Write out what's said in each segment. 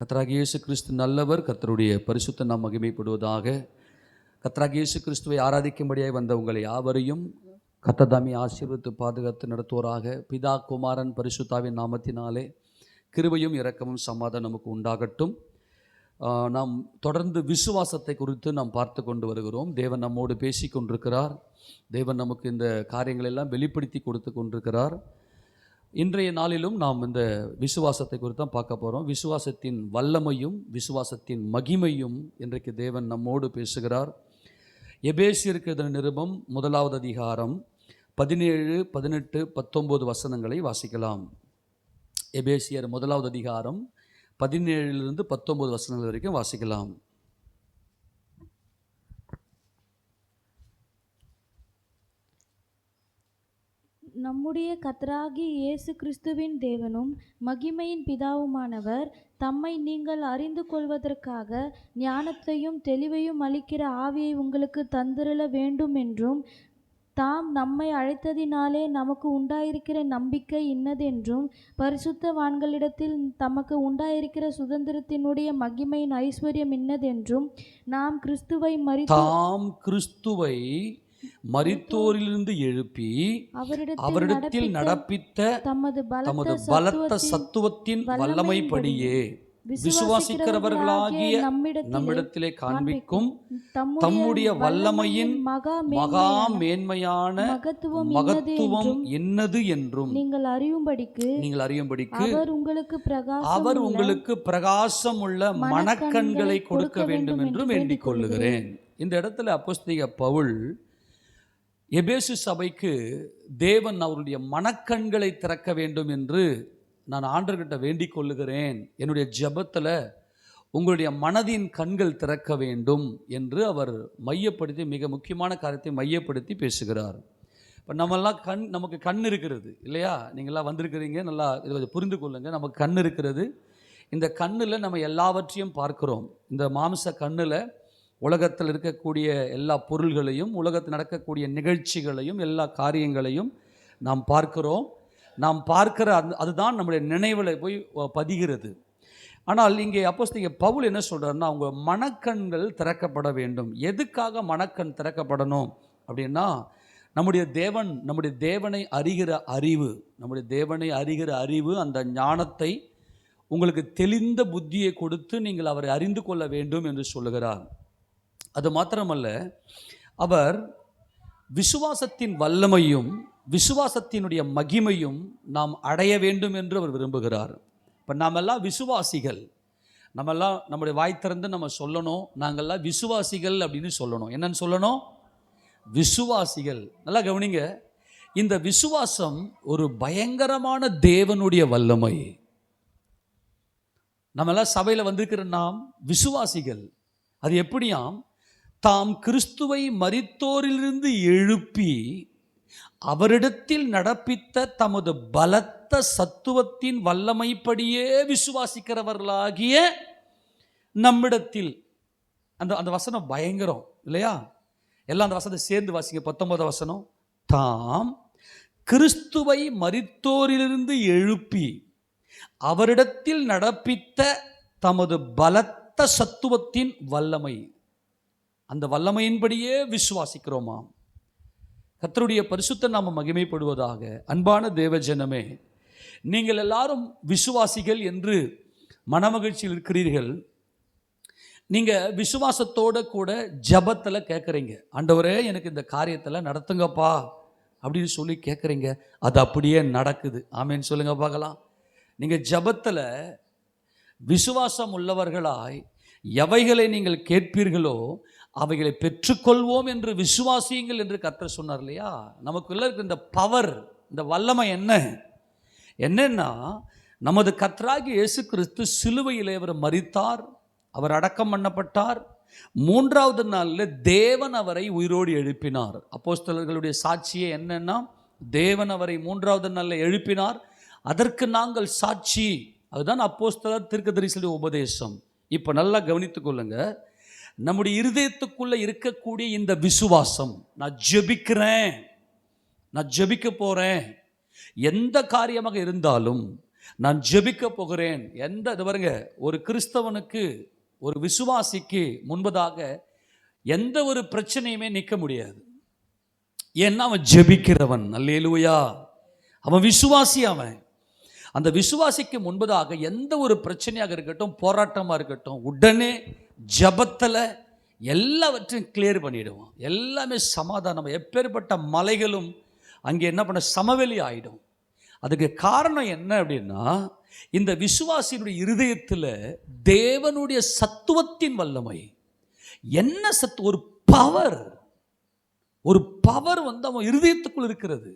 கர்த்தராகிய இயேசு கிறிஸ்து நல்லவர். கர்த்தருடைய பரிசுத்த நாம் மகிமைப்படுவதாக. கர்த்தராகிய இயேசு கிறிஸ்துவை ஆராதிக்கும்படியாய் வந்த உங்களை யாவரையும் கர்த்தர் தாமே ஆசீர்வதித்து பாதுகாத்து நடத்துவோராக. பிதா குமாரன் பரிசுத்தாவின் நாமத்தினாலே கிருபையும் இரக்கமும் சமாதானம் நமக்கு உண்டாகட்டும். நாம் தொடர்ந்து விசுவாசத்தை குறித்து நாம் பார்த்து கொண்டு வருகிறோம். தேவன் நம்மோடு பேசி கொண்டிருக்கிறார். தேவன் நமக்கு இந்த காரியங்களெல்லாம் வெளிப்படுத்தி கொடுத்து கொண்டிருக்கிறார். இன்றைய நாளிலும் நாம் இந்த விசுவாசத்தை குறித்து தான் பார்க்க போகிறோம். விசுவாசத்தின் வல்லமையும் விசுவாசத்தின் மகிமையும் இன்றைக்கு தேவன் நம்மோடு பேசுகிறார். எபேசியருக்கு எழுதின நிருபம் 1வது அதிகாரம் 17, 18, 19 வசனங்களை வாசிக்கலாம். எபேசியர் 1வது அதிகாரம் 17 to 19 வசனங்கள் வரைக்கும் வாசிக்கலாம். நம்முடைய கர்த்தராகிய இயேசு கிறிஸ்துவின் தேவனும் மகிமையின் பிதாவுமானவர் தம்மை நீங்கள் அறிந்து கொள்வதற்காக ஞானத்தையும் தெளிவையும் அளிக்கிற ஆவியை உங்களுக்கு தந்திரள வேண்டும் என்றும், தாம் நம்மை அழைத்ததினாலே நமக்கு உண்டாயிருக்கிற நம்பிக்கை இன்னதென்றும், பரிசுத்தவான்களிடத்தில் தமக்கு உண்டாயிருக்கிற சுதந்திரத்தினுடைய மகிமையின் ஐஸ்வர்யம் இன்னதென்றும், நாம் கிறிஸ்துவை மரித்தோரிலிருந்து எழுப்பி அவரிடத்தில் நடப்பித்த தமது பலத்த சத்துவத்தின் வல்லமைப்படியே விசுவாசிக்கிறவர்களாகிய நம்மிடத்திலே காண்பிக்கும் தம்முடைய வல்லமையின் மகா மேன்மையான மகத்துவம் என்னது என்றும் நீங்கள் அறியும்படிக்கு அவர் உங்களுக்கு பிரகாசம் உள்ள மனக்கண்களை கொடுக்க வேண்டும் என்றும் வேண்டிக் கொள்ளுகிறேன். இந்த இடத்துல அப்போஸ்தலனாகிய பவுல் எபேசு சபைக்கு தேவன் அவருடைய மனக்கண்களை திறக்க வேண்டும் என்று நான் ஆண்டவர்கிட்ட வேண்டிக் கொள்ளுகிறேன். என்னுடைய ஜெபத்தில் உங்களுடைய மனதின் கண்கள் திறக்க வேண்டும் என்று அவர் மையப்படுத்தி, மிக முக்கியமான காரியத்தை மையப்படுத்தி பேசுகிறார். இப்போ நமக்கு கண் இருக்கிறது இல்லையா? நீங்களாம் வந்திருக்கிறீங்க, நல்லா இதை புரிந்து கொள்ளுங்கள். நமக்கு கண் இருக்கிறது. இந்த கண்ணில் நம்ம எல்லாவற்றையும் பார்க்கிறோம். இந்த மாம்ச கண்ணில் உலகத்தில் இருக்கக்கூடிய எல்லா பொருள்களையும், உலகத்தில் நடக்கக்கூடிய நிகழ்ச்சிகளையும், எல்லா காரியங்களையும் நாம் பார்க்கிறோம். நாம் பார்க்கிற அதுதான் நம்முடைய நினைவில் போய் பதிகிறது. ஆனால் இங்கே அப்போஸ்தலனாகிய பவுல் என்ன சொல்கிறாருன்னா, அவங்க மனக்கண்கள் திறக்கப்பட வேண்டும். எதுக்காக மனக்கண் திறக்கப்படணும் அப்படின்னா, நம்முடைய தேவனை அறிகிற அறிவு, அந்த ஞானத்தை உங்களுக்கு தெளிந்த புத்தியை கொடுத்து நீங்கள் அவரை அறிந்து கொள்ள வேண்டும் என்று சொல்லுகிறார். அது மாத்திரமல்ல, அவர் விசுவாசத்தின் வல்லமையும் விசுவாசத்தினுடைய மகிமையும் நாம் அடைய வேண்டும் என்று அவர் விரும்புகிறார். இப்போ நாமெல்லாம் விசுவாசிகள். நம்மெல்லாம் நம்முடைய வாய் திறந்து நம்ம சொல்லணும், நாங்கள்லாம் விசுவாசிகள் அப்படின்னு சொல்லணும். என்னன்னு சொல்லணும்? விசுவாசிகள். நல்லா கவனிங்க. இந்த விசுவாசம் ஒரு பயங்கரமான தேவனுடைய வல்லமை. நம்மெல்லாம் சபையில் வந்திருக்கிற நாம் விசுவாசிகள். அது எப்படியாம்? தாம் கிறிஸ்துவை மரித்தோரிலிருந்து எழுப்பி அவரிடத்தில் நடப்பித்த தமது பலத்த சத்துவத்தின் வல்லமைப்படியே விசுவாசிக்கிறவர்களாகிய நம்மிடத்தில். அந்த வசனம் பயங்கரம் இல்லையா? எல்லாம் அந்த வசனத்தை சேர்ந்து வாசிங்க. 19 வசனம். தாம் கிறிஸ்துவை மரித்தோரிலிருந்து எழுப்பி அவரிடத்தில் நடப்பித்த தமது பலத்த சத்துவத்தின் வல்லமை, அந்த வல்லமையின்படியே விசுவாசிக்கிறோமா? கர்த்தருடைய பரிசுத்த நாமம் மகிமைப்படுவதாக. அன்பான தேவஜனமே, நீங்கள் எல்லாரும் விசுவாசிகள் என்று மனமகிழ்ச்சியில் இருக்கிறீர்கள். நீங்கள் விசுவாசத்தோடு கூட ஜபத்தில் கேட்குறீங்க, ஆண்டவரே எனக்கு இந்த காரியத்தில் நடத்துங்கப்பா அப்படின்னு சொல்லி கேட்குறீங்க. அது அப்படியே நடக்குது. ஆமேன்னு சொல்லுங்க பார்க்கலாம். நீங்கள் ஜபத்தில் விசுவாசம் உள்ளவர்களாய் எவைகளை நீங்கள் கேட்பீர்களோ அவைகளை பெற்றுக்கொள்வோம் என்று விசுவாசியுங்கள் என்று கர்த்தர் சொன்னார் இல்லையா? நமக்குள்ள இருக்க இந்த பவர், இந்த வல்லமை என்னன்னா, நமது கர்த்தராகிய இயேசு கிறிஸ்து சிலுவையிலே அவர் மரித்தார், அவர் அடக்கம் பண்ணப்பட்டார். 3வது நாளில் தேவன் அவரை உயிரோடு எழுப்பினார். அப்போஸ்தலர்களுடைய சாட்சியே என்னன்னா, தேவன் அவரை 3வது நாளில் எழுப்பினார். அதற்கு நாங்கள் சாட்சி. அதுதான் அப்போஸ்தலர் தீர்க்கதரிசியுடைய உபதேசம். இப்போ நல்லா கவனித்துக் கொள்ளுங்க. நம்முடைய இருதயத்துக்குள்ள இருக்கக்கூடிய இந்த விசுவாசம், நான் ஜெபிக்கிறேன், நான் ஜெபிக்க போறேன், எந்த காரியமாக இருந்தாலும் நான் ஜெபிக்க போகிறேன். இது பாருங்க, ஒரு கிறிஸ்தவனுக்கு, ஒரு விசுவாசிக்கு முன்பதாக எந்த ஒரு பிரச்சனையுமே நிற்க முடியாது. ஏன்னா அவன் ஜெபிக்கிறவன். அல்லேலூயா. அவன் விசுவாசி. அவன் அந்த விசுவாசிக்கு முன்பதாக எந்த ஒரு பிரச்சனையாக இருக்கட்டும், போராட்டமாக இருக்கட்டும், உடனே ஜபத்தில் எல்லாவற்றையும் கிளியர் பண்ணிடுவான். எல்லாமே சமாதானம். எப்பேற்பட்ட மலைகளும் அங்கே என்ன பண்ண சமவெளி ஆகிடும். அதுக்கு காரணம் என்ன அப்படின்னா, இந்த விசுவாசியினுடைய இருதயத்தில் தேவனுடைய சத்துவத்தின் வல்லமை என்ன ஒரு பவர், ஒரு பவர் அவன் இருதயத்துக்குள் இருக்கிறது.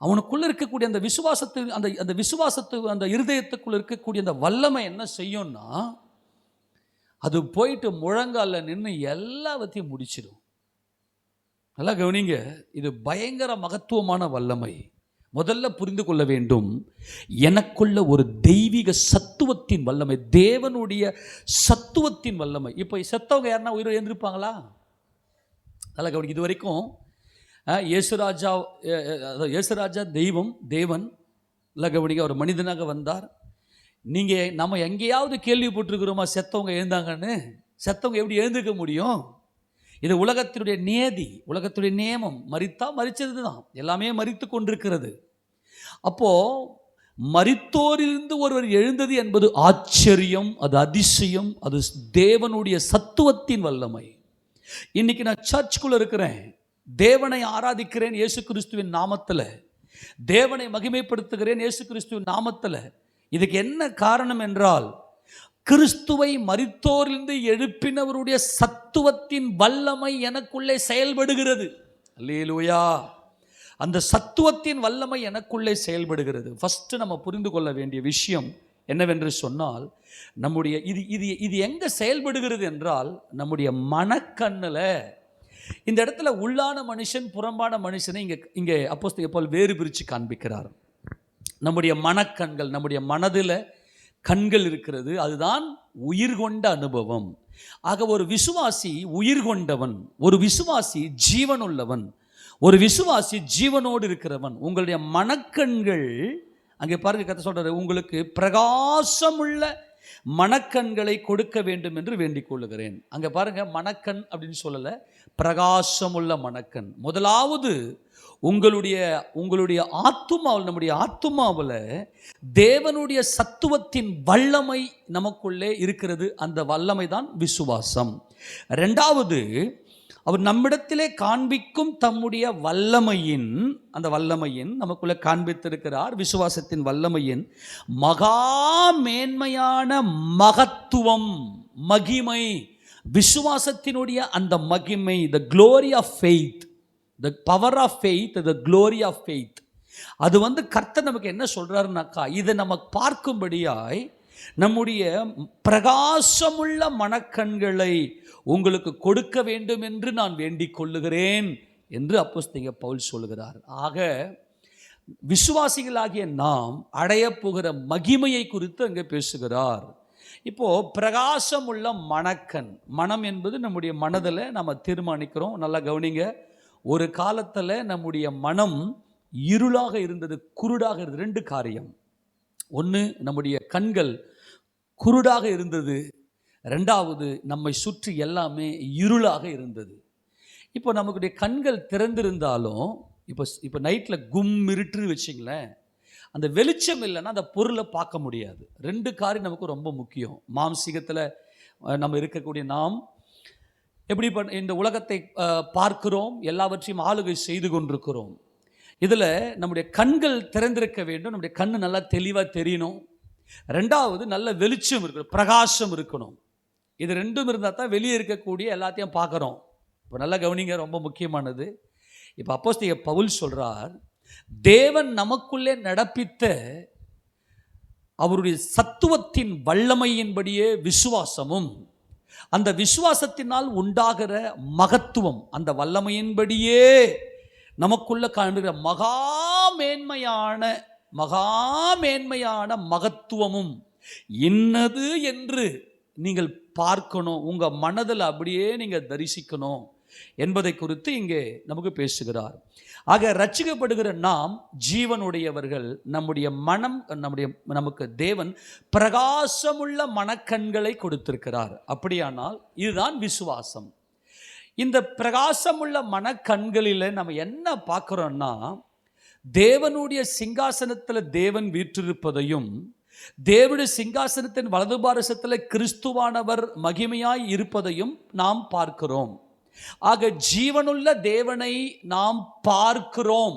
அவனுக்குள்ள இருக்கக்கூடிய அந்த விசுவாசத்து அந்த இருதயத்துக்குள்ள இருக்கக்கூடிய அந்த வல்லமை என்ன செய்யும்னா, அது போயிட்டு முழங்கால நின்று எல்லாவற்றையும் முடிச்சிடும். நல்லா கவனிங்க, இது பயங்கர மகத்துவமான வல்லமை. முதல்ல புரிந்து கொள்ள வேண்டும், எனக்குள்ள ஒரு தெய்வீக சத்துவத்தின் வல்லமை, தேவனுடைய சத்துவத்தின் வல்லமை. இப்போ செத்தவங்க யாருன்னா உயிரோடு எழுந்திருப்பாங்களா? நல்லா கவனிங்க. இது வரைக்கும் இயேசுராஜா தேவன் நல்லா கவனிங்க, அவர் மனிதனாக வந்தார். நீங்கள் நம்ம எங்கேயாவது கேள்விப்பட்டிருக்கிறோமா செத்தவங்க எழுந்தாங்கன்னு? செத்தவங்க எப்படி எழுந்துக்க முடியும்? இது உலகத்தினுடைய நியதி, உலகத்துடைய நியமம். மரித்தா மரிச்சது தான், எல்லாமே மரித்து கொண்டிருக்கிறது. அப்போ மரித்தோரிலிருந்து ஒருவர் எழுந்தது என்பது ஆச்சரியம், அது அதிசயம், அது தேவனுடைய சத்துவத்தின் வல்லமை. இன்னைக்கு நான் சர்ச்சுக்குள்ள இருக்கிறேன், தேவனை ஆராதிக்கிறேன் இயேசு கிறிஸ்துவின் நாமத்தில், தேவனை மகிமைப்படுத்துகிறேன் இயேசு கிறிஸ்துவின் நாமத்தில். இதுக்கு என்ன காரணம் என்றால், கிறிஸ்துவை மரித்தோரிலிருந்து எழுப்பினவருடைய சத்துவத்தின் வல்லமை எனக்குள்ளே செயல்படுகிறது. அல்லேலூயா. அந்த சத்துவத்தின் வல்லமை எனக்குள்ளே செயல்படுகிறது. ஃபர்ஸ்ட் நம்ம புரிந்து கொள்ள வேண்டிய விஷயம் என்னவென்று சொன்னால், நம்முடைய இது எங்க செயல்படுகிறது என்றால், நம்முடைய மனக்கண்ணில். இந்த இடத்துல உள்ளான மனுஷன், புறம்பான மனுஷனை இங்கே அப்போஸ்தலன் பவுல் வேறு பிரித்து காண்பிக்கிறார். நம்முடைய மனக்கண்கள், நம்முடைய மனதில் கண்கள் இருக்கிறது, அதுதான் உயிர் கொண்ட அனுபவம். ஆக ஒரு விசுவாசி உயிர் கொண்டவன், ஒரு விசுவாசி ஜீவனுள்ளவன், ஒரு விசுவாசி ஜீவனோடு இருக்கிறவன். உங்களுடைய மனக்கண்கள் அங்கே பாருங்க, கதை சொல்றாரு, உங்களுக்கு பிரகாசமுள்ள மனக்கண்களை கொடுக்க வேண்டும் என்று வேண்டிக் கொள்ளுகிறேன். அங்கே பாருங்க, மனக்கண் அப்படின்னு சொல்லலை, பிரகாசமுள்ள மனக்கண். முதலாவது உங்களுடைய ஆத்துமாவில், நம்முடைய ஆத்துமாவில் தேவனுடைய சத்துவத்தின் வல்லமை நமக்குள்ளே இருக்கிறது. அந்த வல்லமை தான் விசுவாசம். ரெண்டாவது, அவர் நம்மிடத்திலே காண்பிக்கும் தம்முடைய வல்லமையின், அந்த வல்லமையின் நமக்குள்ளே காண்பித்திருக்கிறார். விசுவாசத்தின் வல்லமையின் மகா மேன்மையான மகத்துவம், மகிமை, விசுவாசத்தினுடைய அந்த மகிமை, the glory of faith, the power of faith, the glory of faith. அது கர்த்தர் நமக்கு என்ன சொல்றாருனாக்கா, இதை நம்ம பார்க்கும்படியாய் நம்முடைய பிரகாசமுள்ள மனக்கண்களை உங்களுக்கு கொடுக்க வேண்டும் என்று நான் வேண்டிக் கொள்ளுகிறேன் என்று அப்போஸ்தலன் பவுல் சொல்லுகிறார். ஆக விசுவாசிகளாகிய நாம் அடைய போகிற மகிமையை குறித்து அங்கே பேசுகிறார். இப்போ பிரகாசமுள்ள மனக்கண், மனம் என்பது நம்முடைய மனதில் நம்ம தீர்மானிக்கிறோம். நல்லா கவனிங்க, ஒரு காலத்தில் நம்முடைய மனம் இருளாக இருந்தது, குருடாக இருந்தது. ரெண்டு காரியம். ஒன்று, நம்முடைய கண்கள் குருடாக இருந்தது. ரெண்டாவது, நம்மை சுற்றி எல்லாமே இருளாக இருந்தது. இப்போ நமக்குடைய கண்கள் திறந்திருந்தாலும், இப்போ நைட்டில் கும் இருட்டு வச்சிங்களேன், அந்த வெளிச்சம் இல்லைன்னா அந்த பொருளை பார்க்க முடியாது. ரெண்டு காரியம் நமக்கு ரொம்ப முக்கியம். மாம்சீகத்தில் நம்ம இருக்கக்கூடிய நாம் எப்படி இந்த உலகத்தை பார்க்கிறோம், எல்லாவற்றையும் ஆளுகை செய்து கொண்டிருக்கிறோம். இதில் நம்முடைய கண்கள் திறந்திருக்க வேண்டும், நம்முடைய கண்ணு நல்லா தெளிவாக தெரியணும். ரெண்டாவது, நல்ல வெளிச்சம் இருக்கணும், பிரகாசம் இருக்கணும். இது ரெண்டும் இருந்தால் தான் வெளியே இருக்கக்கூடிய எல்லாத்தையும் பார்க்குறோம். இப்போ நல்லா கவனிங்க, ரொம்ப முக்கியமானது. இப்போ அப்போஸ்தலன் பவுல் சொல்கிறார், தேவன் நமக்குள்ளே நடப்பித்த அவருடைய சத்துவத்தின் வல்லமையின்படியே விசுவாசமும், அந்த விசுவாசத்தினால் உண்டாகிற மகத்துவம், அந்த வல்லமையின்படியே நமக்குள்ள காண்கிற மகாமேன்மையான மகத்துவமும் இன்னது என்று நீங்கள் பார்க்கணும். உங்கள் மனதில் அப்படியே நீங்கள் தரிசிக்கணும். என்பதை குறித்து இங்கே நமக்கு பேசுகிறார். ஆக ரட்சிக்கப்படுகிற நாம் ஜீவனுடையவர்கள். நம்முடைய மனம் நமக்கு தேவன் பிரகாசமுள்ள மனக்கண்களை கொடுத்திருக்கிறார். அப்படியானால் இதுதான் விசுவாசம். இந்த பிரகாசமுள்ள மனக்கண்களில் நம்ம என்ன பார்க்குறோன்னா, தேவனுடைய சிங்காசனத்தில் தேவன் வீற்றிருப்பதையும், தேவனுடைய சிங்காசனத்தின் வலது பாரசத்தில் கிறிஸ்துவானவர் மகிமையாய் இருப்பதையும் நாம் பார்க்கிறோம். ஆக ஜீவனுள்ள தேவனை நாம் பார்க்கிறோம்.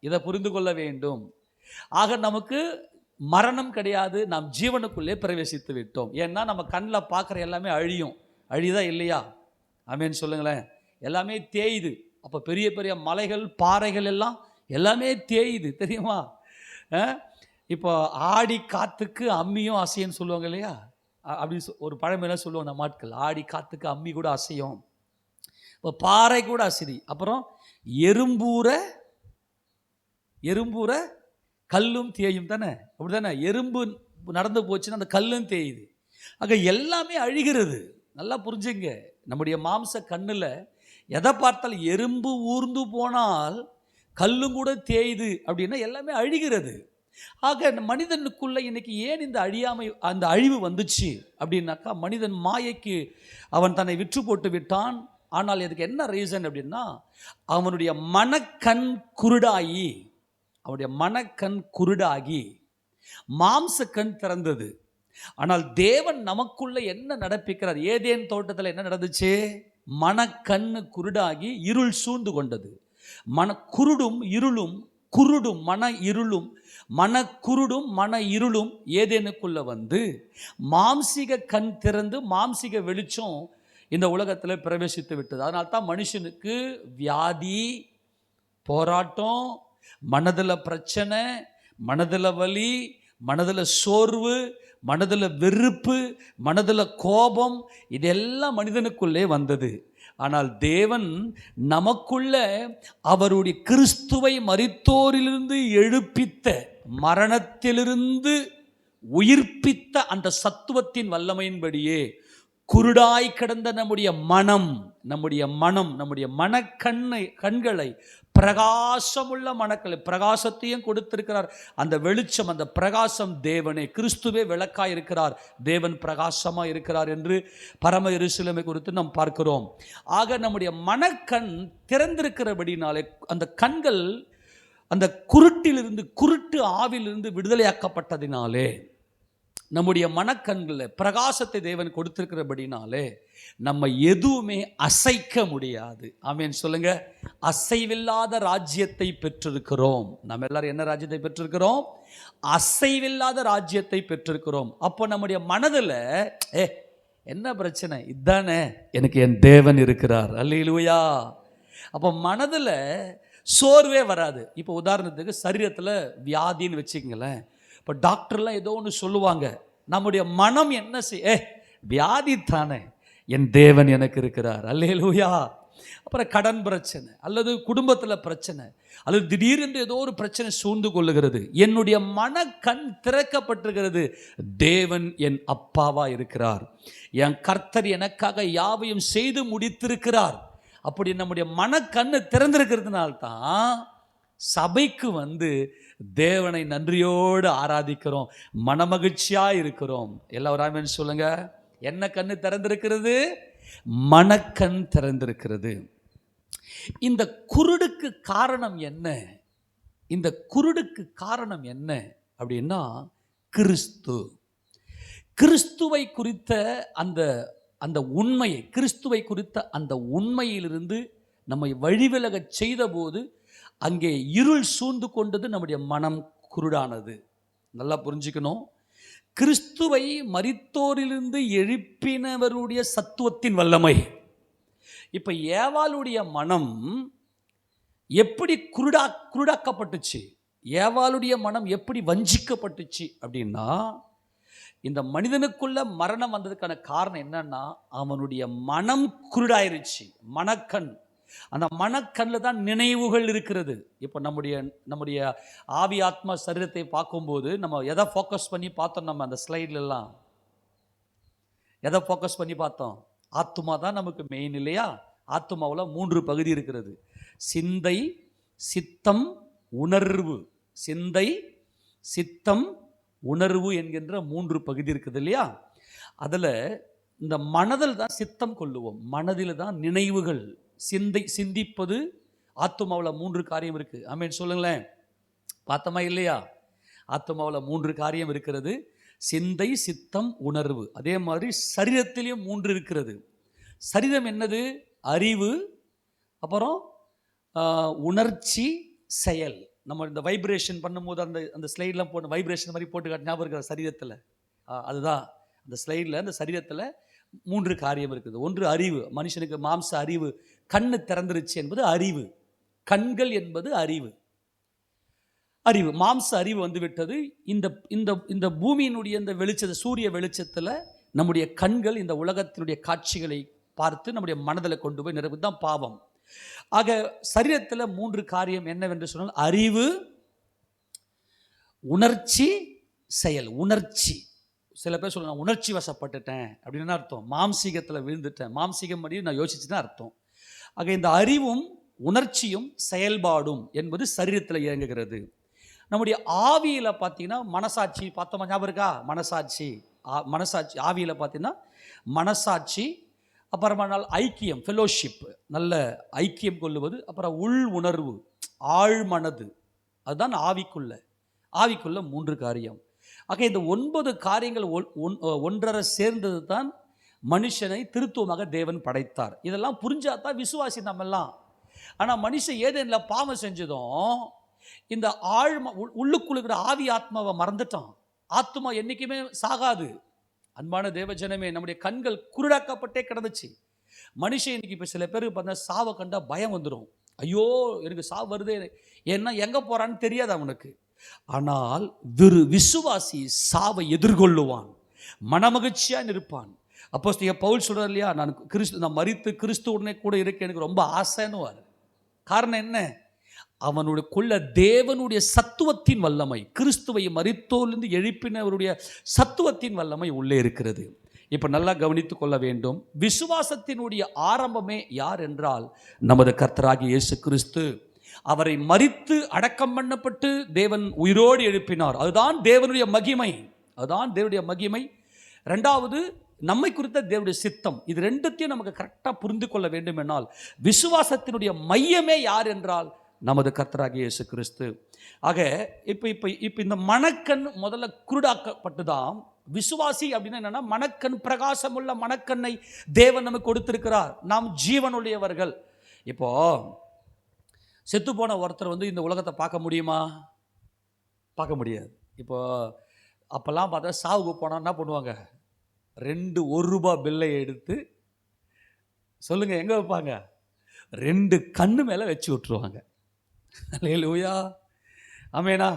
இதை புரிந்து கொள்ள வேண்டும். ஆக நமக்கு மரணம் கிடையாது, நாம் ஜீவனுக்குள்ளே பிரவேசித்து விட்டோம். ஏன்னா நம்ம கண்ணில் பார்க்குற எல்லாமே அழியுதா இல்லையா? ஆமென் சொல்லுங்களேன். எல்லாமே தேயுது. அப்போ பெரிய பெரிய மலைகள் பாறைகள் எல்லாம் எல்லாமே தேயுது, தெரியுமா? இப்போ ஆடி காத்துக்கு அம்மியும் அசையும் சொல்லுவாங்க இல்லையா? அப்படி ஒரு பழமையெல்லாம் சொல்லுவாங்க நம்ம ஆட்கள். ஆடி காத்துக்கு அம்மி கூட அசையும், இப்போ பாறை கூட அசைதி. அப்புறம் எறும்பூர கல்லும் தேயும் தானே, அப்படி தானே? எறும்பு நடந்து போச்சுன்னா அந்த கல்லும் தேயுது. ஆக எல்லாமே அழிகிறது. நல்லா புரிஞ்சுங்க. நம்முடைய மாம்ச கண்ணில் எதை பார்த்தாலும் எறும்பு ஊர்ந்து போனால் கல்லும் கூட தேயுது அப்படின்னா எல்லாமே அழிகிறது. ஆக மனிதனுக்குள்ள இன்னைக்கு ஏன் இந்த அந்த அழிவு வந்துச்சு அப்படின்னாக்கா, மனிதன் மாயைக்கு அவன் தன்னை விற்று போட்டு விட்டான். ஆனால் இதுக்கு என்ன ரீசன் அப்படின்னா, அவனுடைய மனக்கண் குருடாகி மாம்ச கண் திறந்தது. ஆனால் தேவன் நமக்குள்ள என்ன நடப்பிக்கிறார்? ஏதேன் தோட்டத்தில் என்ன நடந்துச்சு? மனக்கண்ணு குருடாகி இருள் சூழ்ந்து கொண்டது. மன இருளும் ஏதேனுக்குள்ள வந்து மாம்சிக கண் திறந்து மாம்சிக வெளிச்சம் இந்த உலகத்தில் பிரவேசித்து விட்டது. அதனால தான் மனுஷனுக்கு வியாதி, போராட்டம், மனதில் பிரச்சனை, மனதில் வலி, மனதில் சோர்வு, மனதில் வெறுப்பு, மனதில் கோபம், இதெல்லாம் மனிதனுக்குள்ளே வந்தது. ஆனால் தேவன் நமக்குள்ள அவருடைய கிறிஸ்துவை மரித்தோரிலிருந்து எழுப்பித்த, மரணத்திலிருந்து உயிர்ப்பித்த அந்த சத்துவத்தின் வல்லமையின்படியே குருடாய் கிடந்த நம்முடைய கண்களை பிரகாசமுள்ள மனக்களை, பிரகாசத்தையும் கொடுத்திருக்கிறார். அந்த வெளிச்சம், அந்த பிரகாசம் தேவனே, கிறிஸ்துவே விளக்காய் இருக்கிறார், தேவன் பிரகாசமாக இருக்கிறார் என்று பரம எருசலேமை குறித்து நாம் பார்க்கிறோம். ஆக நம்முடைய மனக்கண் திறந்திருக்கிறபடினாலே அந்த கண்கள் அந்த குருட்டு ஆவிலிருந்து விடுதலையாக்கப்பட்டதினாலே, நம்முடைய மனக்கண்களில் பிரகாசத்தை தேவன் கொடுத்திருக்கிறபடினாலே நம்ம எதுவுமே அசைக்க முடியாது. ஆமென் சொல்லுங்க. அசைவில்லாத ராஜ்யத்தை பெற்றிருக்கிறோம். நம்ம எல்லாரும் என்ன ராஜ்யத்தை பெற்றிருக்கிறோம்? அசைவில்லாத ராஜ்யத்தை பெற்றிருக்கிறோம். அப்போ நம்முடைய மனதில் என்ன பிரச்சனை? இதுதானே, எனக்கு என் தேவன் இருக்கிறார். அல்லேலூயா. அப்போ மனதில் சோர்வே வராது. இப்போ உதாரணத்துக்கு சரீரத்தில் வியாதின்னு வச்சுக்கங்களேன். இப்போ டாக்டர்லாம் ஏதோ ஒன்று சொல்லுவாங்க, நம்முடைய மனம் என்ன வியாதி தானே, என் தேவன் எனக்கு இருக்கிறார். அல்லேலூயா. அப்புறம் கடன் பிரச்சனை, அல்லது குடும்பத்தில் பிரச்சனை, அல்லது திடீரென்று ஏதோ ஒரு பிரச்சனை சூழ்ந்து கொள்ளுகிறது, என்னுடைய மனக்கண் திறக்கப்பட்டிருக்கிறது. தேவன் என் அப்பாவா இருக்கிறார், என் கர்த்தர் எனக்காக யாவையும் செய்து முடித்திருக்கிறார். அப்படி நம்முடைய மனக்கண்ணு திறந்திருக்கிறதுனால்தான் சபைக்கு வந்து தேவனை நன்றியோடு ஆராதிக்கிறோம், மனமகிழ்ச்சியாக இருக்கிறோம். எல்லாரும் ஆமென் சொல்லுங்க. என்ன கண்ணு திறந்திருக்கிறது? மனக்கண் திறந்திருக்கிறது. இந்த குருடுக்கு காரணம் என்ன? இந்த குருடுக்கு காரணம் என்ன அப்படின்னா, கிறிஸ்துவை குறித்த அந்த உண்மையை, கிறிஸ்துவை குறித்த அந்த உண்மையிலிருந்து நம்மை வழிவிலக செய்த போது அங்கே இருள் சூழ்ந்து கொண்டது, நம்முடைய மனம் குருடானது. நல்லா புரிஞ்சுக்கணும். கிறிஸ்துவை மரித்தோரிலிருந்து எழுப்பினவருடைய சத்துவத்தின் வல்லமை. இப்போ ஏவாளுடைய மனம் எப்படி குருடாக்கப்பட்டுச்சு, ஏவாளுடைய மனம் எப்படி வஞ்சிக்கப்பட்டுச்சு அப்படின்னா, இந்த மனிதனுக்குள்ள மரணம் வந்ததுக்கான காரணம் என்னன்னா, அவனுடைய மனம் குருடாயிருச்சு. மனக்கண், அந்த மனக்கண்ணில் தான் நினைவுகள் இருக்கிறது. இப்போ நம்முடைய ஆவி ஆத்மா சரீரத்தை பார்க்கும்போது நம்ம எதை ஃபோக்கஸ் பண்ணி பார்த்தோம்? நம்ம அந்த ஸ்லைட்லாம் எதை ஃபோக்கஸ் பண்ணி பார்த்தோம்? ஆத்மா தான் நமக்கு மெயின் இல்லையா? ஆத்துமாவில் 3 பகுதி இருக்கிறது. சிந்தை, சித்தம், உணர்வு. சிந்தை, சித்தம், உணர்வு என்கின்ற 3 பகுதி இருக்குது இல்லையா? அதில் இந்த மனதில் தான் சித்தம் கொள்ளுவோம், மனதில் தான் நினைவுகள். சிந்திப்பது ஆத்துமாவில் 3 காரியம் இருக்குது. ஆமென் சொல்லுங்களேன். பார்த்தமா இல்லையா? ஆத்துமாவில் 3 காரியம் இருக்கிறது. சிந்தை, சித்தம், உணர்வு. அதே மாதிரி சரீரத்திலையும் 3 இருக்கிறது. சரீரம் என்னது? அறிவு, அப்புறம் உணர்ச்சி, செயல். நம்ம இந்த வைப்ரேஷன் பண்ணும்போது அந்த ஸ்லைட்லாம் போட்டு வைப்ரேஷன் மாதிரி போட்டு காட்டு ஞாபகம் இருக்கிற சரீரத்தில், அதுதான் அந்த ஸ்லைடில். அந்த சரீரத்தில் 3 காரியம் இருக்குது. ஒன்று அறிவு. மனுஷனுக்கு மாம்ச அறிவு, கண்ணு திறந்துருச்சு என்பது அறிவு. கண்கள் என்பது அறிவு. அறிவு, மாம்ச அறிவு வந்து விட்டது. இந்த இந்த இந்த பூமியினுடைய இந்த வெளிச்சத்தை, சூரிய வெளிச்சத்தில் நம்முடைய கண்கள் இந்த உலகத்தினுடைய காட்சிகளை பார்த்து நம்முடைய மனதில் கொண்டு போய் நிறைவு தான் பாவம். ஆக சரீரத்தில் 3 காரியம் என்னவென்று சொன்னால் அறிவு, உணர்ச்சி, செயல். உணர்ச்சி, சில பேர் சொல்லுவாங்க உணர்ச்சி வசப்பட்டுட்டேன் அப்படின்னு அர்த்தம். மாம்சீகத்தில் விழுந்துட்டேன், மாம்சீகம் பண்ணி நான் யோசிச்சுதான் அர்த்தம். ஆக இந்த அறிவும் உணர்ச்சியும் செயல்பாடும் என்பது சரீரத்தில் இயங்குகிறது. நம்முடைய ஆவியில் பார்த்தீங்கன்னா மனசாட்சி பார்த்தோமா, ஞாபகம் இருக்கா? மனசாட்சி ஆவியில் பார்த்தீங்கன்னா மனசாட்சி, அப்புறமா ஐக்கியம், ஃபெலோஷிப், நல்ல ஐக்கியம் கொள்ளுவது, அப்புறம் உள் உணர்வு, ஆழ் மனது. அதுதான் ஆவிக்குள்ள 3 காரியம். ஆக இந்த 9 காரியங்கள் ஒன்றரை சேர்ந்தது தான் மனுஷனை திருத்துவமாக தேவன் படைத்தார். இதெல்லாம் புரிஞ்சாதான் விசுவாசி நம்மெல்லாம். ஆனால் மனுஷன் ஏதேனில் பாவம் செஞ்சதும் இந்த உள்ளுக்குள்ளுக்கிற ஆவி ஆத்மாவை மறந்துட்டான். ஆத்மா என்றைக்குமே சாகாது. அன்பான தேவஜனமே, நம்முடைய கண்கள் குருடாக்கப்பட்டே கிடந்துச்சு. மனுஷன் இன்னைக்கு இப்போ சில பேருக்கு பார்த்தா சாவை கண்டா பயம் வந்துடும். ஐயோ எனக்கு சாவு வருது, ஏன்னா எங்கே போகிறான்னு தெரியாது அவனுக்கு. ஆனால் விசுவாசி சாவை எதிர்கொள்ளுவான், மனமகிழ்ச்சியாக இருப்பான். அப்போஸ்தலன் பவுல் சொல்றார் இல்லையா, நான் மரித்து கிறிஸ்துவுடனே கூட இருக்க எனக்கு ரொம்ப ஆசைன்னுவார். காரணம் என்ன? அவனுடைய தேவனுடைய சத்துவத்தின் வல்லமை, கிறிஸ்துவை மரித்தோரிலிருந்து எழுப்பினவருடைய சத்துவத்தின் வல்லமை உள்ளே இருக்கிறது. இப்போ நல்லா கவனித்து கொள்ள வேண்டும். விசுவாசத்தினுடைய ஆரம்பமே யார் என்றால் நமது கர்த்தராகிய இயேசு கிறிஸ்து. அவரை மரித்து அடக்கம் பண்ணப்பட்டு தேவன் உயிரோடு எழுப்பினார். அதுதான் தேவனுடைய மகிமை, அதுதான் தேவனுடைய மகிமை. ரெண்டாவது நம்மை குறித்த தேவனுடைய சித்தம். இது ரெண்டுத்தையும் நமக்கு கரெக்டாக புரிந்து கொள்ள வேண்டும் என்னால் விசுவாசத்தினுடைய மையமே யார் என்றால் நமது கர்த்தராகிய இயேசு கிறிஸ்து. ஆக இப்போ இந்த மனக்கண் முதல்ல குருடாக்கப்பட்டுதான். விசுவாசி அப்படின்னா என்னன்னா, மனக்கண், பிரகாசமுள்ள மனக்கண்ணை தேவன் நமக்கு கொடுத்திருக்கிறார். நாம் ஜீவனுடையவர்கள். இப்போ செத்து போன ஒருத்தர் வந்து இந்த உலகத்தை பார்க்க முடியுமா? பார்க்க முடியாது. இப்போ அப்போல்லாம் பார்த்தா சாவுக்கு போனால் என்ன பண்ணுவாங்க? 2 1 ரூபாய் பில்லை எடுத்து சொல்லுங்க எங்கே வைப்பாங்க? 2 கண்ணு மேலே வச்சு விட்டுருவாங்க. அல்லேலூயா, ஆமேனா.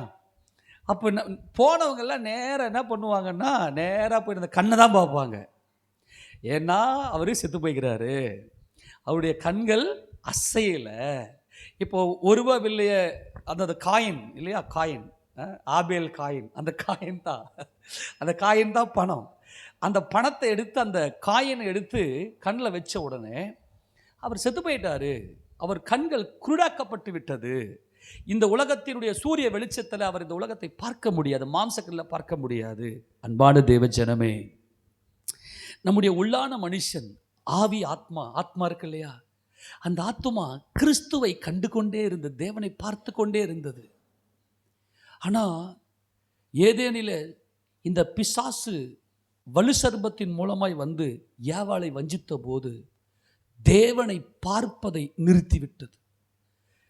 அப்போ போனவங்கெல்லாம் நேராக என்ன பண்ணுவாங்கன்னா, நேராக போய் அந்த கண்ணை தான் பார்ப்பாங்க. ஏன்னா அவர் செத்து போய்க்கிறாரு, அவருடைய கண்கள் அசையலை. இப்போ 1 ரூபாய் பில்லைய அந்த காயின் இல்லையா, காயின், ஆபேல் காயின், அந்த காயின் தான் பணம். அந்த பணத்தை எடுத்து, அந்த காயினை எடுத்து கண்ணில் வச்ச உடனே அவர் செத்து போயிட்டாரு. அவர் கண்கள் குருடாக்கப்பட்டு விட்டது. இந்த உலகத்தினுடைய சூரிய வெளிச்சத்தில் அவர் இந்த உலகத்தை பார்க்க முடியாது, மாம்சக்கண்ணில் பார்க்க முடியாது. அன்பான தேவ ஜனமே, நம்முடைய உள்ளான மனுஷன் ஆவி, ஆத்மா இருக்கு இல்லையா, அந்த ஆத்மா கிறிஸ்துவை கண்டு கொண்டே இருந்தது, தேவனை பார்த்து கொண்டே இருந்தது. ஆனால் ஏதேனில இந்த பிசாசு வலு சர்ப்பத்தின் மூலமாய் வந்து ஏவாளை வஞ்சித்த போது தேவனை பார்ப்பதை நிறுத்திவிட்டது.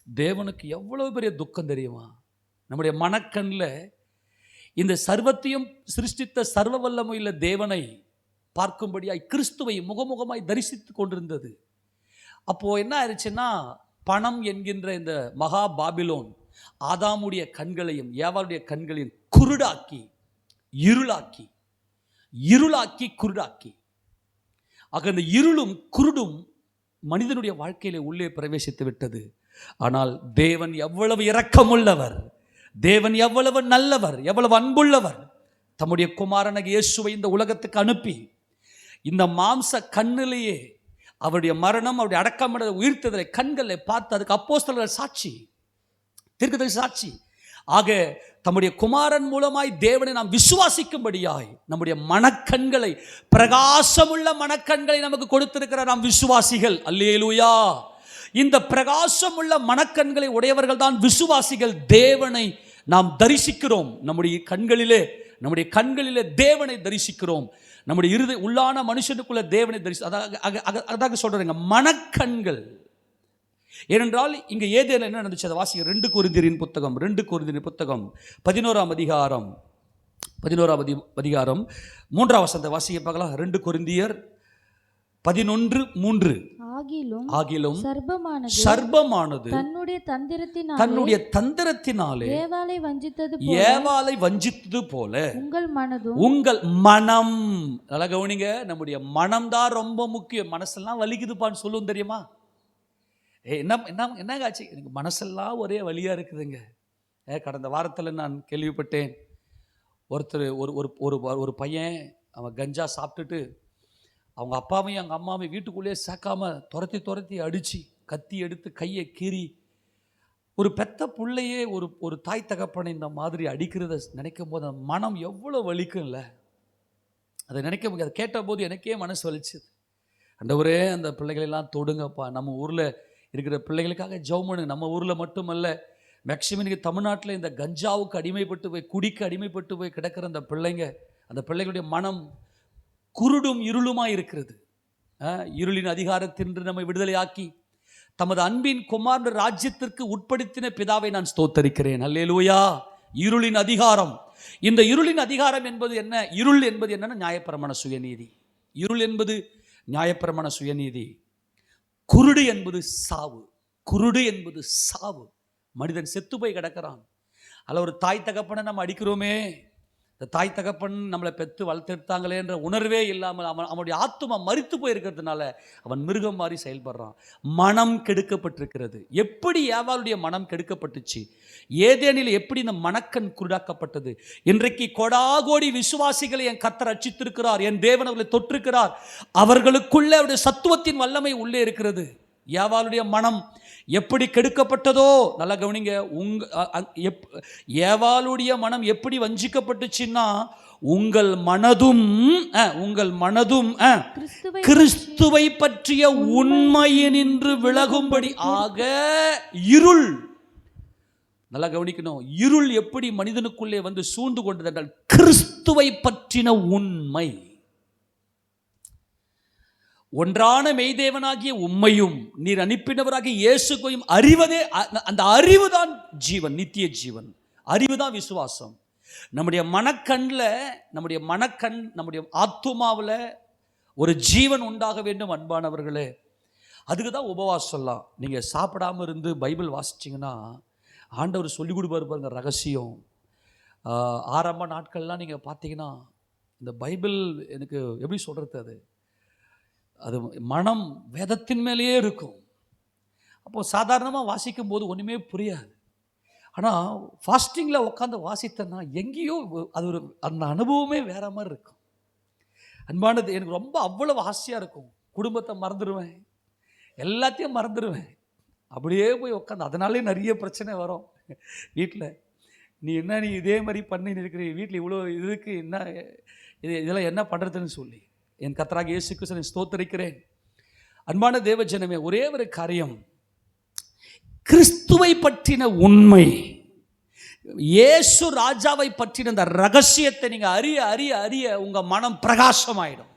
தேவனுக்கு எவ்வளவு பெரிய துக்கம் தெரியுமா? நம்முடைய மனக்கண்ணில் இந்த சர்வத்தையும் சிருஷ்டித்த சர்வ வல்லமையுள்ள தேவனை பார்க்கும்படியாய் கிறிஸ்துவை முகமுகமாய் தரிசித்து கொண்டிருந்தது. அப்போது என்ன ஆயிடுச்சுன்னா, பணம் என்கின்ற இந்த மகா பாபிலோன் ஆதாமுடைய கண்களையும் ஏவாளுடைய கண்களையும் குருடாக்கி, இருளாக்கி குருடாக்கி. ஆக இந்த இருளும் குருடும் மனிதனுடைய வாழ்க்கையிலே உள்ளே பிரவேசித்து விட்டது. ஆனால் தேவன் எவ்வளவு இரக்கமுள்ளவர், தேவன் எவ்வளவு நல்லவர், எவ்வளவு அன்புள்ளவர். தம்முடைய குமாரனாகிய இயேசுவை இந்த உலகத்துக்கு அனுப்பி இந்த மாம்ச கண்ணிலேயே அவருடைய மரணம், அவருடைய அடக்கம், உயிர்த்ததை கண்களை பார்த்து அதுக்கு அப்போஸ்தலர்கள் சாட்சி, தீர்க்கதரிசி சாட்சி. ஆக தம்முடைய குமாரன் மூலமாய் தேவனை நாம் விசுவாசிக்கும்படியாய் நம்முடைய மனக்கண்களை, பிரகாசமுள்ள மனக்கண்களை நமக்கு கொடுத்திருக்கிறார். நாம் விசுவாசிகள். அல்லேலூயா. இந்த பிரகாசமுள்ள மனக்கண்களை உடையவர்கள் தான் விசுவாசிகள். தேவனை நாம் தரிசிக்கிறோம். நம்முடைய கண்களிலே தேவனை தரிசிக்கிறோம். நம்முடைய உள்ளான மனுஷனுக்குள்ள தேவனை அதாக சொல்றேங்க, மனக்கண்கள். ஏனென்றால் இங்க ஏதேனில் என்ன நடந்துச்சு அதை வாசிங்க. 2 கொரிந்தியரின் புத்தகம் 11ஆம் அதிகாரம் 3ஆம் வசனத்தை வாசிக்க பார்க்கலாம். 2 கொரிந்தியர் 11:3. ஆகிலும் சர்ப்பமானது தன்னுடைய தந்திரத்தினாலே ஏவாளை வஞ்சித்தது போல உங்கள் மனம், நல்லா கவனிங்க, நம்முடைய மனம் தான் ரொம்ப முக்கியம். மனசெல்லாம் வலிக்குதுப்பான்னு சொல்லுவோம் தெரியுமா? என்ன ஆச்சு, எனக்கு மனசெல்லாம் ஒரே வலியா இருக்குதுங்க. கடந்த வாரத்தில் நான் கேள்விப்பட்டேன், ஒருத்தர் ஒரு பையன் அவன் கஞ்சா சாப்பிட்டுட்டு அவங்க அப்பாவையும் அவங்க அம்மாவையும் வீட்டுக்குள்ளேயே சேர்க்காம துரத்தி அடித்து கத்தி எடுத்து கையை கீறி, ஒரு பெத்த பிள்ளையே ஒரு தாய் தகப்பனை இந்த மாதிரி அடிக்கிறத நினைக்கும் போது மனம் எவ்வளோ வலிக்கும்ல. அதை நினைக்க முடியாது. கேட்ட போது எனக்கே மனசு வலிச்சுது. ஆண்டவரே, அந்த பிள்ளைகளெல்லாம் தொடுங்கப்பா. நம்ம ஊரில் இருக்கிற பிள்ளைகளுக்காக ஜெபம் பண்ணு. நம்ம ஊரில் மட்டுமல்ல, மேக்சிமம் இன்றைக்கி தமிழ்நாட்டில் இந்த கஞ்சாவுக்கு அடிமைப்பட்டு போய், குடிக்கு அடிமைப்பட்டு போய் கிடக்கிற அந்த பிள்ளைகளுடைய மனம் குருடும் இருளுமாய் இருக்கிறது. இருளின் அதிகாரத்தின்று நம்மை விடுதலையாக்கி தமது அன்பின் குமாரன் ராஜ்யத்திற்கு உட்படுத்தின பிதாவை நான் ஸ்தோத்தரிக்கிறேன். அல்லேலூயா. இருளின் அதிகாரம். இந்த இருளின் அதிகாரம் என்பது என்ன? இருள் என்பது என்னன்னா நியாயப்பிரமாண சுயநீதி. இருள் என்பது நியாயப்பிரமாண சுயநீதி. குருடு என்பது சாவு. மனிதன் செத்து போய் கிடக்கிறான். அதில் ஒரு தாய் தகப்பனை நம்ம அடிக்கிறோமே, இந்த தாய் தகப்பன் நம்மளை பெற்று வளர்த்தெடுத்தாங்களே என்ற உணர்வே இல்லாமல் அவனுடைய ஆத்துமா மரித்து போயிருக்கிறதுனால அவன் மிருகம் மாதிரி செயல்படுறான். மனம் கெடுக்கப்பட்டிருக்கிறது. எப்படி ஏவாளுடைய மனம் கெடுக்கப்பட்டுச்சு? ஏதேனில் எப்படி இந்த மனக்கண் குருடாக்கப்பட்டது? இன்றைக்கு கொடாகோடி விசுவாசிகளை என் கர்த்தர் ரட்சித்திருக்கிறார். என் தேவன் அவர்களை தொற்றிருக்கிறார். அவர்களுக்குள்ளே அவருடைய சத்துவத்தின் வல்லமை உள்ளே இருக்கிறது. ஏவாளுடைய மனம் எப்படி கெடுக்கப்பட்டதோ, நல்லா கவனிங்க. ஏவாளுடைய மனம் எப்படி வஞ்சிக்கப்பட்டுச்சுன்னா, உங்கள் மனதும் கிறிஸ்துவை பற்றிய உண்மையினின்று விலகும்படி ஆக இருள். நல்லா கவனிக்கணும். இருள் எப்படி மனிதனுக்குள்ளே வந்து சூழ்ந்து கொண்டது என்றால், கிறிஸ்துவை பற்றின உண்மை, ஒன்றான மெய்தேவனாகிய உம்மையும் நீர் அனுப்பினவராகிய இயேசுவையும் அறிவதே, அந்த அறிவுதான் ஜீவன், நித்திய ஜீவன். அறிவுதான் விசுவாசம். நம்முடைய நம்முடைய ஆத்துமாவில் ஒரு ஜீவன் உண்டாக வேண்டும் அன்பானவர்களே. அதுக்கு தான் உபவாசம்லாம். நீங்கள் சாப்பிடாமல் இருந்து பைபிள் வாசிச்சிங்கன்னா ஆண்டவர் சொல்லி கொடுப்பார் பாருங்க ரகசியம். ஆரம்ப நாட்கள்லாம் நீங்கள் பார்த்தீங்கன்னா இந்த பைபிள் எனக்கு எப்படி சொல்கிறது, அது மனம் வேதத்தின் மேலேயே இருக்கும். அப்போது சாதாரணமாக வாசிக்கும் போது ஒன்றுமே புரியாது. ஆனால் ஃபாஸ்டிங்கில் உட்காந்து வாசித்தேன்னா எங்கேயோ அது அந்த அனுபவமே வேற மாதிரி இருக்கும். அன்பானது, எனக்கு ரொம்ப அவ்வளவு ஆசையாக இருக்கும். குடும்பத்தை மறந்துடுவேன், எல்லாத்தையும் மறந்துடுவேன், அப்படியே போய் உட்காந்து. அதனாலே நிறைய பிரச்சனை வரும் வீட்டில். நீ இதே மாதிரி பண்ணி இருக்கிற வீட்டில் இவ்வளோ இதுக்கு என்ன இதெல்லாம் என்ன பண்ணுறதுன்னு சொல்லி என் கர்த்தராகிய இயேசு கிறிஸ்துவை ஸ்தோத்திரிக்கிறேன். அன்பான தேவஜனமே, ஒரே ஒரு காரியம், கிறிஸ்துவை பற்றின உண்மை, இயேசு ராஜாவை பற்றின அந்த ரகசியத்தை நீங்கள் அறிய உங்கள் மனம் பிரகாசமாயிடும்.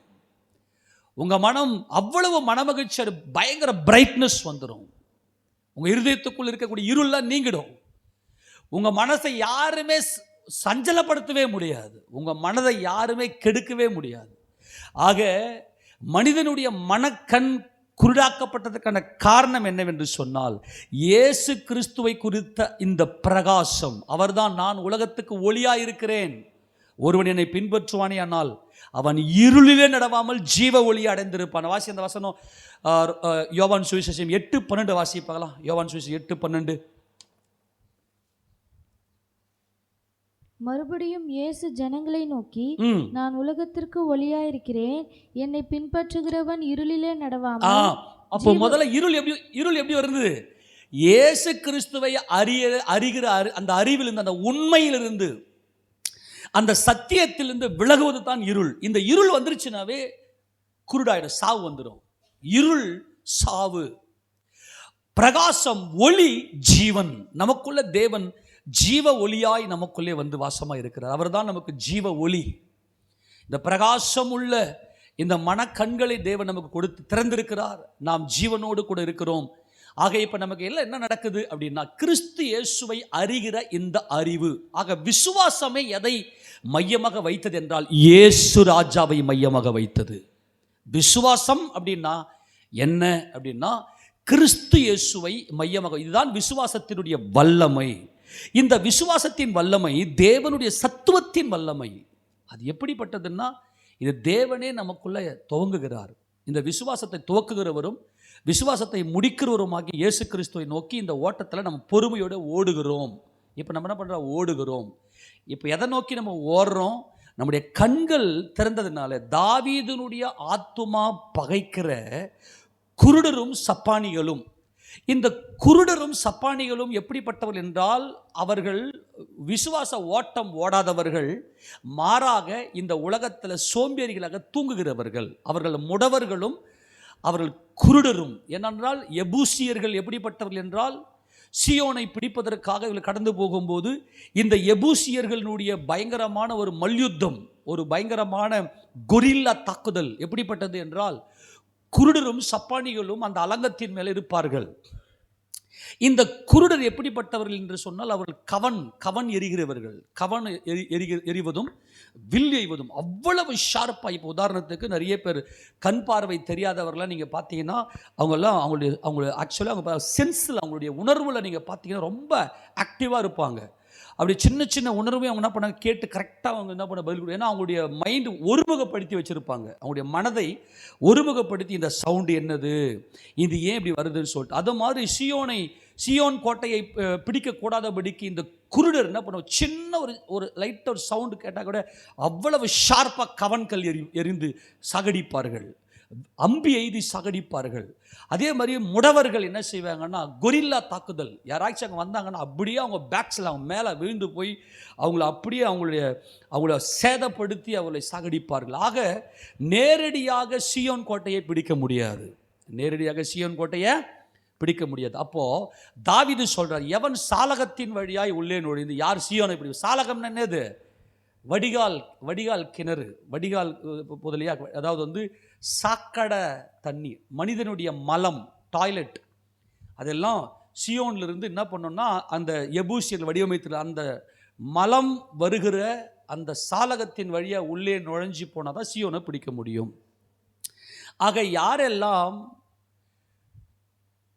உங்கள் மனம் அவ்வளவு மனமகிழ்ச்சி, பயங்கர பிரைட்னஸ் வந்துடும். உங்கள் இருதயத்துக்குள் இருக்கக்கூடிய இருளெல்லாம் நீங்கிடும். உங்கள் மனசை யாருமே சஞ்சலப்படுத்தவே முடியாது. உங்கள் மனதை யாருமே கெடுக்கவே முடியாது. ஆக மனிதனுடைய மனக்கண் குருடாக்கப்பட்டதற்கான காரணம் என்னவென்று சொன்னால், இயேசு கிறிஸ்துவை குறித்த இந்த பிரகாசம். அவர்தான் நான் உலகத்துக்கு ஒளியாய் இருக்கிறேன், ஒருவன் என்னை பின்பற்றுவானே ஆனால் அவன் இருளிலே நடவாமல் ஜீவ ஒளி அடைந்திருப்பான். வாசி அந்த வசனம் யோவான் சுவிசேஷம் 8:12 வாசிப்பாங்களா? யோவான் சுவிசேஷம் 8:12. மறுபடியும் இயேசு ஜனங்களை நோக்கி, நான் உலகத்திற்கு ஒளியாயிருக்கிறேன், என்னை பின்பற்றுகிறவன் இருளிலே நடவாமல். அப்போ முதல்ல இருள் எப்படி வருது? இயேசு கிறிஸ்துவை அறிகிற அந்த அறிவிலிருந்து, அந்த உண்மையிலிருந்து, அந்த சத்தியத்திலிருந்து விலகுவது தான் இருள். இந்த இருள் வந்துருச்சுனாவே குருடாயிடும், சாவு வந்துடும். இருள் சாவு, பிரகாசம் ஒளி ஜீவன். நமக்குள்ள தேவன் ஜீவ ஒளியாய் நமக்குள்ளே வந்து வாசமா இருக்கிறார். அவர் தான் நமக்கு ஜீவ ஒளி. இந்த பிரகாசம் உள்ள இந்த மனக்கண்களை தேவன் நமக்கு கொடுத்து திறந்திருக்கிறார். நாம் ஜீவனோடு கூட இருக்கிறோம். ஆக இப்ப நமக்கு எல்லாம் என்ன நடக்குது அப்படின்னா, கிறிஸ்து இயேசுவை அறிகிற இந்த அறிவு. ஆக விசுவாசமே எதை மையமாக வைத்தது என்றால் இயேசு ராஜாவை மையமாக வைத்தது. விசுவாசம் அப்படின்னா என்ன அப்படின்னா, கிறிஸ்து இயேசுவை மையமாக. இதுதான் விசுவாசத்தினுடைய வல்லமை. இந்த விசுவாசத்தின் வல்லமை தேவனுடைய சத்துவத்தின் வல்லமை. அது எப்படிப்பட்டதுன்னா, இது தேவனே நமக்குள்ள துவங்குகிறார். இந்த விசுவாசத்தை துவக்குகிறவரும் விசுவாசத்தை முடிக்கிறவருமாகி இயேசு கிறிஸ்துவை நோக்கி இந்த ஓட்டத்தில் நம்ம பொறுமையோடு ஓடுகிறோம். இப்போ நம்ம என்ன பண்ணுறோம்? ஓடுகிறோம். இப்போ எதை நோக்கி நம்ம ஓடுறோம்? நம்முடைய கண்கள் திறந்ததுனால தாவீதுனுடைய ஆத்துமா பகைக்கிற குருடரும் சப்பானிகளும். இந்த குருடரும் சப்பானிகளும் எப்படிப்பட்டவர்கள் என்றால், அவர்கள் விசுவாச ஓட்டம் ஓடாதவர்கள், மாறாக இந்த உலகத்தில் சோம்பேறிகளாக தூங்குகிறவர்கள். அவர்கள் முடவர்களும் அவர்கள் குருடரும். ஏனென்றால் எபூசியர்கள் எப்படிப்பட்டவர்கள் என்றால், சியோனை பிடிப்பதற்காக இவர்கள் கடந்து போகும்போது இந்த எபூசியர்களுடைய பயங்கரமான ஒரு மல்யுத்தம், ஒரு பயங்கரமான கொரில்லா தாக்குதல் எப்படிப்பட்டது என்றால், குருடரும் சப்பானிகளும் அந்த அலங்கத்தின் மேலே இருப்பார்கள். இந்த குருடர் எப்படிப்பட்டவர்கள் என்று சொன்னால், அவர்கள் கவன் எரிகிறவர்கள். கவன் எறிவதும் வில் எய்வதும் அவ்வளவு ஷார்ப்பாக. இப்போ உதாரணத்துக்கு நிறைய பேர் கண் பார்வை தெரியாதவர்களாம் நீங்கள் பார்த்தீங்கன்னா, அவங்களுடைய ஆக்சுவலாக அவங்க சென்ஸில், அவங்களுடைய உணர்வில் நீங்கள் பார்த்தீங்கன்னா ரொம்ப ஆக்டிவாக இருப்பாங்க. அப்படி சின்ன சின்ன உணர்வை அவங்க என்ன பண்ணாங்க, கேட்டு கரெக்டாக அவங்க என்ன பண்ண பதில் கொடுக்கும். ஏன்னா அவங்களுடைய மைண்டு ஒருமுகப்படுத்தி வச்சுருப்பாங்க. அவங்களுடைய மனதை ஒருமுகப்படுத்தி, இந்த சவுண்டு என்னது, இது ஏன் இப்படி வருதுன்னு சொல்லிட்டு. அது மாதிரி சியோன் கோட்டையை பிடிக்கக்கூடாதபடிக்கு இந்த குருடர் என்ன பண்ணுவோம், சின்ன ஒரு லைட்டாக ஒரு சவுண்டு கேட்டால் கூட அவ்வளவு ஷார்ப்பாக கவன்கள் எரிந்து சாகடிப்பார்கள், அம்பி எய்தி சாகடிப்பார்கள். அதே மாதிரி முடவர்கள் என்ன செய்வாங்கன்னா, கொரில்லா தாக்குதல். யாராச்சும் அங்கே வந்தாங்கன்னா அப்படியே அவங்க பேக்ஸில் அவங்க மேலே விழுந்து போய் அவங்கள அப்படியே அவங்கள சேதப்படுத்தி அவர்களை சாகடிப்பார்கள். ஆக நேரடியாக சியோன் கோட்டையை பிடிக்க முடியாது. அப்போது தாவீது சொல்கிறார், எவன் சாலகத்தின் வழியாய் உள்ளே நுழைந்து. யார் சியோனை பிடிக்கும்? சாலகம் என்னது? வடிகால் கிணறு, வடிகால் முதலியா, அதாவது சாக்கடை தண்ணி, மனிதனுடைய மலம், டாய்லெட், அதெல்லாம் சியோன்லேருந்து என்ன பண்ணோம்னா, அந்த எபூசியல் வடிவமைத்து அந்த மலம் வருகிற அந்த சாலகத்தின் வழியாக உள்ளே நுழைஞ்சி போனால் தான் சியோனை பிடிக்க முடியும். ஆக யாரெல்லாம்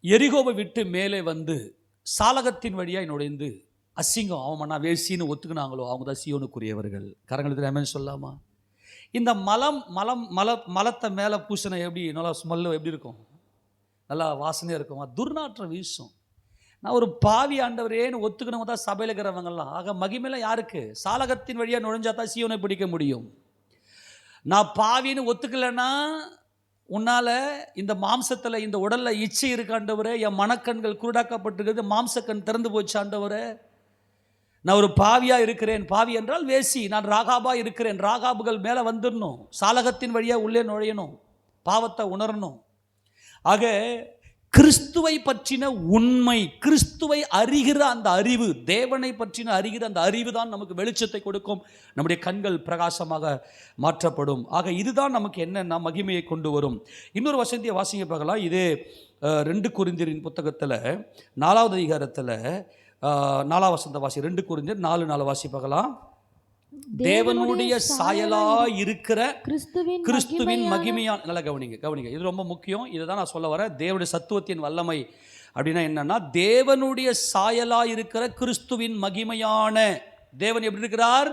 எரிகோவை விட்டு மேலே வந்து சாலகத்தின் வழியாக நுழைந்து அசிங்கம், அவன் வேசின்னு ஒத்துக்கினாங்களோ அவங்க தான் சியோனுக்குரியவர்கள். கரங்களுக்கு ஆமென் சொல்லாமா? இந்த மலத்தை மேலே பூசின எப்படி நல்லா ஸ்மெல்லு எப்படி இருக்கும்? நல்லா வாசனையாக இருக்குமா? துர்நாற்றம் வீசும். நான் ஒரு பாவி ஆண்டவரேன்னு ஒத்துக்கணும் தான் சபையில் இருக்கிறவங்கெல்லாம். ஆக மகிமையில யாருக்கு? சாலகத்தின் வழியாக நுழைஞ்சா தான் சியோனை பிடிக்க முடியும். நான் பாவின்னு ஒத்துக்கலைன்னா, உன்னால் இந்த மாம்சத்தில், இந்த உடலில் இச்சை இருக்காண்டவரே, என் மனக்கண்கள் குருடாக்கப்பட்டிருக்கிறது, மாம்சக்கண் திறந்து போச்சு ஆண்டவரே, நான் ஒரு பாவியாக இருக்கிறேன். பாவி என்றால் வேசி. நான் ராகாபாக இருக்கிறேன். ராகாபுகள் மேலே வந்துடணும், சாலகத்தின் வழியாக உள்ளே நுழையணும், பாவத்தை உணரணும். ஆக கிறிஸ்துவை பற்றின உண்மை, கிறிஸ்துவை அறிகிற அந்த அறிவு, தேவனை பற்றின அறிகிற அந்த அறிவு தான் நமக்கு வெளிச்சத்தை கொடுக்கும். நம்முடைய கண்கள் பிரகாசமாக மாற்றப்படும். ஆக இதுதான் நமக்கு என்னென்ன மகிமையை கொண்டு வரும். இன்னொரு வசனத்தை வாசிங்க பார்க்கலாம். இதே 2 கொரிந்தியரின் புத்தகத்தில் 4வது அதிகாரத்தில் 4வது வசனத்தை வாசி. 2 கொரிந்தியர் 4:4 வாசி பார்க்கலாம். தேவனுடைய சாயலாய் இருக்கிற கிறிஸ்துவின் மகிமையான. நல்லா கவனிங்க, இது ரொம்ப முக்கியம். இதை தான் நான் சொல்ல வரேன். தேவனுடைய சத்துவத்தின் வல்லமை அப்படின்னா என்னன்னா, தேவனுடைய சாயலாய் இருக்கிற கிறிஸ்துவின் மகிமையான. தேவன் எப்படி இருக்கிறார்?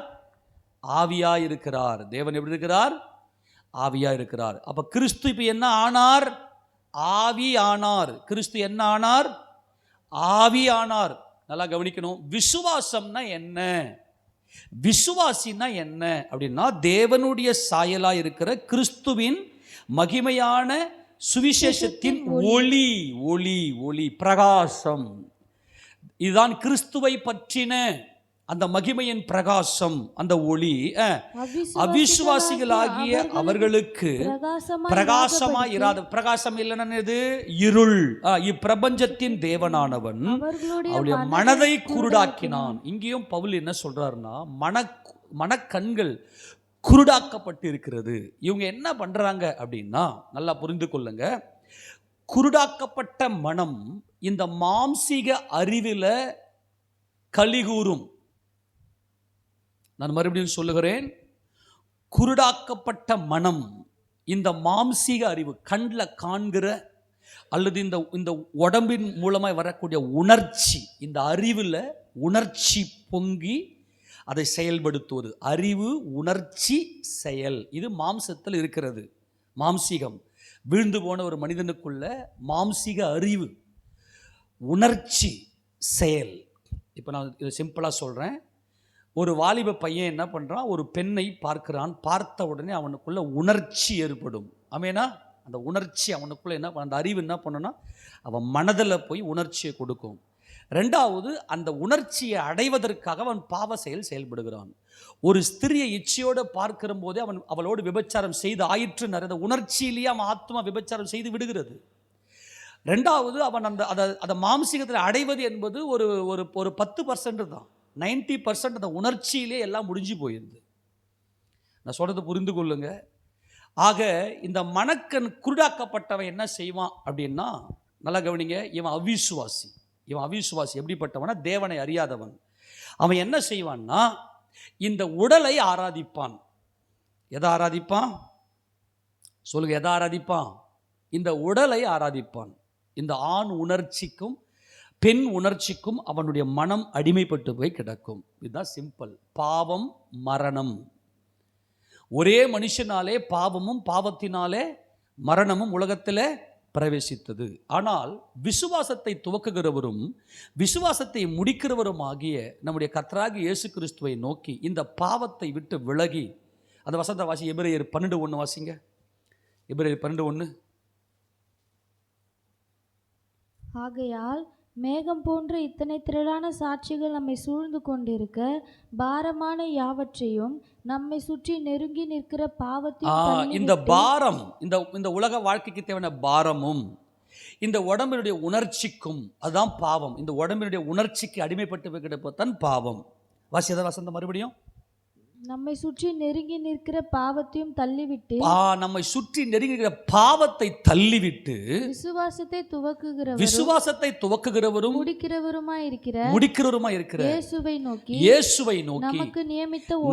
ஆவியாய் இருக்கிறார். தேவன் எப்படி இருக்கிறார்? ஆவியாய் இருக்கிறார். அப்ப கிறிஸ்து இப்ப என்ன ஆனார்? ஆவி ஆனார். கிறிஸ்து என்ன ஆனார்? ஆவி ஆனார். நல்லா கவனிக்கணும். விசுவாசம்னா என்ன? விசுவாசின்னா என்ன அப்படின்னா, தேவனுடைய சாயலா இருக்கிற கிறிஸ்துவின் மகிமையான சுவிசேஷத்தின் ஒளி ஒளி ஒளி பிரகாசம். இதுதான் கிறிஸ்துவை பற்றின அந்த மகிமையின் பிரகாசம், அந்த ஒளி. அவிசுவாசிகளாகிய அவர்களுக்கு பிரகாசமா இராத, பிரகாசம் இல்லைன்னு எது? இருள். இப்பிரபஞ்சத்தின் தேவனானவன் அவருடைய மனதை குருடாக்கினான். இங்கேயும் பவுல் என்ன சொல்றாருன்னா, மனக்கண்கள் குருடாக்கப்பட்டு இருக்கிறது. இவங்க என்ன பண்றாங்க அப்படின்னா, நல்லா புரிந்து கொள்ளுங்க, குருடாக்கப்பட்ட மனம் இந்த மாம்சீக அறிவில கலிகூரும். நான் மறுபடியும் சொல்லுகிறேன், குருடாக்கப்பட்ட மனம் இந்த மாம்சீக அறிவு, கண்ணில் காண்கிற அல்லது இந்த உடம்பின் மூலமாக வரக்கூடிய உணர்ச்சி, இந்த அறிவில் உணர்ச்சி பொங்கி அதை செயல்படுத்துவது. அறிவு, உணர்ச்சி, செயல், இது மாம்சத்தில் இருக்கிறது. மாம்சீகம் வீழ்ந்து போன ஒரு மனிதனுக்குள்ள மாம்சீக அறிவு, உணர்ச்சி, செயல். இப்போ நான் இதை சிம்பிளாக சொல்கிறேன். ஒரு வாலிப பையன் என்ன பண்ணுறான், ஒரு பெண்ணை பார்க்கிறான். பார்த்த உடனே அவனுக்குள்ள உணர்ச்சி ஏற்படும். ஆமேனா? அந்த உணர்ச்சி அவனுக்குள்ள என்ன, அந்த அறிவு என்ன பண்ணுன்னா, அவன் மனதில் போய் உணர்ச்சியை கொடுக்கும். ரெண்டாவது, அந்த உணர்ச்சியை அடைவதற்காக அவன் பாவ செயல்படுகிறான். ஒரு ஸ்திரியை இச்சையோடு பார்க்கிற போதே அவளோடு விபச்சாரம் செய்து ஆயிற்று நிறைய உணர்ச்சியிலேயே அவன் ஆத்மா விபச்சாரம் செய்து விடுகிறது. ரெண்டாவது, அவன் அந்த மாம்சீகத்தில் அடைவது என்பது ஒரு ஒரு 10% தான். 90% அந்த உணர்ச்சியிலே எல்லாம் முடிஞ்சு போயிடுது. நான் சொல்றது புரிந்து கொள்ளுங்க. ஆக இந்த மனக்கண் குருடாக்கப்பட்டவன் என்ன செய்வான் அப்படின்னா, நல்லா கவனிங்க, இவன் அவிசுவாசி. எப்படிப்பட்டவனா? தேவனை அறியாதவன். அவன் என்ன செய்வான்னா, இந்த உடலை ஆராதிப்பான். எதை ஆராதிப்பான் சொல்லுங்க? எதை ஆராதிப்பான்? இந்த உடலை ஆராதிப்பான். இந்த ஆண் உணர்ச்சிக்கும் பெண் உணர்ச்சிக்கும் அவனுடைய மனம் அடிமைப்பட்டு போய் கிடக்கும். இதுதான் சிம்பிள். பாவம், மரணம். ஒரே மனுஷனாலே பாவமும் பாவத்தினாலே மரணமும் உலகத்தில் பிரவேசித்தது. ஆனால் விசுவாசத்தை துவக்குகிறவரும் விசுவாசத்தை முடிக்கிறவரும் ஆகிய நம்முடைய கர்த்தராகிய இயேசு கிறிஸ்துவை நோக்கி இந்த பாவத்தை விட்டு விலகி, அந்த வசனத்தை வாசி, எபிரேயர் 12:1 வாசிங்க. எபிரேயர் 12:1. ஆகையால் மேகம் போன்ற இத்தனை திரளான சாட்சிகள் நம்மை சூழ்ந்து கொண்டிருக்க, பாரமான யாவற்றையும் நம்மை சுற்றி நெருங்கி நிற்கிற பாவத்தையும், இந்த பாரம், இந்த உலக வாழ்க்கைக்கு தேவையான பாரமும் இந்த உடம்பினுடைய உணர்ச்சிக்கும், அதுதான் பாவம். இந்த உடம்பினுடைய உணர்ச்சிக்கு அடிமைப்பட்டு கிடப்பதான் பாவம். வாசியத வசந்த மறுபடியும். நம்மை சுற்றி நெருங்கி நிற்கிற பாவத்தையும் தள்ளிவிட்டு, நம்மை சுற்றி நெருங்கிற பாவத்தை தள்ளிவிட்டு விசுவாசத்தை துவக்குகிறவரும் முடிக்கிறவருமாய் இருக்கிற இயேசுவை நோக்கி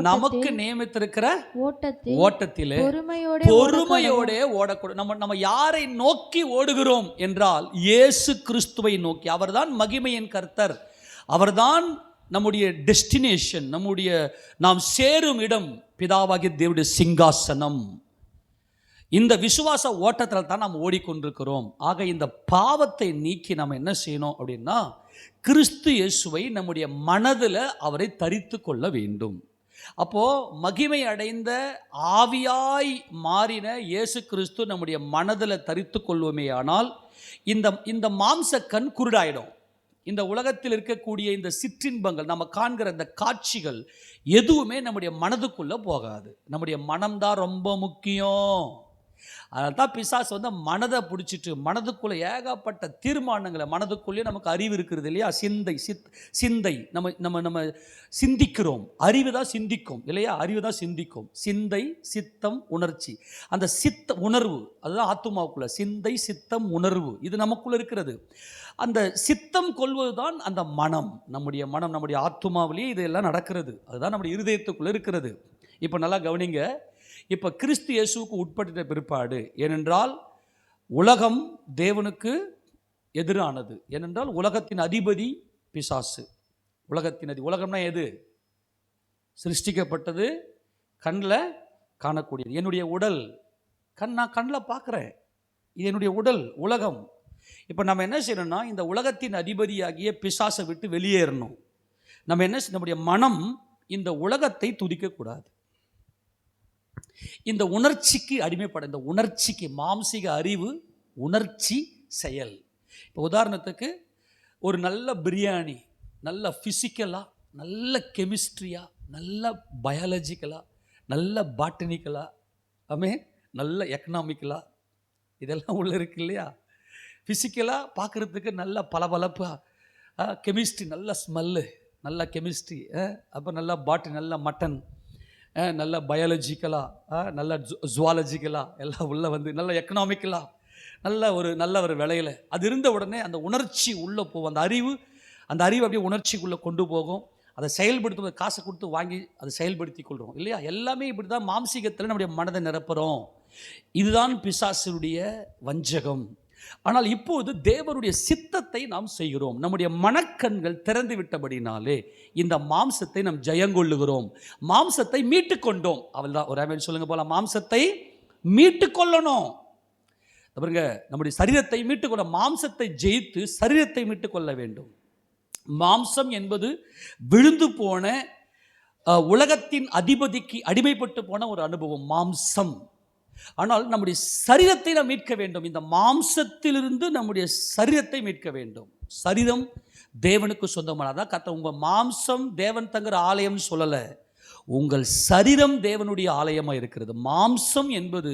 நமக்கு நியமித்திருக்கிற ஓட்டத்திலே பொறுமையோட ஓடக்கூடாது. நம்ம யாரை நோக்கி ஓடுகிறோம் என்றால் இயேசு கிறிஸ்துவை நோக்கி. அவர்தான் மகிமையின் கர்த்தர். அவர்தான் நம்முடைய டெஸ்டினேஷன், நாம் சேரும் இடம் பிதாவாகிய தேவனுடைய சிங்காசனம். இந்த விசுவாச ஓட்டத்தில் தான் நாம் ஓடிக்கொண்டிருக்கிறோம். ஆக இந்த பாவத்தை நீக்கி நாம் என்ன செய்யணும் அப்படின்னா, கிறிஸ்து இயேசுவை நம்முடைய மனதில் அவரை தரித்து கொள்ள வேண்டும். அப்போ மகிமை அடைந்த ஆவியாய் மாறின இயேசு கிறிஸ்து நம்முடைய மனதில் தரித்து கொள்வோமே ஆனால் இந்த மாம்ச கண் குருடாயிடும். இந்த உலகத்தில் இருக்கக்கூடிய இந்த சிற்றின்பங்கள், நம்ம காண்கிற இந்த காட்சிகள் எதுவுமே நம்முடைய மனதுக்குள்ளே போகாது. நம்முடைய மனம்தான் ரொம்ப முக்கியம். அதனால்தான் பிசாசு மனதை பிடிச்சிட்டு மனதுக்குள்ளே ஏகப்பட்ட தீர்மானங்களை, மனதுக்குள்ளேயே நமக்கு அறிவு இருக்கிறது இல்லையா? சிந்தை நம்ம சிந்திக்கிறோம். அறிவு தான் சிந்திக்கும் இல்லையா? அறிவு தான் சிந்திக்கும். சிந்தை, சித்தம், உணர்ச்சி. அந்த உணர்வு அதுதான் ஆத்துமாவுக்குள்ள. சிந்தை, சித்தம், உணர்வு இது நமக்குள்ள இருக்கிறது. அந்த சித்தம் கொள்வது தான் அந்த மனம். நம்முடைய ஆத்துமாவிலேயே இதெல்லாம் நடக்கிறது. அதுதான் நம்முடைய இருதயத்துக்குள்ள இருக்கிறது. இப்போ நல்லா கவனிங்க. இப்போ கிறிஸ்து இயேசுவுக்கு உட்பட்ட பிற்பாடு, ஏனென்றால் உலகம் தேவனுக்கு எதிரானது. ஏனென்றால் உலகத்தின் அதிபதி பிசாசு. உலகம்னா எது? சிருஷ்டிக்கப்பட்டது, கண்ணில் காணக்கூடியது. என்னுடைய உடல், நான் கண்ணில் பார்க்குறேன், இது என்னுடைய உடல், உலகம். இப்போ நம்ம என்ன செய்யணும்னா, இந்த உலகத்தின் அதிபதியாகிய பிசாசை விட்டு வெளியேறணும். நம்ம என்ன, நம்முடைய மனம் இந்த உலகத்தை துதிக்கக்கூடாது. இந்த உணர்ச்சிக்கு அடிமைப்பட, இந்த உணர்ச்சிக்கு, மாம்சீக அறிவு, உணர்ச்சி, செயல். இப்போ உதாரணத்துக்கு ஒரு நல்ல பிரியாணி, நல்ல ஃபிசிக்கலாக, நல்ல கெமிஸ்ட்ரியாக, நல்ல பயாலஜிக்கலாக, நல்ல பாட்டனிக்கலாக, நல்ல எக்கனாமிக்கலாக, இதெல்லாம் உள்ள இருக்கு இல்லையா? ஃபிசிக்கலாக பார்க்குறதுக்கு நல்ல பளபளப்பாக, கெமிஸ்ட்ரி நல்ல ஸ்மெல்லு, நல்ல கெமிஸ்ட்ரி, அப்போ நல்ல பாட்டனி, நல்ல மட்டன், நல்ல பயாலஜிக்கலாக, நல்ல ஜுவாலஜிக்கலாக எல்லாம் உள்ளே வந்து நல்ல எக்கனாமிக்கலாக, நல்ல ஒரு விலையில் அது இருந்த உடனே அந்த உணர்ச்சி உள்ளே போகும். அந்த அறிவு அப்படியே உணர்ச்சிக்குள்ளே கொண்டு போகும். அதை செயல்படுத்துவது, காசை கொடுத்து வாங்கி அதை செயல்படுத்தி கொள்கிறோம் இல்லையா? எல்லாமே இப்படி தான் மாம்சீகத்தில் நம்முடைய மனதை நிரப்புகிறோம். இதுதான் பிசாசுடைய வஞ்சகம். ஆனால் இப்போது தேவனுடைய சித்தத்தை நாம் செய்கிறோம். நம்முடைய மனக்கண்கள் திறந்து விட்டபடினாலே இந்த மாம்சத்தை நாம் ஜெயங்கொள்ளுகிறோம். மாம்சத்தை மீட்டு கொண்டோம். அவள் தான் ஒரு ஆமென் சொல்லுங்க போல. மாம்சத்தை மீட்டு கொள்ளணும். பாருங்க, நம்முடைய சரீரத்தை மீட்டுக்கொள்ள, மாம்சத்தை ஜெயித்து சரீரத்தை மீட்டு கொள்ள வேண்டும். மாம்சம் என்பது விழுந்து போன உலகத்தின் அதிபதிக்கு அடிமைப்பட்டு போன ஒரு அனுபவம் மாம்சம். ஆனால் நம்முடைய சரீரத்தை நாம் மீட்க வேண்டும். இந்த மாம்சத்திலிருந்து நம்முடைய சரீரத்தை மீட்க வேண்டும். சரீரம் தேவனுக்கு சொந்தமானதான். கத்த உங்கள் மாம்சம் தேவன் தங்குற ஆலயம் சொல்லலை, உங்கள் சரீரம் தேவனுடைய ஆலயமாக இருக்கிறது. மாம்சம் என்பது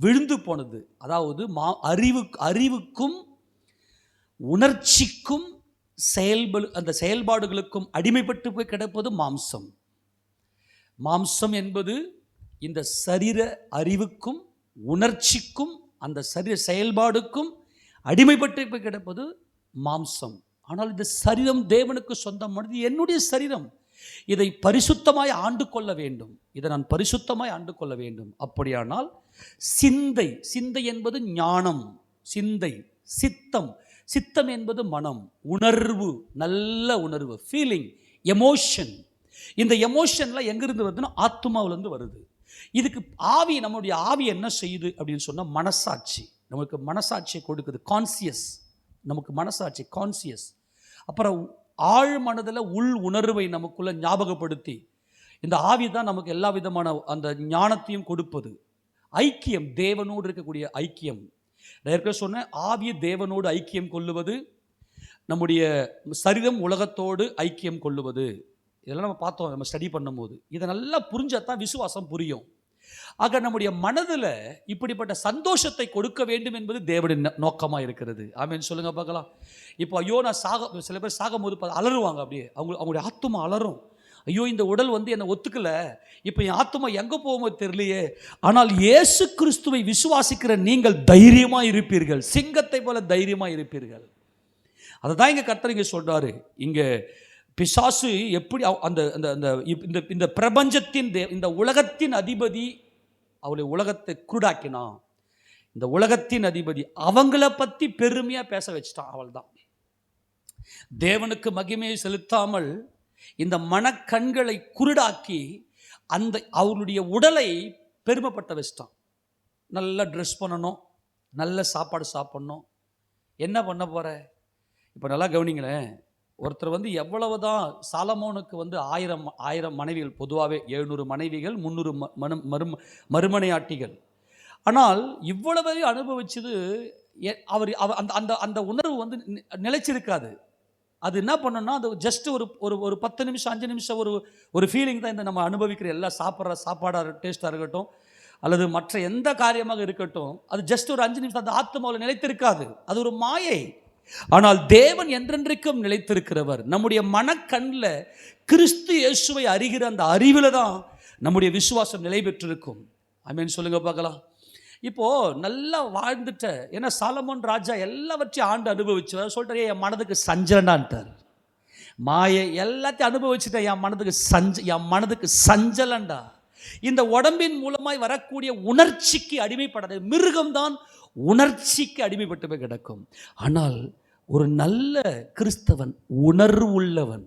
விழுந்து போனது, அதாவது அறிவுக்கும் உணர்ச்சிக்கும் அந்த செயல்பாடுகளுக்கும் அடிமைப்பட்டு போய் கிடப்பது மாம்சம். மாம்சம் என்பது இந்த சரீர அறிவுக்கும் உணர்ச்சிக்கும் அந்த சரீர செயல்பாடுக்கும் அடிமைப்பட்டு போய் கிடப்பது மாம்சம். ஆனால் இந்த சரீரம் தேவனுக்கு சொந்தமானது, என்னுடைய சரீரம். இதை பரிசுத்தமாய் ஆண்டு கொள்ள வேண்டும். இதை நான் பரிசுத்தமாய் ஆண்டு கொள்ள வேண்டும். அப்படியானால் சிந்தை என்பது ஞானம், சித்தம் என்பது மனம், உணர்வு, நல்ல உணர்வு, ஃபீலிங், எமோஷன். இந்த எமோஷன்லாம் எங்கிருந்து வருதுன்னா ஆத்மாவிலேருந்து வருது. இதுக்கு ஆவி, நம்முடைய ஆவி என்ன செய்யுது அப்படின்னு சொன்னால் மனசாட்சி, நமக்கு மனசாட்சியை கொடுக்குது. கான்சியஸ், நமக்கு மனசாட்சி கான்சியஸ். அப்புறம் ஆழ் மனதில் உள் உணர்வை நமக்குள்ள ஞாபகப்படுத்தி, இந்த ஆவி தான் நமக்கு எல்லா விதமான அந்த ஞானத்தையும் கொடுப்பது. ஐக்கியம், தேவனோடு இருக்கக்கூடிய ஐக்கியம். நான் சொன்னேன், ஆவிய தேவனோடு ஐக்கியம் கொள்ளுவது, நம்முடைய சரீரம் உலகத்தோடு ஐக்கியம் கொள்ளுவது. இதெல்லாம் நம்ம பார்த்தோம், நம்ம ஸ்டடி பண்ணும்போது. இதை நல்லா புரிஞ்சாதான் விசுவாசம் புரியும். ஆக நம்முடைய மனதில் இப்படிப்பட்ட சந்தோஷத்தை கொடுக்க வேண்டும் என்பது தேவனுடைய நோக்கமாக இருக்கிறது. ஆமென் சொல்லுங்க பார்க்கலாம். இப்போ ஐயோ நான் சில பேர் சாகும்போது அலறுவாங்க, அப்படியே அவங்களுடைய ஆத்துமா அலறும். ஐயோ இந்த உடல் என்னை ஒத்துக்கல, இப்போ என் ஆத்துமா எங்கே போகுமோ தெரியலையே. ஆனால் இயேசு கிறிஸ்துவை விசுவாசிக்கிற நீங்கள் தைரியமாக இருப்பீர்கள், சிங்கத்தை போல தைரியமாக இருப்பீர்கள். அதை தான் இங்கே கர்த்தர் இங்கே சொல்கிறாரு. இங்கே பிசாசு எப்படி இந்த பிரபஞ்சத்தின் இந்த உலகத்தின் அதிபதி அவளை உலகத்தை குருடாக்கினான். இந்த உலகத்தின் அதிபதி அவங்கள பற்றி பெருமையாக பேச வச்சிட்டான். அவள் தான் தேவனுக்கு மகிமையை செலுத்தாமல் இந்த மனக்கண்களை குருடாக்கி அவளுடைய உடலை பெருமைப்பட்ட வச்சிட்டான். நல்லா ட்ரெஸ் பண்ணணும், நல்ல சாப்பாடு சாப்பிடணும். என்ன பண்ண போகிற? இப்போ நல்லா கவனிங்களேன். ஒருத்தர் எவ்வளவுதான் சாலமோனுக்கு 1000 மனைவிகள், பொதுவாகவே 700 மனைவிகள், 300 மறுமனையாட்டிகள். ஆனால் இவ்வளவு அனுபவிச்சது அவர் அந்த உணர்வு நிலைச்சிருக்காது. அது என்ன பண்ணணும்னா, அது ஜஸ்ட் ஒரு 10 நிமிஷம் 5 நிமிஷம் ஒரு ஃபீலிங் தான். இந்த நம்ம அனுபவிக்கிற எல்லா சாப்பாடாக டேஸ்ட்டாக இருக்கட்டும், அல்லது மற்ற எந்த காரியமாக இருக்கட்டும், அது ஜஸ்ட் ஒரு 5 நிமிஷம் அந்த ஆத்மாவில் நிலைத்திருக்காது. அது ஒரு மாயை. ஆனால் தேவன் என்றென்றைக்கும் நிலைத்திருக்கிறவர். நம்முடைய மனக்கண்ணில் கிறிஸ்து இயேசுவை அறிகிற அந்த அறிவில் தான் நம்முடைய விசுவாசம் நிலை பெற்றிருக்கும். ஆமென் சொல்லுங்க பார்க்கலாம். இப்போது நல்லா வாழ்ந்துட்ட, ஏன்னா சாலமோன் ராஜா எல்லாவற்றையும் ஆண்டு அனுபவிச்சு சொல்லிட்டார், என் மனதுக்கு சஞ்சலண்டான்ட்டார். மாயை எல்லாத்தையும் அனுபவிச்சுட்டேன், என் மனதுக்கு சஞ்சலண்டா. இந்த உடம்பின் மூலமாய் வரக்கூடிய உணர்ச்சிக்கு அடிமைப்படாது. மிருகம்தான் உணர்ச்சிக்கு அடிமைப்பட்டு போய் கிடக்கும். ஆனால் ஒரு நல்ல கிறிஸ்தவன், உணர்வு உள்ளவன்,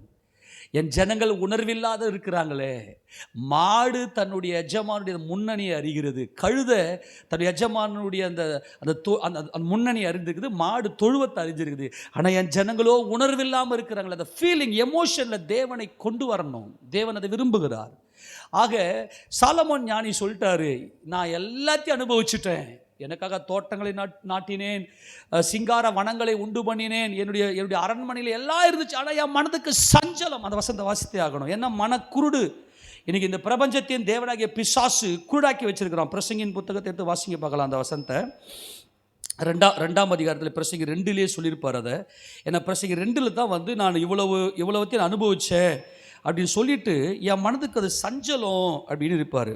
என் ஜனங்கள் உணர்வில்லாத இருக்கிறாங்களே. மாடு தன்னுடைய எஜமானுடைய முன்னணியை அறிகிறது, கழுத தன்னுடைய எஜமானுடைய அந்த அந்த முன்னணியை அறிந்திருக்குது, மாடு தொழுவத்தை அறிஞ்சிருக்குது. ஆனால் என் ஜனங்களோ உணர்வில்லாமல் இருக்கிறாங்களே. அந்த ஃபீலிங், எமோஷனில் தேவனை கொண்டு வரணும். தேவன் அதை விரும்புகிறார். ஆக சாலமோன் ஞானி சொல்லிட்டாரு, நான் எல்லாத்தையும் அனுபவிச்சுட்டேன். எனக்காக தோட்டங்களை நாட்டினேன், சிங்கார வனங்களை உண்டு பண்ணினேன், என்னுடைய அரண்மனையில் எல்லாம் இருந்துச்சு. ஆனால் என் மனதுக்கு சஞ்சலம். அந்த வசனத்தை வாசித்தே ஆகணும். என்ன மனக்குருடு. இன்னைக்கு இந்த பிரபஞ்சத்தின் தேவனாகிய பிசாசு குருடாக்கி வச்சிருக்கிறான். பிரசங்கின் புத்தகத்தை எடுத்து வாசிங்க பார்க்கலாம். அந்த வசனத்தை ரெண்டாம் அதிகாரத்தில் பிரசங்கி 2 சொல்லியிருப்பார். அதை ஏன்னா பிரசங்கி 2 தான் நான் இவ்வளவுத்தையும் அனுபவிச்சேன் அப்படின்னு சொல்லிட்டு என் மனதுக்கு அது சஞ்சலம் அப்படின்னு இருப்பார்.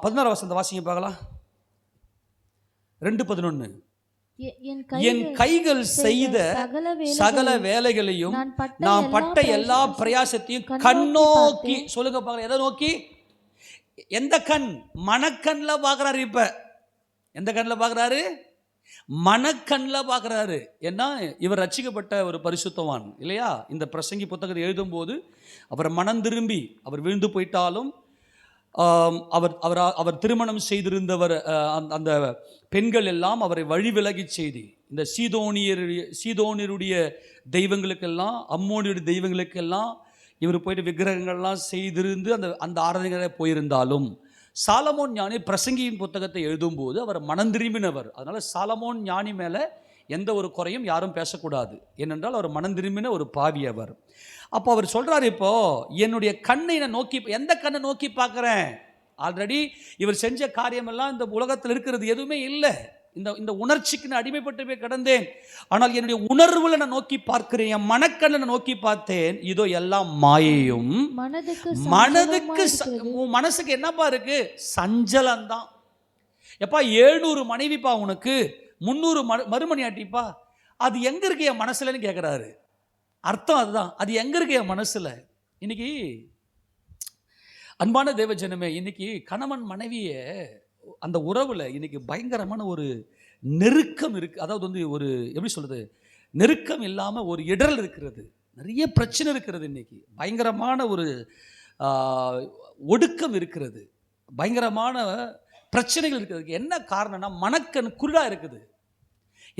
16 வசனத்தை வாசிங்க பார்க்கலாம். 2:11. என் கைகள் செய்த சகல வேலைகளையும் நான் பட்ட எல்லா பிரயாசத்தையும் கண்ணோக்கி, சொல்லுங்க பார்க்கலாம், எதை நோக்கி? எந்த கண்? மனக்கண்ணில் பார்க்குறாரு. இப்ப எந்த கண்ணில் பார்க்குறாரு? மனக்கண்ணில் பார்க்குறாரு. ஏன்னா இவர் ரட்சிக்கப்பட்ட ஒரு பரிசுத்தவான் இல்லையா? இந்த பிரசங்கி புத்தகத்தை எழுதும்போது அவர் மனம் திரும்பி அவர் விழுந்து போயிட்டாலும், அவர் திருமணம் செய்திருந்தவர் அந்த பெண்கள் எல்லாம் அவரை வழி விலகி செய்தி, இந்த சீதோனியருடைய தெய்வங்களுக்கெல்லாம், அம்மோனியுடைய தெய்வங்களுக்கெல்லாம் இவர் போயிட்டு விக்கிரகங்கள்லாம் செய்திருந்து அந்த ஆராதனைகளை போயிருந்தாலும், சாலமோன் ஞானி பிரசங்கியின் புத்தகத்தை எழுதும்போது அவர் மனம் திரும்பினவர். அதனால சாலமோன் ஞானி மேலே எந்த ஒரு குறையும் யாரும் பேசக்கூடாது. ஏனென்றால் அவர் மனம் திரும்பின ஒரு பாவி அவர். அப்போ அவர் சொல்றாரு, இப்போ என்னுடைய கண்ணை நான் நோக்கி, எந்த கண்ணை நோக்கி பார்க்குறேன்? ஆல்ரெடி இவர் செஞ்ச காரியமெல்லாம் இந்த உலகத்தில் இருக்கிறது எதுவுமே இல்லை. இந்த உணர்ச்சிக்கு நான் அடிமைப்பட்டு போய் கிடந்தேன். ஆனால் என்னுடைய உணர்வுல நான் நோக்கி பார்க்கிறேன், என் மனக்கண்ணை நான் நோக்கி பார்த்தேன். இதோ எல்லாம் மாயையும். மனசுக்கு என்னப்பா இருக்கு? சஞ்சலம்தான். எப்பா 700 மனைவிப்பா உனக்கு, 300 மறுமணியாட்டிப்பா, அது எங்க இருக்கு என் மனசுலன்னு கேட்குறாரு. அர்த்தம் அதுதான். அது எங்க இருக்கு என் மனசுல? இன்னைக்கு அன்பான தேவஜனமே, இன்னைக்கு கணவன் மனைவிய அந்த உறவுல இன்னைக்கு பயங்கரமான ஒரு நெருக்கம் இருக்கு. அதாவது ஒரு எப்படி சொல்றது, நெருக்கம் இல்லாம ஒரு இடரல் இருக்கிறது, நிறைய பிரச்சனை இருக்கிறது. இன்னைக்கு பயங்கரமான ஒரு ஒடுக்கம் இருக்கிறது, பயங்கரமான பிரச்சனைகள் இருக்கிறது. என்ன காரணம்னா மனக்கண் குருடா இருக்குது.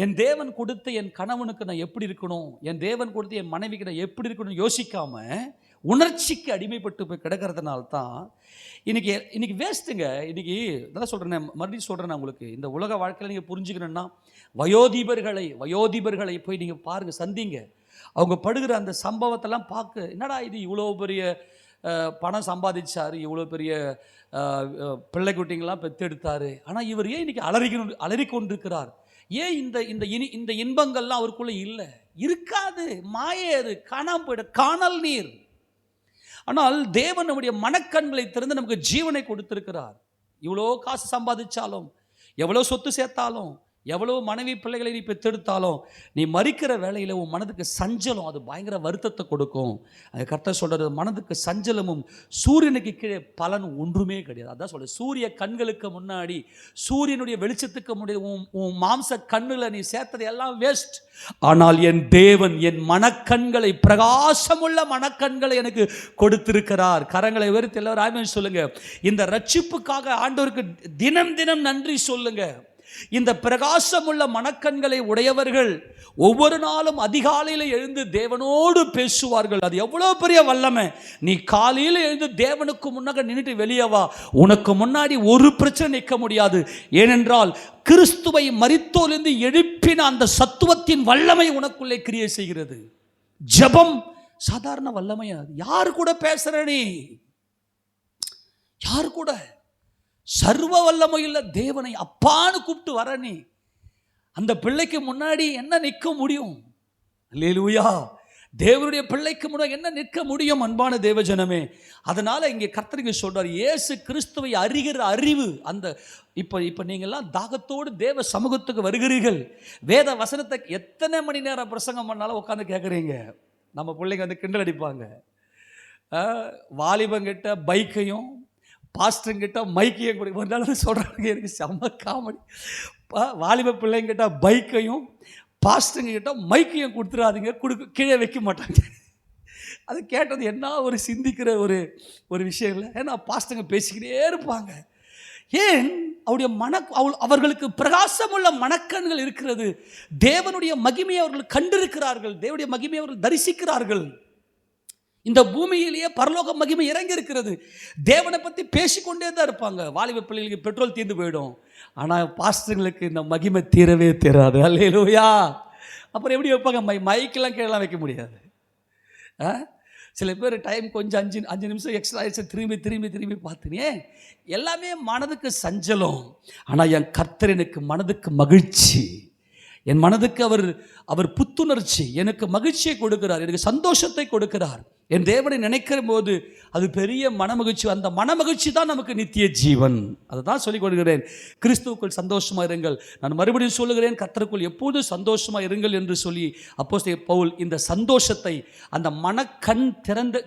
என் தேவன் கொடுத்த என் கணவனுக்கு நான் எப்படி இருக்கணும், என் தேவன் கொடுத்த என் மனைவிக்கு நான் எப்படி இருக்கணும்னு யோசிக்காம உணர்ச்சிக்கு அடிமைப்பட்டு போய் கிடக்கிறதுனால தான் இன்னைக்கு வேஸ்ட்டுங்க. இன்னைக்கு தான் சொல்கிறேன், மறுபடியும் சொல்கிறேன் உங்களுக்கு, இந்த உலக வாழ்க்கையில் நீங்கள் புரிஞ்சுக்கணுன்னா வயோதிபர்களை போய் நீங்கள் பாருங்கள், சந்திங்க. அவங்க படுகிற அந்த சம்பவத்தெல்லாம் பார்க்க, என்னடா இது இவ்வளோ பெரிய பணம் சம்பாதிச்சார், இவ்வளோ பெரிய பிள்ளை குட்டிங்கெல்லாம் பெற்றெடுத்தார், ஆனால் இவர் ஏன் இன்னைக்கு அலறிக்கொண்டிருக்கிறார்? ஏன் இந்த இன்பங்கள்லாம் அவருக்குள்ளே இல்லை? இருக்காது, மாயே, அது காணாம போயிட, காணல் நீர். ஆனால் தேவன் நம்முடைய மனக்கண்களை திறந்து நமக்கு ஜீவனை கொடுத்திருக்கிறார். இவ்வளோ காசு சம்பாதிச்சாலும், எவ்வளோ சொத்து சேர்த்தாலும், எவ்வளோ மனைவி பிள்ளைகளை நீ பெற்றெடுத்தாலும், நீ மறிக்கிற வேலையில் உன் மனதுக்கு சஞ்சலம், அது பயங்கர வருத்தத்தை கொடுக்கும். அது கர்த்தர் சொல்கிறது, மனதுக்கு சஞ்சலமும் சூரியனுக்கு கீழே பலன் ஒன்றுமே கிடையாது. அதான் சொல்ற, சூரிய கண்களுக்கு முன்னாடி, சூரியனுடைய வெளிச்சத்துக்கு முன்னாடி உன் மாம்ச கண்ணில் நீ சேர்த்தது எல்லாம் வேஸ்ட். ஆனால் என் தேவன் என் மனக்கண்களை, பிரகாசமுள்ள மனக்கண்களை எனக்கு கொடுத்திருக்கிறார். கரங்களை உயர்த்தி எல்லாரும் ஆமென் சொல்லுங்க. இந்த ரட்சிப்புக்காக ஆண்டவருக்கு தினம் தினம் நன்றி சொல்லுங்க. இந்த பிரகாசமுள்ள மனக்கண்களை உடையவர்கள் ஒவ்வொரு நாளும் அதிகாலையில் எழுந்து தேவனோடு பேசுவார்கள். அது எவ்வளோ பெரிய வல்லமை. நீ காலையில் எழுந்து தேவனுக்கு முன்னாக நின்றுட்டு வெளியே வா, உனக்கு முன்னாடி ஒரு பிரச்சனை நிற்க முடியாது. ஏனென்றால் கிறிஸ்துவை மரித்தோரிலிருந்து எழுப்பின அந்த சத்துவத்தின் வல்லமை உனக்குள்ளே கிரியை செய்கிறது. ஜெபம் சாதாரண வல்லமையா? யாரு கூட பேசுற நீ? யாரு கூட? சர்வ வல்லமையுள்ள தேவனை அப்பான்னு கூப்பிட்டு வர நீ, அந்த பிள்ளைக்கு முன்னாடி என்ன நிற்க முடியும்? அல்லேலூயா. தேவனுடைய பிள்ளைக்கு முன்னாடி என்ன நிற்க முடியும்? அன்பான தேவஜனமே, அதனால இங்கே கர்த்தர் சொல்றார், இயேசு கிறிஸ்துவை அறிகிற அறிவு. அந்த இப்போ நீங்கள்லாம் தாகத்தோடு தேவ சமூகத்துக்கு வருகிறீர்கள். வேத வசனத்தை எத்தனை மணி நேரம் பிரசங்கம் பண்ணாலும் உட்காந்து கேட்குறீங்க. நம்ம பிள்ளைங்க கிண்டல் அடிப்பாங்க. வாலிபங்கிட்ட பைக்கையும் பாஸ்டர்கிட்ட மைக்கையும் கொடுக்க சொல்கிறாங்க. எனக்கு செம்ம காமெடி. வாலிப பிள்ளைங்கிட்ட பைக்கையும் பாஸ்டர்கிட்ட மைக்கையும் கொடுத்துடாதீங்க, கீழே வைக்க மாட்டாங்க. அது கேட்டது என்ன ஒரு சிந்திக்கிற ஒரு விஷயம் இல்லை. ஏன்னா பாஸ்டங்க பேசிக்கிட்டே இருப்பாங்க. ஏன் அவருடைய அவர்களுக்கு பிரகாசமுள்ள மனக்கண்கள் இருக்கிறது. தேவனுடைய மகிமையை அவர்கள் கண்டிருக்கிறார்கள். தேவனுடைய மகிமையை அவர்கள் தரிசிக்கிறார்கள். இந்த பூமியிலேயே பரலோக மகிமை இறங்கி இருக்கிறது. தேவனை பற்றி பேசிக்கொண்டே தான் இருப்பாங்க. வாலிப பிள்ளைகளுக்கு பெட்ரோல் தீர்ந்து போயிடும். ஆனால் பாஸ்டர்களுக்கு இந்த மகிமை தீரவே தீராது. அல்லேலூயா. அப்புறம் எப்படி வைப்பாங்க? மைக்கெல்லாம் கீழே வைக்க முடியாது. சில பேர் டைம் கொஞ்சம் 5 நிமிஷம் எக்ஸ்ட்ரா ஆயிடுச்சு, திரும்பி பார்த்துனே. எல்லாமே மனதுக்கு சஞ்சலம். ஆனால் என் கர்த்தர் எனக்கு மனதுக்கு மகிழ்ச்சி, என் மனதுக்கு அவர் புத்துணர்ச்சி, எனக்கு மகிழ்ச்சியை கொடுக்கிறார், எனக்கு சந்தோஷத்தை கொடுக்கிறார். என் தேவனை நினைக்கிற போது அது பெரிய மனமகிழ்ச்சி. அந்த மனமகிழ்ச்சி தான் நமக்கு நித்திய ஜீவன். அதை தான் சொல்லிக் கொடுக்கிறேன். கிறிஸ்துவுக்குள் சந்தோஷமாக இருங்கள். நான் மறுபடியும் சொல்லுகிறேன், கர்த்தருக்குள் எப்போதும் சந்தோஷமாக இருங்கள் என்று சொல்லி அப்போஸ்தலன் பவுல் இந்த சந்தோஷத்தை, அந்த மனக்கண்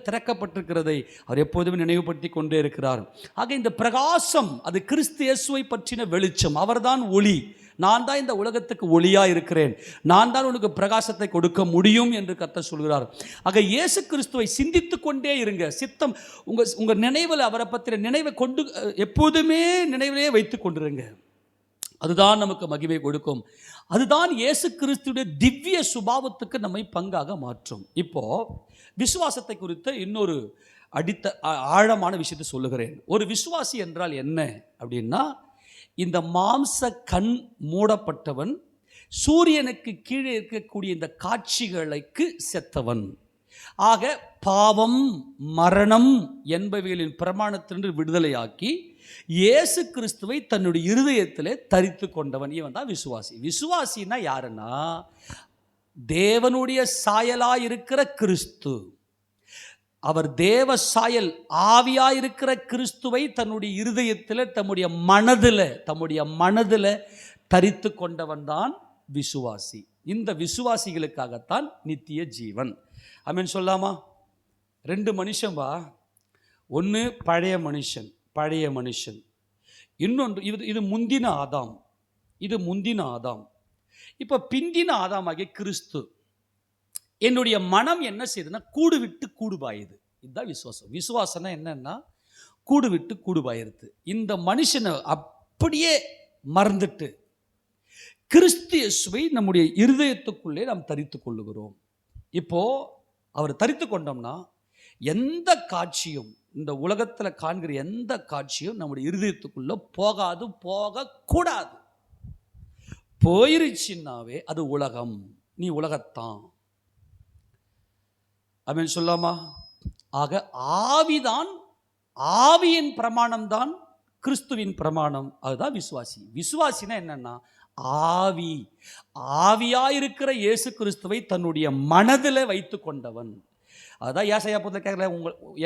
திறக்கப்பட்டிருக்கிறதை அவர் எப்போதுமே நினைவுபடுத்தி கொண்டே இருக்கிறார். ஆக இந்த பிரகாசம் அது கிறிஸ்து இயேசுவை பற்றின வெளிச்சம். அவர்தான் ஒளி. நான் தான் இந்த உலகத்துக்கு ஒளியாக இருக்கிறேன், நான் தான் உனக்கு பிரகாசத்தை கொடுக்க முடியும் என்று கர்த்தர் சொல்கிறார். ஆக இயேசு கிறிஸ்துவை சிந்தித்து கொண்டே இருங்க. சித்தம் உங்கள் நினைவில் அவரை பற்றின நினைவை கொண்டு எப்போதுமே நினைவிலே வைத்து கொண்டிருங்க. அதுதான் நமக்கு மகிமை கொடுக்கும். அதுதான் இயேசு கிறிஸ்துடைய திவ்ய சுபாவத்துக்கு நம்மை பங்காக மாற்றும். இப்போ விசுவாசத்தை குறித்த இன்னொரு ஆழமான விஷயத்தை சொல்லுகிறேன். ஒரு விசுவாசி என்றால் என்ன அப்படின்னா, இந்த மாம்ச கண் மூடப்பட்டவன், சூரியனுக்கு கீழே இருக்கக்கூடிய இந்த காட்சிகளுக்கு செத்தவன். ஆக பாவம் மரணம் என்பவைகளின் பிரமாணத்திலிருந்து விடுதலையாக்கி இயேசு கிறிஸ்துவை தன்னுடைய இருதயத்திலே தரித்து கொண்டவன், இவன் தான் விசுவாசி. விசுவாசின்னா யாருன்னா, தேவனுடைய சாயலாய் இருக்கிற கிறிஸ்து, அவர் தேவ சாயல் ஆவியாயிருக்கிற கிறிஸ்துவை தன்னுடைய இருதயத்தில் தம்முடைய மனதில் தரித்து கொண்டவன் தான் விசுவாசி. இந்த விசுவாசிகளுக்காகத்தான் நித்திய ஜீவன். ஆமென் சொல்லாமா? 2 மனுஷன் வா. ஒன்று பழைய மனுஷன், இன்னொன்று இது முந்தின ஆதாம். இப்போ பிந்தின ஆதாம் ஆகிய கிறிஸ்து. என்னுடைய மனம் என்ன செய்யுதுன்னா, கூடு விட்டு கூடு பாயுது. இதுதான் விசுவாசம். விசுவாசம்னா என்னன்னா, கூடு விட்டு கூடு பாயிருது. இந்த மனுஷனை அப்படியே மறந்துட்டு கிறிஸ்து இயேசுவை நம்முடைய இருதயத்துக்குள்ளே நாம் தரித்து கொள்ளுகிறோம். இப்போ அவர் தரித்து கொண்டோம்னா எந்த காட்சியும், இந்த உலகத்தில் காண்கிற எந்த காட்சியும் நம்முடைய இருதயத்துக்குள்ள போகக்கூடாது. போயிருச்சுன்னாவே அது உலகம், நீ உலகத்தான். ஆமென் சொல்லாமா? ஆக ஆவியின் பிரமாணம் தான் கிறிஸ்துவின் பிரமாணம். அதுதான் விசுவாசி. விசுவாசினா என்னன்னா, ஆவியாயிருக்கிற இயேசு கிறிஸ்துவை தன்னுடைய மனதில் வைத்து கொண்டவன். அதுதான் ஏசாயா புத்தகத்தில் கேட்கல,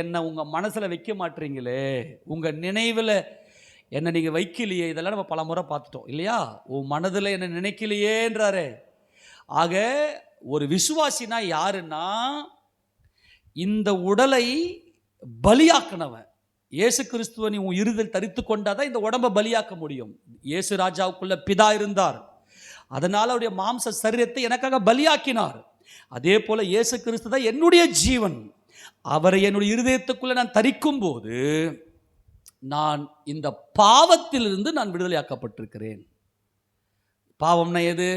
என்னை உங்கள் மனசில் வைக்க மாட்டீங்களே, உங்கள் நினைவில் என்னை நீங்கள் வைக்கலையே. இதெல்லாம் நம்ம பல முறை பார்த்துட்டோம் இல்லையா? உன் மனதில் என்னை நினைக்கலையேன்றாரு. ஆக ஒரு விசுவாசினா யாருன்னா, இந்த உடலை பலியாக்கினவன். இயேசு கிறிஸ்துவை நீ உன் இருதல் தரித்து கொண்டாதான் இந்த உடம்பை பலியாக்க முடியும். இயேசு ராஜாவுக்குள்ள பிதா இருந்தார், அதனால அவருடைய மாம்ச சரீரத்தை எனக்காக பலியாக்கினார். அதே போல இயேசு கிறிஸ்து தான் என்னுடைய ஜீவன். அவரை என்னுடைய இருதயத்துக்குள்ள நான் தரிக்கும் போது நான் இந்த பாவத்திலிருந்து நான் விடுதலையாக்கப்பட்டிருக்கிறேன். பாவம்னா எது?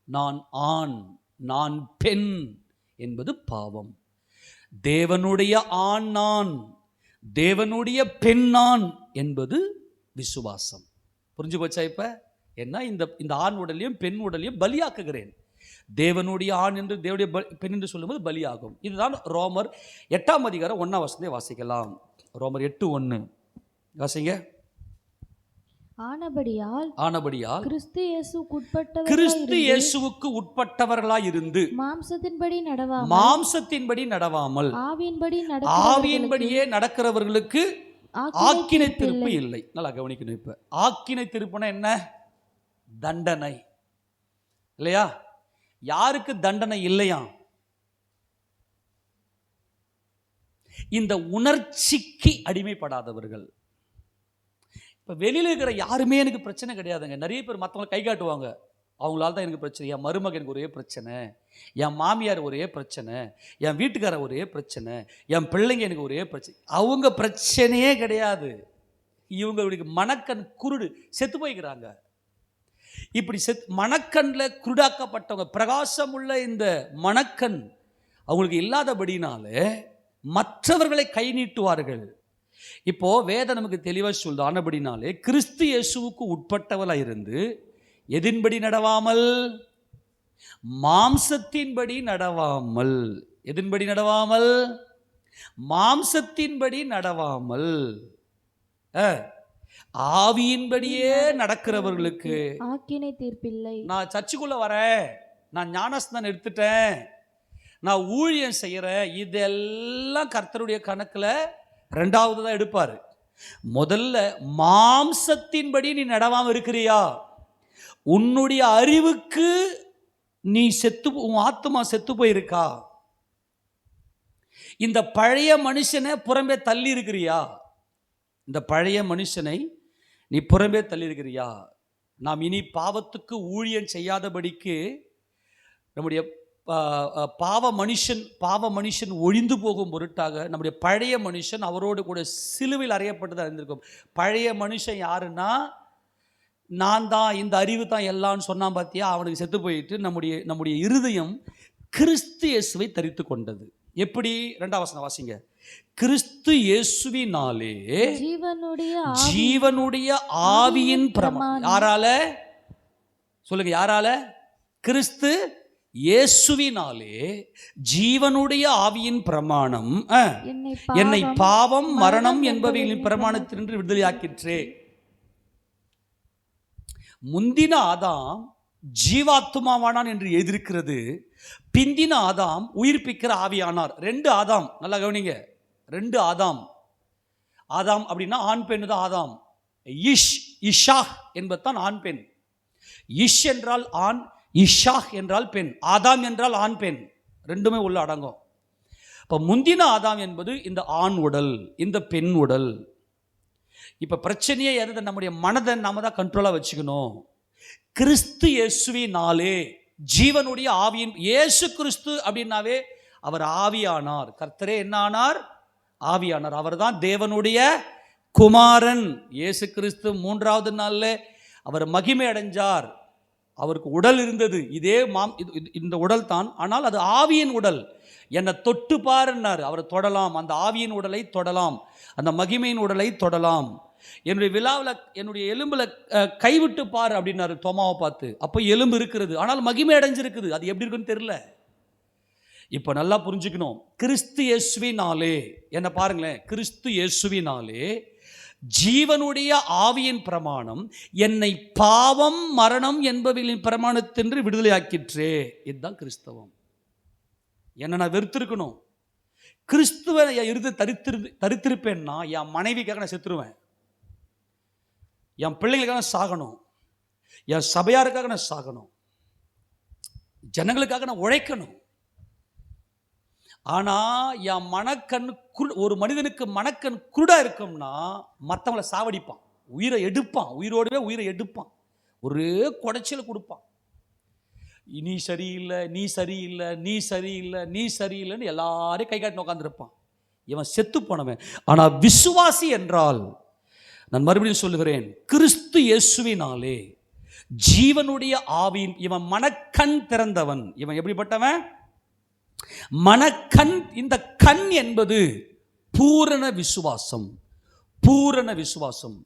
நான் ஆண் நான் பெண் என்பது பாவம். தேவனுடைய ஆண் நான், தேவனுடைய பெண் நான் என்பது விசுவாசம். புரிஞ்சு போச்சா? இப்ப என்ன, இந்த ஆண் உடலையும் பெண் உடலையும் பலியாக்குகிறேன். தேவனுடைய ஆண் என்று தேவனுடைய பெண் என்று சொல்லும்போது பலியாகும். இதுதான் ரோமர் 8ஆம் அதிகாரம் 1ஆம் வசனத்தை வாசிக்கலாம். ரோமர் 8:1 வாசிங்க. ஆனபடியால் கிறிஸ்து இயேசுவுக்கு உட்பட்டவர்களாய் இருந்து மாம்சத்தின்படி நடவாமல் ஆவியின்படியே நடக்கிறவர்களுக்கு ஆக்கினை தீர்ப்பு இல்லை. நல்லா கவனிக்கணும். இப்ப ஆக்கினை தீர்ப்புனா என்ன? தண்டனை இல்லையா? யாருக்கு தண்டனை இல்லையா? இந்த உணர்ச்சிக்கு அடிமைப்படாதவர்கள். இப்போ வெளியில் இருக்கிற யாருமே எனக்கு பிரச்சனை கிடையாதுங்க. நிறைய பேர் மற்றவங்களை கை காட்டுவாங்க, அவங்களால தான் எனக்கு பிரச்சனை, என் மருமகனுக்கு ஒரே பிரச்சனை, என் மாமியார் ஒரே பிரச்சனை, என் வீட்டுக்காரர் ஒரே பிரச்சனை, என் பிள்ளைங்க எனக்கு ஒரே பிரச்சனை. அவங்க பிரச்சனையே கிடையாது. இவங்களுக்கு மனக்கண் குருடு, செத்து போய்க்கிறாங்க. இப்படி மனக்கண்ணில் குருடாக்கப்பட்டவங்க, பிரகாசம் உள்ள இந்த மனக்கண் அவங்களுக்கு இல்லாதபடினாலே மற்றவர்களை கை நீட்டுவார்கள். இப்போ வேதம் நமக்கு தெளிவாக சொல்லுது, ஆனபடினாலே கிறிஸ்து இயேசுவுக்கு உட்பட்டவளாக இருந்து எதின்படி நடவாமல், மாம்சத்தின்படி நடவாமல், எதின்படி நடவாமல், மாம்சத்தின்படி நடவாமல், ஆவியின்படியே நடக்கிறவர்களுக்கு ஆக்கினை தீர்ப்பில்லை. நான் சர்ச்சுக்குள்ள வரேன், நான் ஞானஸ்நானம் எடுத்துட்டேன், நான் ஊழியம் செய்யறேன், இதெல்லாம் கர்த்தருடைய கணக்குல ரெண்டாவது தான் எடுப்பாரு. முதல்ல மாம்சத்தின்படி நீ நடவாம இருக்கிறியா, உன்னுடைய அறிவுக்கு நீ உன் ஆத்மா செத்து போயிருக்கா, இந்த பழைய மனுஷனை புறம்பே தள்ளி இருக்கிறியா, இந்த பழைய மனுஷனை நீ புறம்பே தள்ளி இருக்கிறியா. நாம் இனி பாவத்துக்கு ஊழியம் செய்யாதபடிக்கு நம்முடைய பாவ மனுஷன் ஒழிந்து போகும் பொருட்டாக நம்முடைய பழைய மனுஷன் அவரோடு கூட சிலுவையில் அறையப்பட்டதாக இருந்திருக்கும். பழைய மனுஷன் யாருன்னா, நான் தான், இந்த அறிவு தான் எல்லாம்னு சொன்னான் பார்த்தியா, அவனுக்கு செத்து போயிட்டு நம்முடைய இருதயம் கிறிஸ்து இயேசுவை தரித்து கொண்டது. எப்படி? 2ஆம் வசனம் வாசிங்க. கிறிஸ்து இயேசுவினாலே ஜீவனுடைய ஆவியின் பிரமாணம். யாரால சொல்லுங்க, யாரால? கிறிஸ்து இயேசுவினாலே ஜீவனுடைய ஆவியின் பிரமாணம் என்னை பாவம் மரணம் என்பவைகளின் பிரமாணத்தினின்று விடுதலையாக்கிற்றே. முந்தின ஆதாம் ஜீவாத்துமாவானான் என்று எழுதியிருக்கிறது, பிந்தின ஆதாம் உயிர்ப்பிக்கிற ஆவியானார். 2 ஆதாம், நல்லா கவனிங்க, 2 ஆதாம். ஆதாம் அப்படின்னா ஆண் பெண் தான் ஆதாம். இஷாக் என்பதுதான் ஆண் பெண். இஷ் என்றால் ஆண், இஷாக் என்றால் பெண். ஆதாம் என்றால் ஆண் பெண், ரெண்டுமே உள்ள அடங்கும். இப்போ முந்தின ஆதாம் என்பது இந்த ஆண் உடல், இந்த பெண் உடல். இப்போ பிரச்சனையே எது? நம்முடைய மனதை நாம தான் கண்ட்ரோலாக வச்சுக்கணும். கிறிஸ்து இயேசுவினாலே ஜீவனுடைய ஆவியின், இயேசு கிறிஸ்து அப்படின்னாவே அவர் ஆவியானார். கர்த்தரே என்ன ஆனார்? ஆவியானார். அவர் தான் தேவனுடைய குமாரன். இயேசு கிறிஸ்து 3ஆவது நாளில் அவர் மகிமை அடைஞ்சார். அவருக்கு உடல் இருந்தது, இதே இந்த உடல் தான், ஆனால் அது ஆவியின் உடல். என்னை தொட்டு பாருன்னார். அவரை தொடலாம், அந்த ஆவியின் உடலை தொடலாம், அந்த மகிமையின் உடலை தொடலாம். என்னுடைய விழாவில் என்னுடைய எலும்பில் கைவிட்டு பார் அப்படின்னாரு தோமாவை பார்த்து. அப்போ எலும்பு இருக்கிறது, ஆனால் மகிமை அடைஞ்சிருக்குது. அது எப்படி இருக்குன்னு தெரியல. இப்போ நல்லா புரிஞ்சுக்கணும். கிறிஸ்து இயேசுவினாலே, என்ன பாருங்களேன், கிறிஸ்து இயேசுவினாலே ஜீவனுடைய ஆவியின் பிரமாணம் என்னை பாவம் மரணம் என்பவைகளின் பிரமாணத்தின்று விடுதலையாக்கிற்றே. இதுதான் கிறிஸ்தவம். என்ன நான் வெறுத்திருக்கணும், கிறிஸ்துவ இருந்து தரித்திருப்பேன்னா என் மனைவிக்காக நான் செத்துருவேன், என் பிள்ளைங்களுக்காக நான் சாகணும், என் சபையாருக்காக நான் சாகணும், ஜனங்களுக்காக நான் உழைக்கணும். ஆனால் என் மனக்கண் ஒரு மனிதனுக்கு மனக்கண் குருடா இருக்கும்னா மற்றவங்களை சாவடிப்பான், உயிரை எடுப்பான், உயிரோடவே உயிரை எடுப்பான், ஒரே குடைச்சல் கொடுப்பான். நீ சரியில்லை, நீ சரியில்லை, நீ சரியில்லை, நீ சரியில்லைன்னு எல்லாரையும் கை காட்டி உட்காந்துருப்பான். இவன் செத்து போனவன். ஆனால் விசுவாசி என்றால், நான் மறுபடியும் சொல்லுகிறேன், கிறிஸ்து இயேசுவினாலே ஜீவனுடைய ஆவியின், இவன் மனக்கண் திறந்தவன். இவன் எப்படிப்பட்டவன்? மனக்கண். இந்த கண் என்பது பூரண விசுவாசம். பூரண விசுவாசம்,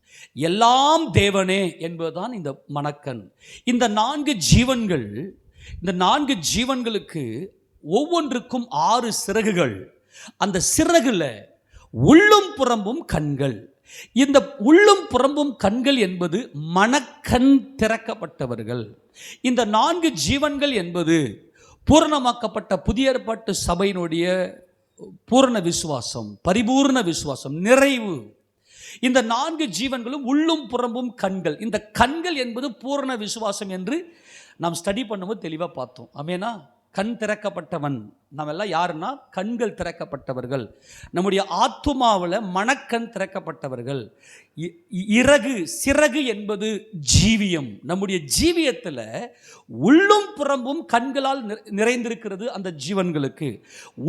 எல்லாம் தேவனே என்பதுதான் இந்த மனக்கண். இந்த 4 ஜீவன்கள், இந்த 4 ஜீவன்களுக்கு ஒவ்வொன்றுக்கும் 6 சிறகுகள். அந்த சிறகுல உள்ளும் புறம்பும் கண்கள். இந்த உள்ளும் புறம்பும் கண்கள் என்பது மனக்கண் திறக்கப்பட்டவர்கள். இந்த 4 ஜீவன்கள் என்பது பூரணமாக்கப்பட்ட புதிய ஏற்பாட்டு சபையினுடைய பூரண விசுவாசம், பரிபூர்ண விசுவாசம், நிறைவு. இந்த 4 ஜீவன்களும் உள்ளும் புறம்பும் கண்கள். இந்த கண்கள் என்பது பூரண விசுவாசம் என்று நாம் ஸ்டடி பண்ணும்போது தெளிவாக பார்த்தோம். ஆமேனா? கண் திறக்கப்பட்டவன். நம்ம எல்லாம் யாருன்னா கண்கள் திறக்கப்பட்டவர்கள். நம்முடைய ஆத்துமாவில் மனக்கண் திறக்கப்பட்டவர்கள். சிறகு என்பது ஜீவியம். நம்முடைய ஜீவியத்தில் உள்ளும் புறம்பும் கண்களால் நிறைந்திருக்கிறது. அந்த ஜீவன்களுக்கு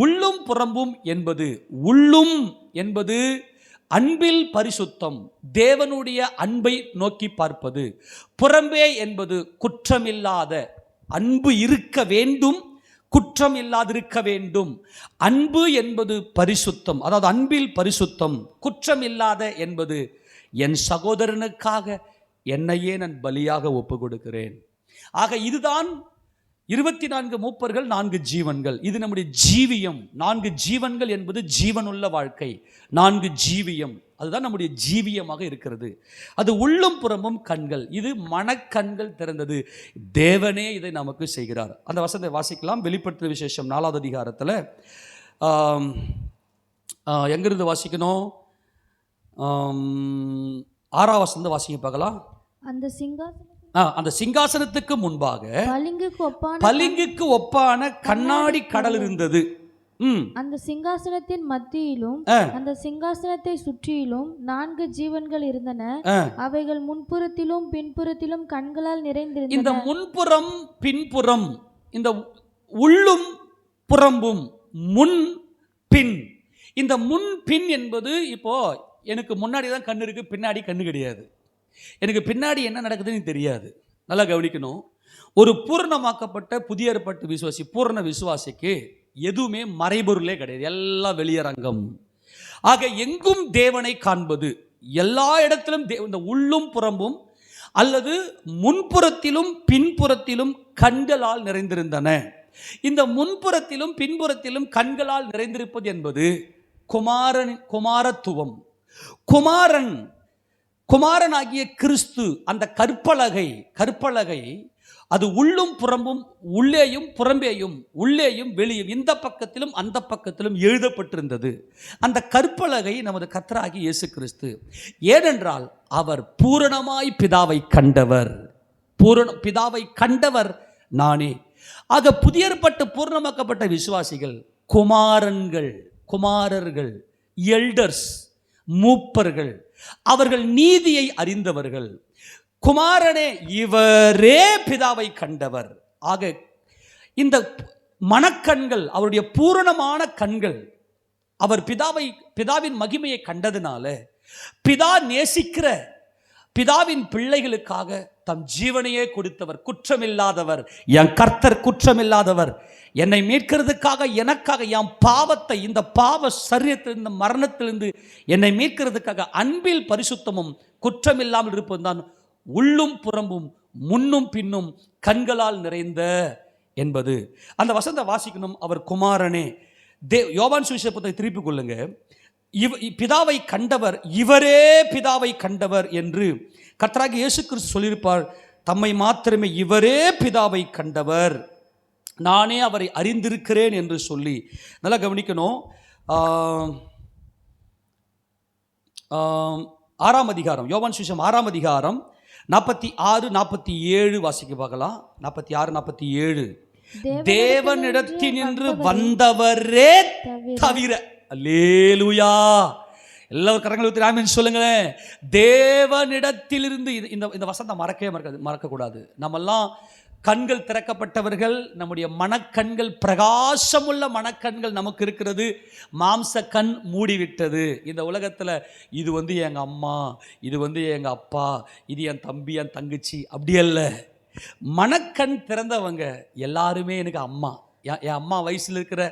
உள்ளும் புறம்பும் என்பது, உள்ளும் என்பது அன்பில் பரிசுத்தம், தேவனுடைய அன்பை நோக்கி பார்ப்பது. புறம்பே என்பது குற்றமில்லாத, அன்பு இருக்க வேண்டும், குற்றம் இல்லாதிருக்க வேண்டும். அன்பு என்பது பரிசுத்தம், அதாவது அன்பில் பரிசுத்தம். குற்றம் இல்லாத என்பது என் சகோதரனுக்காக என்னையே நான் பலியாக ஒப்பு கொடுக்கிறேன். ஆக இதுதான் 24 மூப்பர்கள், 4 ஜீவன்கள். இது நம்முடைய ஜீவியம். 4 ஜீவன்கள் என்பது ஜீவனுள்ள வாழ்க்கை. 4 ஜீவியம், அதுதான் நம்முடைய ஜீவியமாக இருக்கிறது. அது உள்ளும் புறமும் கண்கள். இது மனக்கண்கள் திறந்தது. தேவனே இதை நமக்கு செய்கிறார். அந்த வசனத்தை வாசிக்கலாம். வெளிப்படுத்தின விசேஷம் 4வது அதிகாரத்தில் எங்கிருந்து வாசிக்கணும்? 6ஆம் வசனத்தை வாசிக்க பார்க்கலாம். அந்த சிங்காசனத்துக்கு முன்பாக பளிங்குக்கு ஒப்பான கண்ணாடி கடல் இருந்தது. அந்த சிங்காசனத்தின் மத்தியிலும் அந்த சிங்காசனத்தை சுற்றிலும் 4 ஜீவன்கள் இருந்தன. அவைகள் முன்புறத்திலும் பின்புறத்திலும் கண்களால் நிறைந்திருந்தன. இந்த முன்புறம் பின்புறம், இந்த உள்ளும் புறம்பும், முன் பின். இந்த முன் பின் என்பது, இப்போ எனக்கு முன்னாடி தான் கண்ணு இருக்கு, பின்னாடி கண்ணு கிடையாது. எனக்கு பின்னாடி என்ன நடக்குதுன்னு தெரியாது. நல்லா கவனிக்கணும். ஒரு பூர்ணமாக்கப்பட்ட புதிய ஏற்பாட்டு விசுவாசி, பூர்ண விசுவாசிக்கு எதுவுமே மறைபொருளே கிடையாது, எல்லாம் வெளியரங்கம். ஆக எங்கும் தேவனை காண்பது, எல்லா இடத்திலும் இந்த உள்ளும் புறம்பும் அல்லது முன்புறத்திலும் பின்புறத்திலும் கண்களால் நிறைந்திருந்தன. இந்த முன்புறத்திலும் பின்புறத்திலும் கண்களால் நிறைந்திருப்பது என்பது குமாரத்துவம். குமாரனாகிய கிறிஸ்து, அந்த கற்பலகை அது உள்ளும் புறம்பும், உள்ளேயும் புறம்பேயும், உள்ளேயும் வெளியும், இந்த பக்கத்திலும் அந்த பக்கத்திலும் எழுதப்பட்டிருந்தது. அந்த கற்பலகை நமது கர்த்தராகிய இயேசு கிறிஸ்து. ஏனென்றால் அவர் பூரணமாய் பிதாவை கண்டவர். பிதாவை கண்டவர் நானே. ஆக புதிய ஏற்பாட்டு பூர்ணமாக்கப்பட்ட விசுவாசிகள் குமாரர்கள், எல்டர்ஸ், மூப்பர்கள். அவர்கள் நீதியை அறிந்தவர்கள். குமாரனே, இவரே பிதாவை கண்டவர். ஆக இந்த மனக்கண்கள் அவருடைய பூரணமான கண்கள். அவர் பிதாவின் மகிமையை கண்டதுனால பிதா நேசிக்கிற பிதாவின் பிள்ளைகளுக்காக தம் ஜீவனையே கொடுத்தவர். குற்றமில்லாதவர், என் கர்த்தர் குற்றமில்லாதவர். என்னை மீட்கிறதுக்காக, எனக்காக, என் பாவத்தை, இந்த பாவ சரீரத்திலிருந்து, இந்த மரணத்திலிருந்து என்னை மீட்கிறதுக்காக அன்பில் பரிசுத்தமும் குற்றமில்லாமல் இருப்பது தான் உள்ளும் புறம்பும் முன்னும் பின்னும் கண்களால் நிறைந்த என்பது. அந்த வசனத்தை வாசிக்கணும். அவர் குமாரனே. யோவான் சுவிசேஷ புத்தகத்தை திருப்பிக் கொள்ளுங்க. பிதாவை கண்டவர், இவரே பிதாவை கண்டவர் என்று கர்த்தராகிய இயேசு கிறிஸ்து சொல்லியிருப்பார். தம்மை மாத்திரமே இவரே பிதாவை கண்டவர், நானே அவரை அறிந்திருக்கிறேன் என்று சொல்லி. நல்லா கவனிக்கணும். 6ஆம் அதிகாரம், யோவான் சுவிசேஷம் 6ஆம் அதிகாரம் 46, 47 வாசிக்க பார்க்கலாம். 46, 47. தேவனிடத்தினின்று வந்தவரே தவிர. அல்லேலூயா. எல்லாரும் கரங்களை ஊற்றி ஆமென் சொல்லுங்களேன். தேவனிடத்திலிருந்து. இந்த வசனம் மறக்கக்கூடாது. நம்மெல்லாம் கண்கள் திறக்கப்பட்டவர்கள். நம்முடைய மனக்கண்கள், பிரகாசமுள்ள மனக்கண்கள் நமக்கு இருக்கிறது. மாம்ச கண் மூடிவிட்டது. இந்த உலகத்தில் இது எங்கள் அம்மா, இது எங்கள் அப்பா, இது என் தம்பி, என் தங்கச்சி, அப்படி அல்ல. மனக்கண் திறந்தவங்க எல்லாருமே எனக்கு அம்மா. என் அம்மா வயசில் இருக்கிற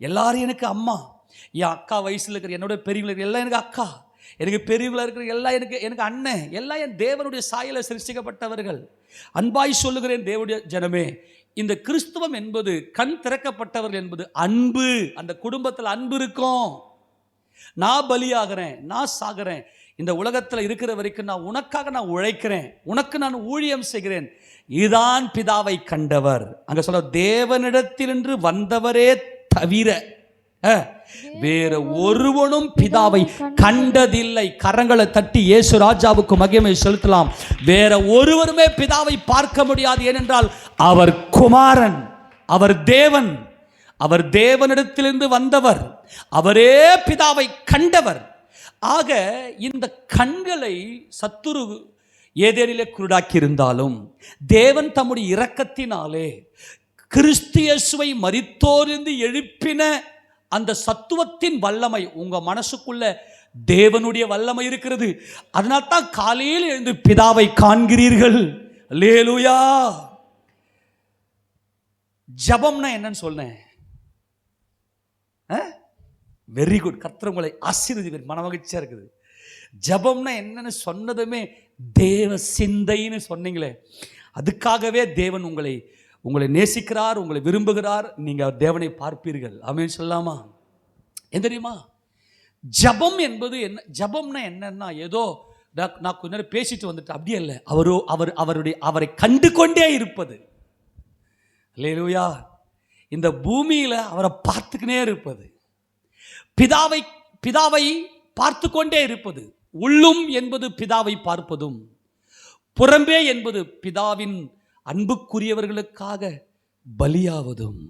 எல்லாரும் எனக்கு அம்மா. என் அக்கா வயசில் இருக்கிற என்னோட பெரியவங்க எல்லாம் எனக்கு அக்கா. எனக்கு பெரியவங்களா இருக்கிற எல்லாம் எனக்கு அண்ணன். எல்லாம் என் தேவனுடைய சாயலை சிருஷ்டிக்கப்பட்டவர்கள். அன்பாய் சொல்லுகிறேன் தேவனுடைய ஜனமே, இந்த கிறிஸ்துவம் என்பது, கண் திறக்கப்பட்டவர்கள் என்பது அன்பு. அந்த குடும்பத்தில் அன்பு இருக்கும். நான் பலியாகிறேன், நான் சாகிறேன். இந்த உலகத்தில் இருக்கிற வரைக்கும் நான் உனக்காக நான் உழைக்கிறேன், உனக்கு நான் ஊழியம் செய்கிறேன். இதுதான் பிதாவை கண்டவர். அங்க சொல்ல தேவனிடத்திலிருந்து வந்தவரே தவிர வேற ஒருவனும் பிதாவை கண்டதில்லை. கரங்களை தட்டி இயேசு ராஜாவுக்கு மகிமை செலுத்தலாம். வேற ஒருவருமே பிதாவை பார்க்க முடியாது. ஏனென்றால் அவர் குமாரன், அவர் தேவன், அவர் தேவனிடத்திலிருந்து வந்தவர், அவரே பிதாவை கண்டவர். ஆக இந்த கண்களை சத்துரு ஏதேனிலே குருடாக்கி இருந்தாலும் தேவன் தம்முடைய இரக்கத்தினாலே கிறிஸ்து இயேசுவை மரித்தோரிலிருந்து எழுப்பின அந்த சத்துவத்தின் வல்லமை உங்க மனசுக்குள்ள தேவனுடைய வல்லமை இருக்கிறது. அதனால தான் காலையில் எழுந்து பிதாவை காண்கிறீர்கள். அல்லேலூயா. ஜபம்னா என்னன்னு சொன்னேன். Very good. கர்த்தர் உங்களை ஆசீர்வதிப்பார். மனமகிழ்ச்சியா இருக்குது. ஜபம்னா என்னன்னு சொன்னதுமே தேவ சிந்தைன்னு சொன்னீங்களே, அதுக்காகவே தேவன் உங்களை நேசிக்கிறார், உங்களை விரும்புகிறார். நீங்க தேவனை பார்ப்பீர்கள். ஆமென் சொல்லாமா? ஏன் தெரியுமா? ஜபம் என்பது என்ன? ஜபம்னா என்னன்னா ஏதோ நான் கொஞ்ச நேரம் பேசிட்டு வந்துட்டு அப்படியே இல்லை. அவரை கண்டு கொண்டே இருப்பது. அல்லேலூயா. இந்த பூமியில அவரை பார்த்துக்கினே இருப்பது, பிதாவை பார்த்து கொண்டே இருப்பது. உள்ளும் என்பது பிதாவை பார்ப்பதும், புறம்பே என்பது பிதாவின் அன்புக்குரியவர்களுக்காக பலியாவதும்.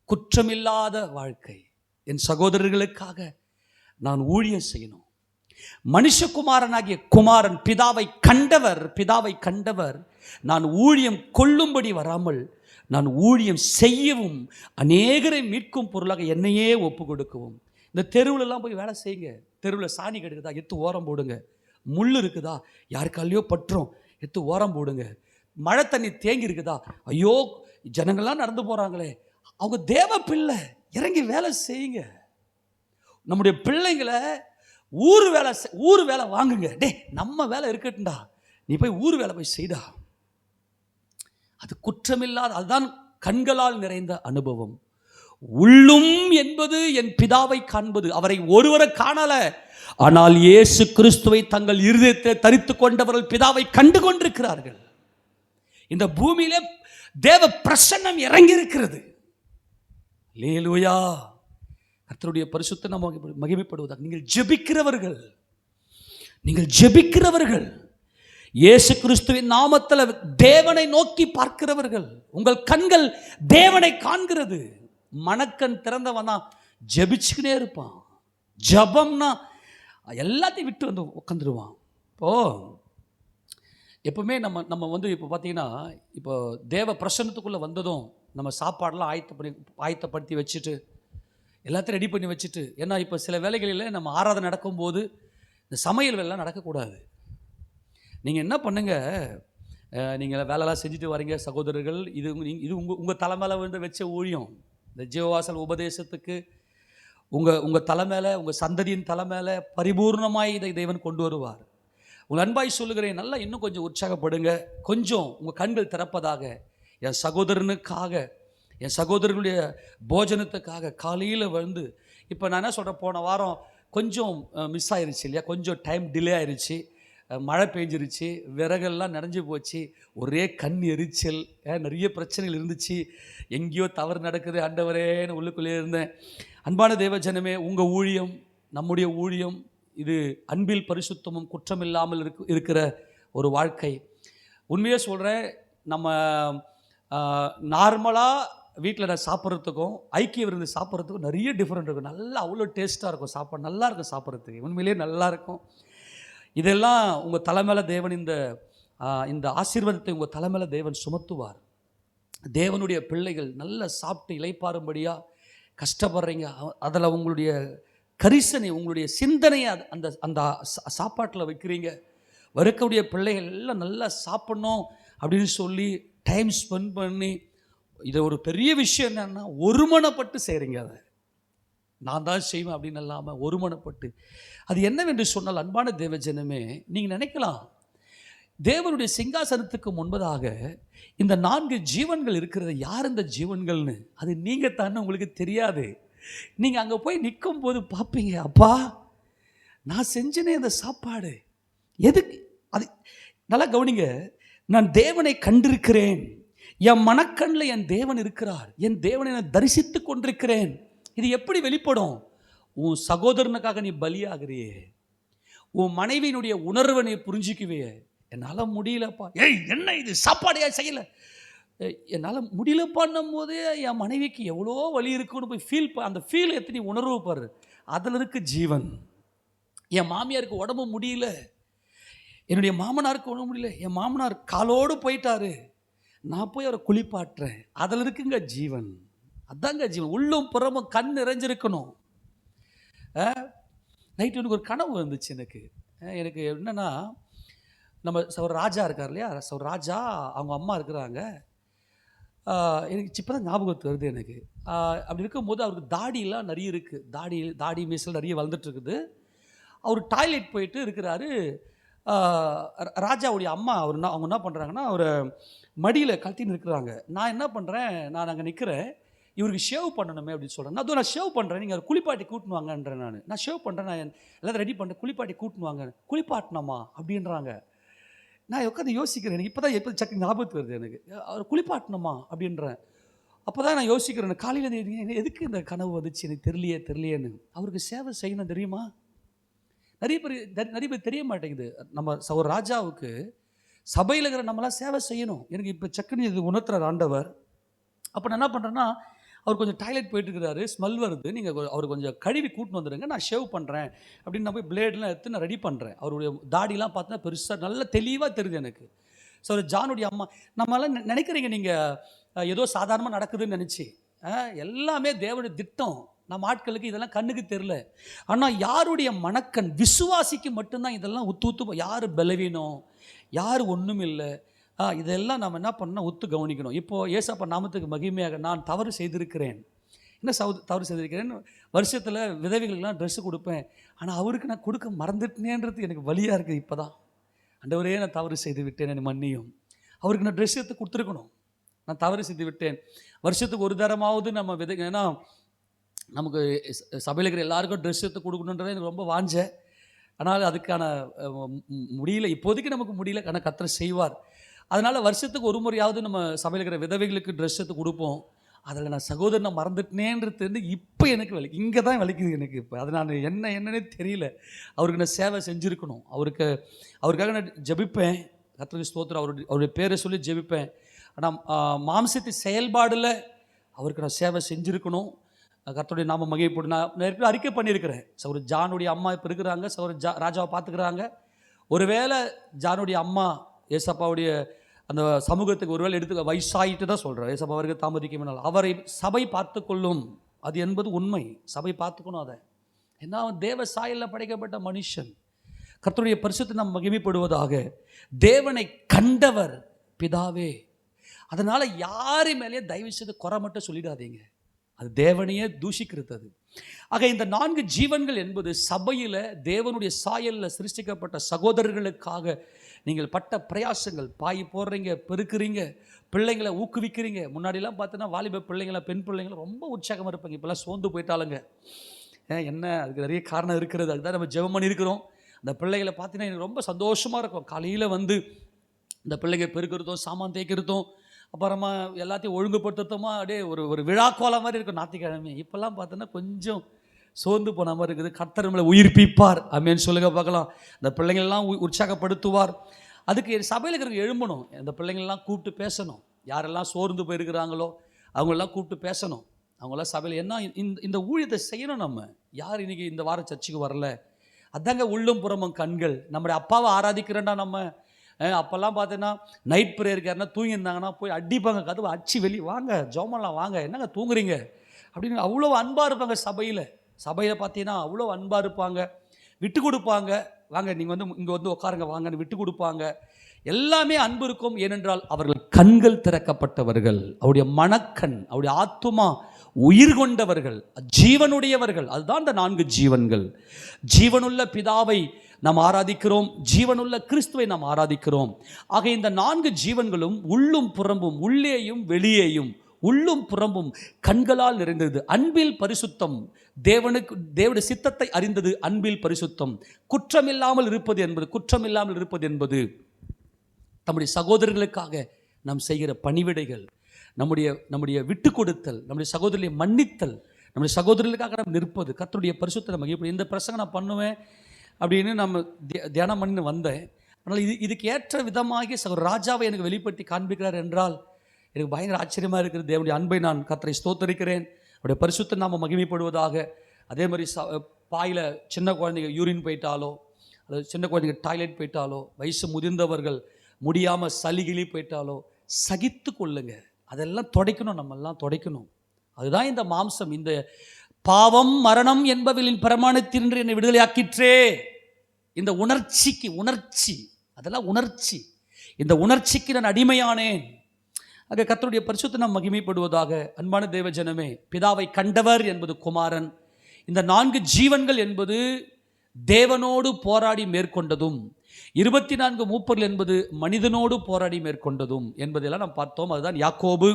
குற்றமில்லாத வாழ்க்கை. என் சகோதரர்களுக்காக நான் ஊழியம் செய்யணும். மனுஷகுமாரனாகிய குமாரன் பிதாவை கண்டவர். நான் ஊழியம் கொள்ளும்படி வராமல் நான் ஊழியம் செய்யவும் அநேகரை மீட்கும் பொருளாக என்னையே ஒப்பு கொடுக்கவும். இந்த தெருவுலலாம் போய் வேலை செய்யுங்க. தெருவில் சாணி கெடுக்குதா, எடுத்து ஓரம் போடுங்க. முள் இருக்குதா, யாருக்காலையோ பற்றும், எடுத்து ஓரம் போடுங்க. மழை தண்ணி தேங்கி இருக்குதா, ஐயோ ஜனங்கள்லாம் நடந்து போகிறாங்களே, அவங்க தேவ பிள்ளை, இறங்கி வேலை செய்யுங்க. நம்முடைய பிள்ளைங்களை ஊர் வேலை வாங்குங்க. டே நம்ம வேலை இருக்கட்டும்டா, நீ போய் ஊர் வேலை போய் செய்டா. அது குற்றமில்லாத, அதுதான் கண்களால் நிறைந்த அனுபவம். உள்ளும் என்பது என் பிதாவை காண்பது. அவரை ஒருவரை காணல, ஆனால் இயேசு கிறிஸ்துவை தங்கள் இருதயத்தை தரித்து கொண்டவர்கள் பிதாவை கண்டு கொண்டிருக்கிறார்கள். இந்த பூமியிலே தேவ பிரசன்னம் இறங்கி இருக்கிறது. அல்லேலூயா. கர்த்தருடைய பரிசுத்த நாமம் மகிமைப்படுவதாக. நீங்கள் ஜெபிக்கிறவர்கள், இயேசு கிறிஸ்துவின் நாமத்தில் தேவனை நோக்கி பார்க்கிறவர்கள். உங்கள் கண்கள் தேவனை காண்கிறது. மனக்கண் திறந்தவனா ஜெபிச்சுக்கினே இருப்பான். ஜபம்னா எல்லாத்தையும் விட்டு வந்து உட்காந்துருவான். எப்பவுமே நம்ம இப்போ பார்த்தீங்கன்னா, இப்போ தேவ பிரசன்னத்துக்குள்ளே வந்ததும் நம்ம சாப்பாடெல்லாம் ஆயத்தப்படுத்தி வச்சுட்டு எல்லாத்தையும் ரெடி பண்ணி வச்சுட்டு, ஏன்னா இப்போ சில வேலைகளில் நம்ம ஆராதனை நடக்கும்போது இந்த சமையல் வேலைலாம் நடக்கக்கூடாது. நீங்கள் என்ன பண்ணுங்க, நீங்கள் வேலைலாம் செஞ்சுட்டு வரீங்க சகோதரர்கள், இது உங்கள் தலைமையில் வந்து வச்ச ஊழியம். இந்த ஜீவவாசல் உபதேசத்துக்கு உங்கள் தலைமையில், உங்கள் சந்ததியின் தலைமையில் பரிபூர்ணமாய் இதை தேவன் கொண்டு வருவார். உங்கள் அன்பாய் சொல்லுகிறேன், நல்லா இன்னும் கொஞ்சம் உற்சாகப்படுங்க. கொஞ்சம் உங்கள் கண்கள் திறப்பதாக. என் சகோதரனுக்காக, என் சகோதரர்களுடைய போஜனத்துக்காக காலையில் வந்து, இப்போ நான் என்ன சொல்கிறேன், போன வாரம் கொஞ்சம் மிஸ் ஆயிடுச்சு இல்லையா, கொஞ்சம் டைம் டிலே ஆயிடுச்சு, மழை பெஞ்சிருச்சு, விறகெல்லாம் நனைஞ்சு போச்சு, ஒரே கண் எரிச்சல், நிறைய பிரச்சனைகள் இருந்துச்சு. எங்கேயோ தவறு நடக்குது ஆண்டவரேன்னு உள்ளுக்குள்ளே இருந்தேன். அன்பான தேவஜனமே, உங்கள் ஊழியம், நம்முடைய ஊழியம், இது அன்பில் பரிசுத்தமும் குற்றமில்லாமல் இருக்கிற ஒரு வாழ்க்கை. உண்மையாக சொல்கிறேன், நம்ம நார்மலாக வீட்டில் நான் சாப்பிட்றதுக்கும் ஐக்கிய விருந்து சாப்பிட்றதுக்கும் நிறைய டிஃப்ரெண்ட் இருக்கும். நல்லா அவ்வளோ டேஸ்ட்டாக இருக்கும் சாப்பாடு, நல்லா இருக்கும் சாப்பிட்றதுக்கு, உண்மையிலேயே நல்லாயிருக்கும். இதெல்லாம் உங்கள் தலைமையில் தேவன் இந்த ஆசீர்வாதத்தை உங்கள் தலைமையில் தேவன் சுமத்துவார். தேவனுடைய பிள்ளைகள் நல்லா சாப்பிட்டு இளைப்பாறும்படியாக கஷ்டப்படுறீங்க. அதில் உங்களுடைய கரிசனை, உங்களுடைய சிந்தனையை அந்த சாப்பாட்டில் வைக்கிறீங்க. வரக்கூடிய பிள்ளைகள் எல்லாம் நல்லா சாப்பிட்ணும் அப்படின்னு சொல்லி டைம் ஸ்பெண்ட் பண்ணி, இதை ஒரு பெரிய விஷயம் என்னன்னா, ஒருமனப்பட்டு செய்கிறீங்க. அதை நான் தான் செய்வேன் அப்படின்னு இல்லாமல் ஒருமனப்பட்டு. அது என்னவென்று சொன்னால், அன்பான தேவஜனமே, நீங்கள் நினைக்கலாம், தேவனுடைய சிங்காசனத்துக்கு முன்பதாக இந்த 4 ஜீவன்கள் இருக்கிறது. யார் இந்த ஜீவன்கள்னு அது நீங்கள் தானே, உங்களுக்கு தெரியாது. நீங்கள் அங்கே போய் நிற்கும் போது பார்ப்பீங்க, அப்பா நான் செஞ்சனே அந்த சாப்பாடு எதுக்கு? அது நல்லா கவனிங்க. நான் தேவனை கண்டிருக்கிறேன், என் மனக்கண்ணில் என் தேவன் இருக்கிறார், என் தேவனை நான் தரிசித்து கொண்டிருக்கிறேன். இது எப்படி வெளிப்படும்? உன் சகோதரனுக்காக நீ பலியாகிறியே, உன் மனைவியினுடைய உணர்வை நீ புரிஞ்சிக்குவே. என்னால் முடியலப்பா, ஏய் என்ன இது சாப்பாடையா செய்யலை, என்னால் முடியல பண்ணும் போதே என் மனைவிக்கு எவ்வளோ வலி இருக்குன்னு போய் அந்த ஃபீல் எத்தனை உணர்வு பாரு, அதில் இருக்கு ஜீவன். என் மாமியாருக்கு உடம்பு முடியல, என்னுடைய மாமனாருக்கு உடம்பு முடியல, என் மாமனார் காலோடு போயிட்டாரு, நான் போய் அவரை குளிப்பாட்டுறேன், அதில் இருக்குங்க ஜீவன். அதாங்க ஜீவன். உள்ளும் புறமும் கண் நிறைஞ்சிருக்கணும். நைட்டு எனக்கு ஒரு கனவு வந்துச்சு. எனக்கு என்னென்னா, நம்ம சவர் ராஜா இருக்கார் இல்லையா, சவர் ராஜா அவங்க அம்மா இருக்கிறாங்க. எனக்கு இப்போ தான் ஞாபகத்து வருது எனக்கு. அப்படி இருக்கும்போது அவருக்கு தாடியெல்லாம் நிறைய இருக்குது, தாடி மீசல் நிறைய வளர்ந்துட்டுருக்குது. அவர் டாய்லெட் போயிட்டு இருக்கிறாரு. ராஜாவுடைய அம்மா அவங்க என்ன பண்ணுறாங்கன்னா, அவர் மடியில் கழட்டின்னு இருக்கிறாங்க. நான் என்ன பண்ணுறேன், நான் அங்கே நிற்கிறேன், இவருக்கு ஷேவ் பண்ணணுமே அப்படின்னு சொல்கிறேன். நான் ஷேவ் பண்ணுறேன், நீங்கள் குளிப்பாட்டி கூட்டின்னு வாங்கன்றேன். நான் ஷேவ் பண்ணுறேன், நான் எல்லாத்தையும் ரெடி பண்ணுறேன், குளிப்பாட்டி கூட்டின்னு வாங்க. குளிப்பாட்டினம்மா அப்படின்றாங்க. நான் உட்காந்து யோசிக்கிறேன், எனக்கு இப்போ தான் சக்கு ஞாபகத்து வருது எனக்கு, அவர் குளிப்பாட்டணுமா அப்படின்றேன். அப்போ தான் நான் யோசிக்கிறேன், காலையில் எதுக்கு இந்த கனவு வந்துச்சு எனக்கு தெரியலையேன்னு. அவருக்கு சேவை செய்யணும் தெரியுமா? நிறைய பேர் தெரிய மாட்டேங்குது. நம்ம ஒரு ராஜாவுக்கு சபையில் இருக்கிற நம்மளாம் சேவை செய்யணும். எனக்கு இப்போ சக்குன்னு இது உணர்த்துறார் ஆண்டவர். அப்போ நான் என்ன பண்ணுறேன்னா, அவர் கொஞ்சம் டாய்லெட் போயிட்டு இருக்கிறாரு, ஸ்மெல் வருது, நீங்கள் அவர் கொஞ்சம் கழுவி கூட்டின்னு வந்துடுங்க, நான் ஷேவ் பண்ணுறேன் அப்படின்னு நான் போய் பிளேட்லாம் எடுத்து நான் ரெடி பண்ணுறேன். அவருடைய தாடிலாம் பார்த்தா பெருசாக நல்ல தெளிவாக தெரியுது எனக்கு. ஸோ ஒரு ஜானுடைய அம்மா, நம்மளாம் நினைக்கிறீங்க நீங்கள் ஏதோ சாதாரணமாக நடக்குதுன்னு நினச்சி, எல்லாமே தேவனுடைய திட்டம். நம்ம ஆட்களுக்கு இதெல்லாம் கண்ணுக்கு தெரில. ஆனால் யாருடைய மனக்கண், விசுவாசிக்கு மட்டும்தான் இதெல்லாம் உத்து யார் பலவீனம், யார் ஒன்றும் இல்லை, இதெல்லாம் நம்ம என்ன பண்ணணும், ஒத்து கவனிக்கணும். இப்போது ஏசப்பா நாமத்துக்கு மகிமையாக நான் தவறு செய்திருக்கிறேன், என்ன தவறு செய்திருக்கிறேன், வருஷத்தில் விதவைகளுக்கெல்லாம் ட்ரெஸ்ஸு கொடுப்பேன், ஆனால் அவருக்கு நான் கொடுக்க மறந்துட்டேன்றது எனக்கு வலியாக இருக்குது. இப்போ தான் ஆண்டவரே நான் தவறு செய்து விட்டேன், என்னை மன்னியும். அவருக்கு நான் ட்ரெஸ் எடுத்து கொடுத்துருக்கணும், நான் தவறு செய்து விட்டேன். வருஷத்துக்கு ஒரு தரமாவது நம்ம ஏன்னா நமக்கு சபையில் இருக்கிற எல்லாருக்கும் ட்ரெஸ் எடுத்து கொடுக்கணுன்றது எனக்கு ரொம்ப வாஞ்ச. ஆனால் அதுக்கான முடியல, இப்போதைக்கு நமக்கு முடியல, ஆனால் கர்த்தர் செய்வார். அதனால் வருஷத்துக்கு ஒரு முறையாவது நம்ம சபையில் இருக்கிற விதவைகளுக்கு ட்ரெஸ் எடுத்து கொடுப்போம். அதில் நான் சகோதரனை மறந்துட்டேன்றது இப்போ எனக்கு இங்கே தான் வலிக்குது எனக்கு. இப்போ அது நான் என்னன்னே தெரியல. அவருக்கு நான் சேவை செஞ்சுருக்கணும். அவருக்காக நான் ஜெபிப்பேன், கர்த்தருக்கு ஸ்தோத்திரம், அவருடைய பேரை சொல்லி ஜெபிப்பேன். ஆனால் மாம்சத்தின் செயல்பாடில் அவருக்கு நான் சேவை செஞ்சுருக்கணும். கர்த்தருடைய நாம மகிமைப்படும். நான் ஏற்கனவே அறிக்கை பண்ணியிருக்கிறேன். சகோதரி ஜானுடைய அம்மா இப்போ இருக்கிறாங்க, சகோதரி ராஜாவை பார்த்துக்கிறாங்க. ஒருவேளை ஜானுடைய அம்மா ஏசப்பாவுடைய அந்த சமூகத்துக்கு ஒருவேளை எடுத்து வயசாயிட்டு தான் சொல்கிறார், ஏசப்பா அவருக்கு தாமதிக்கும், அவரை சபை பார்த்து கொள்ளும், அது என்பது உண்மை. சபை பார்த்துக்கணும். அதை ஏன்னா தேவ சாயலில் படைக்கப்பட்ட மனுஷன். கர்த்தருடைய பரிசுத்தை நாம் மகிமைப்படுவதாக. தேவனை கண்டவர் பிதாவே. அதனால் யாரு மேலே தயவு செய்து குறை மட்டும் சொல்லிடாதீங்க, அது தேவனையே தூஷிக்கிறது. அது ஆக இந்த 4 ஜீவன்கள் என்பது சபையில் தேவனுடைய சாயலில் சிருஷ்டிக்கப்பட்ட சகோதரர்களுக்காக நீங்கள் பட்ட பிரயாசங்கள். பாய் போடுறீங்க, பெருக்குறீங்க, பிள்ளைங்களை ஊக்குவிக்கிறீங்க. முன்னாடிலாம் பார்த்தோன்னா வாலிப பிள்ளைங்களை, பெண் பிள்ளைங்களை ரொம்ப உற்சாகமாக இருப்பாங்க. இப்போல்லாம் சோர்ந்து போயிட்டாலுங்க. என்ன, அதுக்கு நிறைய காரணம் இருக்கிறது. அதுதான் நம்ம ஜெபம் பண்ணியிருக்கிறோம். அந்த பிள்ளைகளை பார்த்தீங்கன்னா எனக்கு ரொம்ப சந்தோஷமாக இருக்கும். காலையில் வந்து இந்த பிள்ளைங்க பெருக்கிறதும், சாமான் தேய்க்கிறதும், அப்புறமா எல்லாத்தையும் ஒழுங்குபடுத்துறதுமா அப்படியே ஒரு விழாக்கோலம் மாதிரி இருக்கும் ஞாயிற்றுக்கிழமை. இப்போல்லாம் பார்த்தோன்னா கொஞ்சம் சோர்ந்து போன மாதிரி இருக்குது. கர்த்தர் நம்மளை உயிர்ப்பிப்பார், ஆமென் சொல்லுங்க பார்க்கலாம். இந்த பிள்ளைங்களெல்லாம் உற்சாகப்படுத்துவார். அதுக்கு சபையில் இருக்கிறவங்க எழும்பணும். இந்த பிள்ளைங்களெல்லாம் கூப்பிட்டு பேசணும். யாரெல்லாம் சோர்ந்து போயிருக்கிறாங்களோ அவங்களெல்லாம் கூப்பிட்டு பேசணும். அவங்களாம் சபையில் என்ன இந்த ஊழியத்தை செய்யணும். நம்ம யார் இன்றைக்கி இந்த வாரம் சர்ச்சுக்கு வரல, அதாங்க உள்ளும் புறமும் கண்கள். நம்முடைய அப்பாவை ஆராதிக்கிறேன்டா நம்ம. அப்போல்லாம் பார்த்தீங்கன்னா நைட் ப்ரேயருக்கு யாருன்னா தூங்கியிருந்தாங்கன்னா போய் அடிப்பாங்க, கதவை அடிச்சு வெளியே, வாங்க ஜோமெல்லாம் வாங்க, என்னங்க தூங்குறீங்க அப்படின்னு அவ்வளோ அன்பாக இருப்பாங்க. சபையில் பார்த்தீங்கன்னா அவ்வளோ அன்பாக இருப்பாங்க, விட்டு கொடுப்பாங்க. வாங்க நீங்கள் வந்து இங்கே வந்து உட்காருங்க வாங்கன்னு விட்டு கொடுப்பாங்க. எல்லாமே அன்பு இருக்கும். ஏனென்றால் அவர்கள் கண்கள் திறக்கப்பட்டவர்கள், அவருடைய மனக்கண், அவருடைய ஆத்துமா உயிர் கொண்டவர்கள், ஜீவனுடையவர்கள். அதுதான் இந்த 4 ஜீவன்கள். ஜீவனுள்ள பிதாவை நாம் ஆராதிக்கிறோம், ஜீவனுள்ள கிறிஸ்துவை நாம் ஆராதிக்கிறோம். ஆக இந்த 4 ஜீவன்களும் உள்ளும் புறம்பும், உள்ளேயும் வெளியேயும், உள்ளும் புறம்பும் கண்களால் நிறைந்தது. அன்பில் பரிசுத்தம். தேவனுடைய சித்தத்தை அறிந்தது அன்பில் பரிசுத்தம். குற்றமில்லாமல் இருப்பது என்பது நம்முடைய சகோதரர்களுக்காக நாம் செய்கிற பணிவிடைகள், நம்முடைய விட்டு கொடுத்தல், நம்முடைய சகோதரர்களை மன்னித்தல், நம்முடைய சகோதரர்களுக்காக நாம் நிற்பது. கர்த்தருடைய பரிசுத்தத்தை நம்ம எப்படி இந்த பிரசங்கம் நான் பண்ணுவேன் அப்படின்னு நம்ம தியானம் பண்ணி வந்தேன். ஆனால் இதுக்கு ஏற்ற விதமாகி ராஜாவை எனக்கு வெளிப்படுத்தி காண்பிக்கிறார் என்றால் எனக்கு பயங்கர ஆச்சரியமாக இருக்கிறது. தேவனுடைய அன்பை நான் கர்த்தரை ஸ்தோத்தரிக்கிறேன். அவருடைய பரிசுத்த நாம மகிமைப்படுவதாக. அதே மாதிரி பாயில் சின்ன குழந்தைங்க யூரின் போயிட்டாலோ, அல்லது சின்ன குழந்தைங்க டாய்லெட் போயிட்டாலோ, வயசு முதிர்ந்தவர்கள் முடியாமல் சளிகிளி போயிட்டாலோ சகித்து கொள்ளுங்க. அதெல்லாம் துடைக்கணும், நம்மெல்லாம் துடைக்கணும். அதுதான் இந்த மாம்சம். இந்த பாவம் மரணம் என்பவர்களின் பிரமாணத்தினின்று என்னை விடுதலையாக்கிற்றே. இந்த உணர்ச்சி அதெல்லாம் உணர்ச்சி. இந்த உணர்ச்சிக்கு நான் அடிமையானேன். ஆக கர்த்தருடைய பரிசுத்த நாம் மகிமைப்படுவதாக. அன்பான தேவ ஜனமே, பிதாவை கண்டவர் என்பது குமாரன். இந்த 4 ஜீவன்கள் என்பது தேவனோடு போராடி மேற்கொண்டதும், 24 மூப்பர்கள் என்பது மனிதனோடு போராடி மேற்கொண்டதும் என்பதெல்லாம் நாம் பார்த்தோம். அதுதான் யாக்கோபு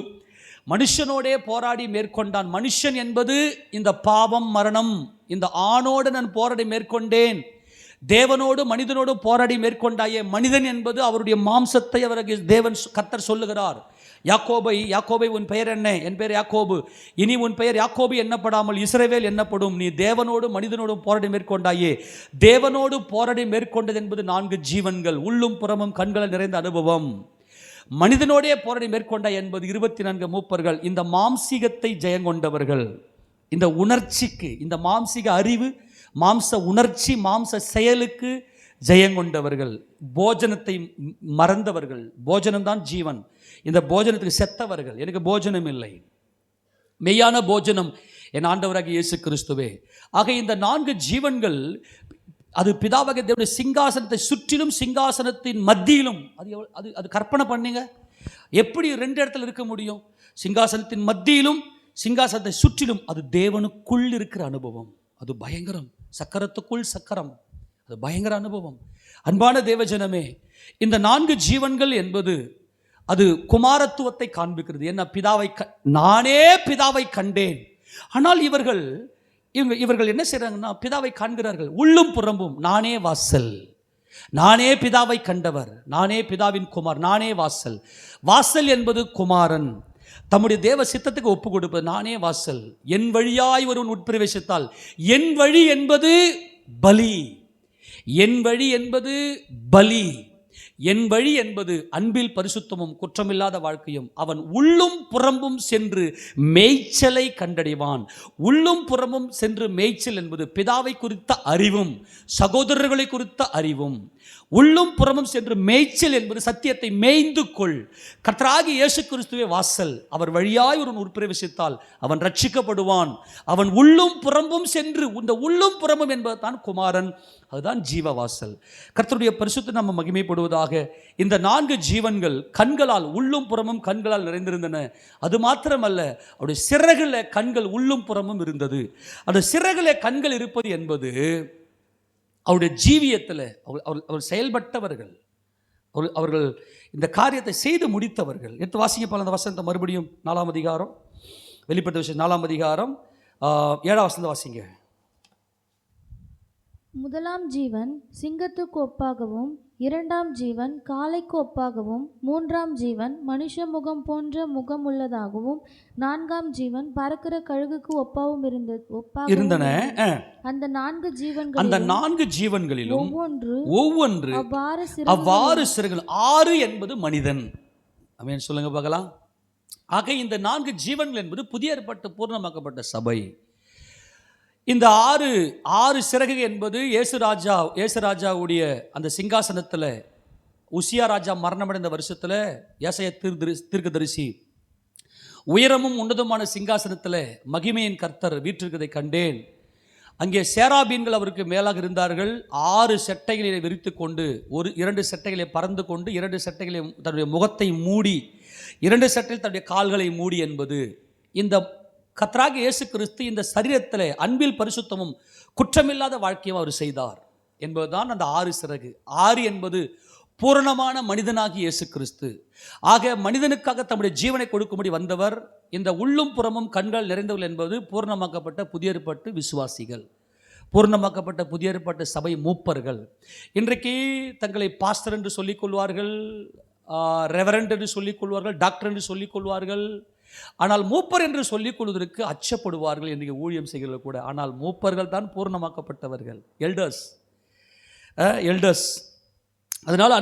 மனுஷனோடே போராடி மேற்கொண்டான். மனுஷன் என்பது இந்த பாவம் மரணம், இந்த ஆணோடு நான் போராடி மேற்கொண்டேன். தேவனோடு மனிதனோடு போராடி மேற்கொண்டாயே. மனிதன் என்பது அவருடைய மாம்சத்தை அவருக்கு தேவன் கர்த்தர் சொல்லுகிறார். யாக்கோபை உன் பெயர் என்ன? என் பெயர் யாக்கோபு. இனி உன் பெயர் யாக்கோபு எண்ணப்படாமல் இஸ்ரவேல் எண்ணப்படும். நீ தேவனோடு மனிதனோடும் போராடி மேற்கொண்டாயே. தேவனோடு போராடி மேற்கொண்டது என்பது 4 ஜீவன்கள், உள்ளும் புறமும் கண்கள் நிறைந்த அனுபவம். மனிதனோடே போராடி மேற்கொண்டாய் என்பது 24 மூப்பர்கள். இந்த மாம்சீகத்தை ஜெயங்கொண்டவர்கள். இந்த உணர்ச்சிக்கு, இந்த மாம்சீக அறிவு, மாம்ச உணர்ச்சி, மாம்ச செயலுக்கு ஜெயங்கொண்டவர்கள். போஜனத்தை மறந்தவர்கள். போஜனம்தான் ஜீவன். இந்த போஜனத்துக்கு செத்தவர்கள். எனக்கு போஜனம் இல்லை. மெய்யான போஜனம் என் ஆண்டவராகிய இயேசு கிறிஸ்துவே. ஆக இந்த 4 ஜீவன்கள் அது பிதாவாகிய தேவனுடைய சிங்காசனத்தை சுற்றிலும் சிங்காசனத்தின் மத்தியிலும். அது கற்பனை பண்ணீங்க, எப்படி 2 இடத்துல இருக்க முடியும்? சிங்காசனத்தின் மத்தியிலும் சிங்காசனத்தை சுற்றிலும். அது தேவனுக்குள் இருக்கிற அனுபவம். அது பயங்கரம். சக்கரத்துக்குள் சக்கரம், அது பயங்கர அனுபவம். அன்பான தேவஜனமே, இந்த 4 ஜீவன்கள் என்பது அது குமாரத்துவத்தை காண்பிக்கிறது. என்ன? நானே பிதாவை கண்டேன். ஆனால் இவர்கள் என்ன செய்றாங்கன்னா, பிதாவை காண்கிறார்கள் உள்ளும் புறம்பும். நானே வாசல், நானே பிதாவை கண்டவர், நானே பிதாவின் குமார், நானே வாசல். வாசல் என்பது குமாரன் தம்முடைய தேவ சித்தத்துக்கு ஒப்பு கொடுப்பது. நானே வாசல், என் வழியாய் ஒருவன் உட்பிரவேசித்தால். என் வழி என்பது பலி, என் வழி என்பது பலி, என் வழி என்பது அன்பில் பரிசுத்தமும் குற்றமில்லாத வாழ்க்கையும். அவன் உள்ளும் புறம்பும் சென்று மேய்ச்சலை கண்டடைவான். உள்ளும் புறமும் சென்று மேய்ச்சல் என்பது பிதாவை குறித்த அறிவும் சகோதரர்களை குறித்த அறிவும். உள்ளும் புறமும் சென்று மேய்ச்சல் என்பது சத்தியத்தை மேய்ந்து கொள். கர்த்தராகிய இயேசு கிறிஸ்துவே வாசல். அவர் வழியாய் ஒருவன் உட்பிரவேசித்தால் அவன் ரட்சிக்கப்படுவான். அவன் உள்ளும் புறம்பும் சென்று, இந்த உள்ளும் புறமும் என்பது தான் குமாரன், அதுதான் ஜீவ வாசல். கர்த்தருடைய பரிசுத்த நாமம் மகிமைப்படுவதாக. இந்த 4 ஜீவன்கள் கண்களால், உள்ளும் புறமும் கண்களால் நிறைந்திருந்தன. அது மாத்திரமல்ல, அவருடைய சிறகுல கண்கள் உள்ளும் புறமும் இருந்தது. அந்த சிறகுல கண்கள் இருப்பது என்பது அவருடைய ஜீவியத்தில் அவர் செயல்பட்டவர்கள், அவர்கள் இந்த காரியத்தை செய்து முடித்தவர்கள். எடுத்து வாசிக்க போல அந்த வசனத்தை மறுபடியும் 4ஆம் அதிகாரம், வெளிப்பட்ட விஷயம் 4ஆம் அதிகாரம் 7ஆம் வசனத்தை வாசிங்க. முதலாம் ஜீவன் சிங்கத்துக்கு ஒப்பாகவும், 2ஆம் ஜீவன் காளைக்கு ஒப்பாகவும், 3ஆம் ஜீவன் மனுஷ முகம் போன்ற முகம் உள்ளதாகவும், 4ஆம் ஜீவன் பறக்கிற கழுகுக்கு ஒப்பாகவும் இருந்தன. அந்த 4 ஜீவன்களிலும் ஒவ்வொன்று அவ்வாறு சிறகுகள். 6 என்பது மனிதன். ஆமென் சொல்லுங்க பார்க்கலாம். ஆக இந்த 4 ஜீவன்கள் என்பது புதிய ஏற்பாட்டு பூர்ணமாக்கப்பட்ட சபை. இந்த 6 சிறகு என்பது இயேசு ராஜாவுடைய அந்த சிங்காசனத்தில், உசியா ராஜா மரணமடைந்த வருஷத்தில் ஏசாயா தீர்க்கதரிசி உயரமும் உன்னதமான சிங்காசனத்தில் மகிமையின் கர்த்தர் வீற்றிருக்கிறதை கண்டேன். அங்கே சேராபீன்கள் அவருக்கு மேலாக இருந்தார்கள். 6 செட்டைகளை விரித்து கொண்டு, 2 செட்டைகளை பறந்து கொண்டு, 2 செட்டைகளை தன்னுடைய முகத்தை மூடி, 2 செட்டையில் தன்னுடைய கால்களை மூடி என்பது இந்த கர்த்தராகிய இயேசு கிறிஸ்து இந்த சரீரத்தில் அன்பில் பரிசுத்தமும் குற்றமில்லாத வாழ்க்கையும் அவர் செய்தார் என்பதுதான் அந்த 6 சிறகு. 6 என்பது பூரணமான மனிதனாகிய இயேசு கிறிஸ்து. ஆக மனிதனுக்காக தம்முடைய ஜீவனை கொடுக்கும்படி வந்தவர். இந்த உள்ளும் புறமும் கண்கள் நிறைந்தவர்கள் என்பது பூர்ணமாக்கப்பட்ட புதிய ஏற்பாட்டு விசுவாசிகள், பூர்ணமாக்கப்பட்ட புதிய ஏற்பாட்டு சபை மூப்பர்கள். இன்றைக்கு தங்களை பாஸ்டர் என்று சொல்லிக் கொள்வார்கள், ரெவரண்ட் என்று சொல்லிக் கொள்வார்கள், டாக்டர் என்று சொல்லிக் கொள்வார்கள். ஆனால் மூப்பர் என்று சொல்லிக் கொள்வதற்கு அச்சப்படுவார்கள் இன்றைக்கு ஊழியம் செய்கிறவர்கள் கூட. ஆனால் மூப்பர்கள் தான் பூர்ணமாக்கப்பட்டவர்கள், எல்டர்ஸ். அதனால்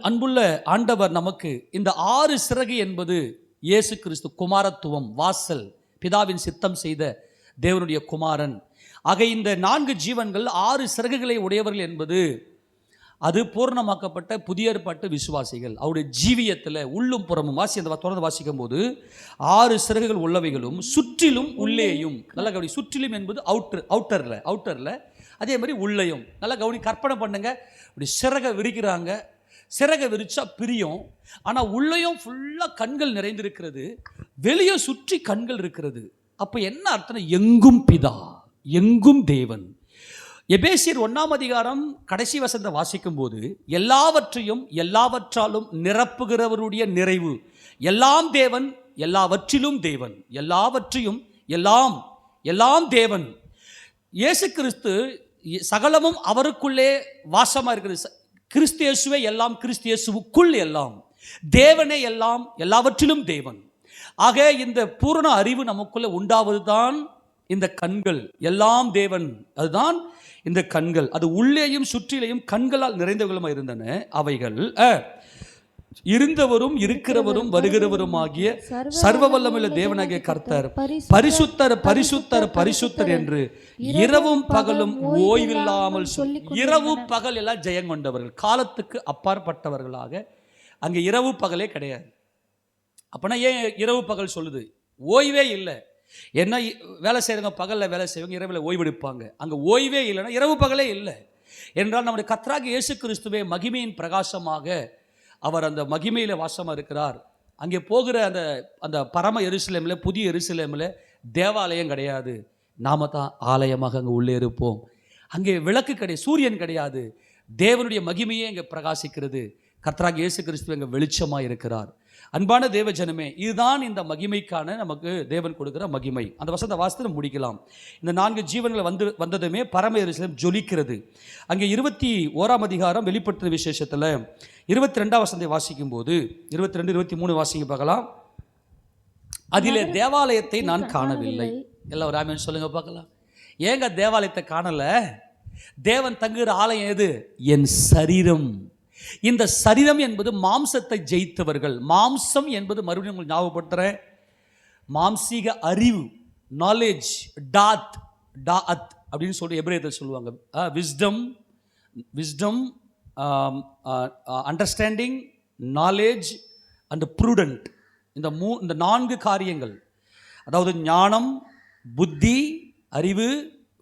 அன்புள்ள ஆண்டவர் நமக்கு இந்த 6 சிறகு என்பது இயேசு கிறிஸ்து குமாரத்துவம், வாசல், பிதாவின் சித்தம் செய்த தேவனுடைய குமாரன். ஆக இந்த 4 ஜீவன்கள் 6 சிறகுகளை உடையவர்கள் என்பது அது பூர்ணமாக்கப்பட்ட புதிய ஏற்பாட்டு விசுவாசிகள். அவருடைய ஜீவியத்தில் உள்ளும் புறமும் அந்த தொடர்ந்து வாசிக்கும் போது 6 சிறகுகள் உள்ளவைகளும் சுற்றிலும் உள்ளேயும், நல்லா கவனி, சுற்றிலும் என்பது அவுட்டரில், அதே மாதிரி உள்ளேயும் நல்லா கவனி. கற்பனை பண்ணுங்க, அப்படி சிறகை விரிக்கிறாங்க, சிறகை விரிச்சா பிரியும், ஆனால் உள்ளேயும் ஃபுல்லாக கண்கள் நிறைந்திருக்கிறது, வெளியே சுற்றி கண்கள் இருக்கிறது. அப்போ என்ன அர்த்தம்? எங்கும் பிதா, எங்கும் தேவன். எபேசியர் 1ஆம் அதிகாரம் கடைசி வசனத்தை வாசிக்கும் போது எல்லாவற்றையும் எல்லாவற்றாலும் நிரப்புகிறவருடைய நிறைவு, எல்லாம் தேவன், எல்லாவற்றிலும் தேவன், எல்லாவற்றையும் எல்லாம் தேவன். இயேசு கிறிஸ்து சகலமும் அவருக்குள்ளே வாசமாக இருக்கிறது. கிறிஸ்து இயேசுவே எல்லாம், கிறிஸ்து இயேசுவுக்குள் எல்லாம், தேவனே எல்லாம், எல்லாவற்றிலும் தேவன். ஆக இந்த பூரண அறிவு நமக்குள்ளே உண்டாவது தான் இந்த கண்கள், எல்லாம் தேவன், அதுதான் இந்த கண்கள். அது உள்ளேயும் சுற்றிலேயும் கண்களால் நிறைந்தவர்களுமாக இருந்தன. அவைகள் இருந்தவரும் இருக்கிறவரும் வருகிறவருமாகிய சர்வ வல்லமையுள்ள தேவனாகிய கர்த்தர் பரிசுத்தர் பரிசுத்தர் பரிசுத்தர் என்று இரவும் பகலும் ஓய்வில்லாமல் சொல்லி, இரவு பகல் எல்லாம் ஜெயம் கொண்டவர்கள், காலத்துக்கு அப்பாற்பட்டவர்களாக. அங்கே இரவு பகலே கிடையாது. அப்பனா ஏன் இரவு பகல் சொல்லுது? ஓய்வே இல்லை. என்ன வேலை செய்கிறவங்க பகலில் வேலை செய்வாங்க, இரவில் ஓய்வெடுப்பாங்க. அங்கே ஓய்வே இல்லைன்னா இரவு பகலே இல்லை என்றால் நம்முடைய கர்த்தராகிய இயேசு கிறிஸ்துவே மகிமையின் பிரகாசமாக அவர் அந்த மகிமையில் வாசமாக இருக்கிறார். அங்கே போகிற அந்த பரம எருசலேமில், புதிய எருசலேமில் தேவாலயம் கிடையாது, நாம தான் ஆலயமாக அங்கே உள்ளே இருப்போம். அங்கே விளக்கு கிடையாது, சூரியன் கிடையாது, தேவனுடைய மகிமையே இங்கே பிரகாசிக்கிறது. கர்த்தராகிய இயேசு கிறிஸ்து அங்கே வெளிச்சமாக இருக்கிறார். அன்பான தேவ ஜனமே, இதுதான் இந்த மகிமைக்கான நமக்கு தேவன் கொடுக்கிற மகிமை. அந்த வசந்த வாசத்தை முடிக்கலாம். இந்த 4 ஜீவன்கள் வந்ததுமே பரம எருசலேம் ஜொலிக்கிறது. அங்கே 21ஆம் அதிகாரம் வெளிப்படுத்தின விசேஷத்தில் 22ஆம் வசனத்தை வாசிக்கும் போது 22, 23 வாசிக்க பார்க்கலாம். அதிலே தேவாலயத்தை நான் காணவில்லை. எல்லாம் ஒரு ஆமென் சொல்லுங்க பார்க்கலாம். ஏங்க தேவாலயத்தை காணலை? தேவன் தங்குகிற ஆலயம் எது? என் சரீரம். இந்த சரீரம் என்பது மாம்சத்தை ஜெயித்தவர்கள். மாம்சம் என்பது மறுபடியும் உங்களுக்கு ஞாபகப்படுத்துகிறேன், மாம்சீக அறிவு, நாலேஜ், டாத் அப்படின்னு சொல்லி எபிரேயத்தில் சொல்லுவாங்க. Wisdom, understanding, knowledge and prudent. இந்த 4 காரியங்கள், அதாவது ஞானம், புத்தி, அறிவு,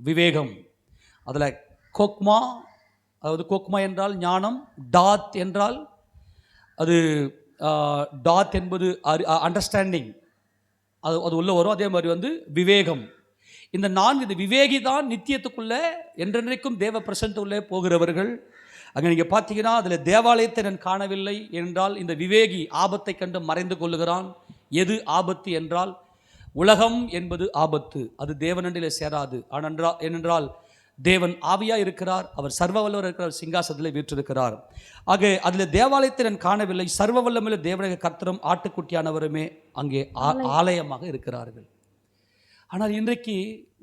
விவேகம். அதில் கோக்மா, அதாவது கோக்மா என்றால் ஞானம், டாத் என்றால் டாத் என்பது அண்டர்ஸ்டாண்டிங், அது உள்ள வரும். அதே மாதிரி விவேகம். இந்த 4 இந்த விவேகி தான் நித்தியத்துக்குள்ளே என்றென்றைக்கும் தேவ பிரசன்னத்துக்குள்ளே போகிறவர்கள். அங்கே நீங்கள் பார்த்தீங்கன்னா அதில் தேவாலயத்தை நான் காணவில்லை என்றால் இந்த விவேகி ஆபத்தை கண்டு மறைந்து கொள்ளுகிறான். எது ஆபத்து என்றால் உலகம் என்பது ஆபத்து, அது தேவனண்டிலே சேராது. ஏனென்றால் தேவன் ஆவியாக இருக்கிறார், அவர் சர்வ வல்லவர் இருக்கிறார், சிங்காசனத்தில் வீற்றிருக்கிறார். ஆக அதில் தேவாலயத்தை நான் காணவில்லை, சர்வ வல்லமையுள்ள தேவனாகிய கர்த்தரும் ஆட்டுக்குட்டியானவருமே அங்கே ஆலயமாக இருக்கிறார்கள். ஆனால் இன்றைக்கு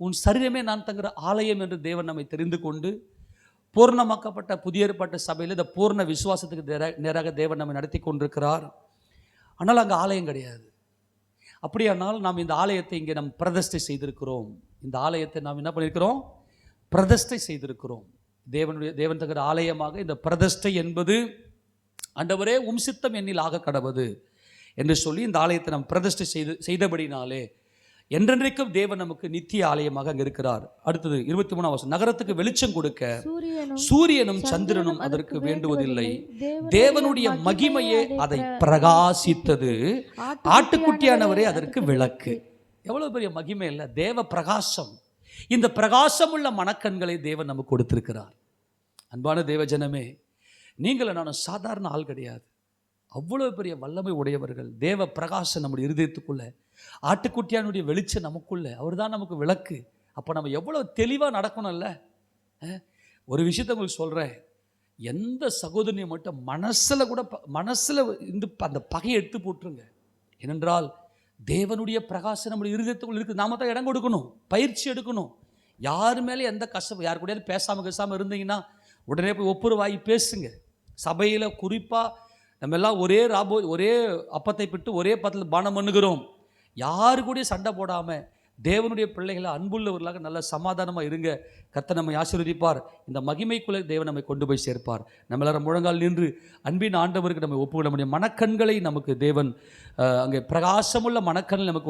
உன் சரீரமே நான் தங்குற ஆலயம் என்று தேவன் நம்மை தெரிந்து கொண்டு பூர்ணமாக்கப்பட்ட புதிய ஏற்பாட்டு சபையில் இந்த பூர்ண விசுவாசத்துக்கு நேராக தேவன் நம்மை நடத்தி கொண்டிருக்கிறார். ஆனால் அங்கே ஆலயம் கிடையாது. அப்படியானால் நாம் இந்த ஆலயத்தை இங்கே நாம் பிரதிஷ்டை செய்திருக்கிறோம். இந்த ஆலயத்தை நாம் என்ன பண்ணியிருக்கிறோம்? பிரதிஷ்டை செய்திருக்கிறோம். தேவன் தங்குற ஆலயமாக. இந்த பிரதிஷ்டை என்பது ஆண்டவரே உம் சித்தம் என்னில் ஆக கடவது என்று சொல்லி இந்த ஆலயத்தை நாம் பிரதிஷ்டை செய்தபடினாலே என்றென்றைக்கும் தேவன் நமக்கு நித்திய ஆலயமாக அங்கே இருக்கிறார். அடுத்தது 23ஆம் வசனம், நகரத்துக்கு வெளிச்சம் கொடுக்க சூரியனும் சந்திரனும் அதற்கு வேண்டுவதில்லை, தேவனுடைய மகிமையே அதை பிரகாசித்தது, ஆட்டுக்குட்டியானவரே அதற்கு விளக்கு. எவ்வளவு பெரிய மகிமை இல்லை? தேவ பிரகாசம். இந்த பிரகாசம் உள்ள மனக்கண்களை தேவன் நமக்கு கொடுத்திருக்கிறார். அன்பான தேவஜனமே, நீங்களும் நானும் சாதாரண ஆள் கிடையாது. அவ்வளவு பெரிய வல்லமை உடையவர்கள். தேவ பிரகாசம் நம்முடைய இருதயத்துக்குள்ள, ஆட்டுக்குட்டியானுடைய வெளிச்சம் நமக்குள்ள, அவர் தான் நமக்கு விளக்கு. அப்போ நம்ம எவ்வளோ தெளிவாக நடக்கணும்ல. ஒரு விஷயத்தை உங்களுக்கு சொல்கிறேன், எந்த சகோதரியை மட்டும் மனசில் அந்த பகையை எடுத்து போட்டுருங்க. ஏனென்றால் தேவனுடைய பிரகாசம் நம்முடைய இருதயத்துக்குள்ள இருக்குது. நாம தான் இடம் கொடுக்கணும், பயிற்சி எடுக்கணும். யார் மேலே எந்த கஷ்டம், யார் கூடயாவது பேசாமல் இருந்தீங்கன்னா உடனே போய் ஒப்புரவாகி பேசுங்க. சபையில் குறிப்பாக நம்ம எல்லாம் ஒரே அப்பத்தை பிட்டு ஒரே பாத்திரத்தில் பானம் பண்ணுகிறோம். யாரு கூட சண்டை போடாமல் தேவனுடைய பிள்ளைகளை அன்புள்ளவர்களாக நல்ல சமாதானமாக இருங்க. கர்த்தர் நம்மை ஆசீர்வதிப்பார். இந்த மகிமைக்குள்ளே தேவன் நம்மை கொண்டு போய் சேர்ப்பார். நம்ம எல்லாரும் முழங்கால் நின்று அன்பின் ஆண்டவருக்கு நம்ம ஒப்புவிட முடியும். மனக்கண்களை நமக்கு தேவன் அங்கே பிரகாசமுள்ள மனக்கண்கள் நமக்கு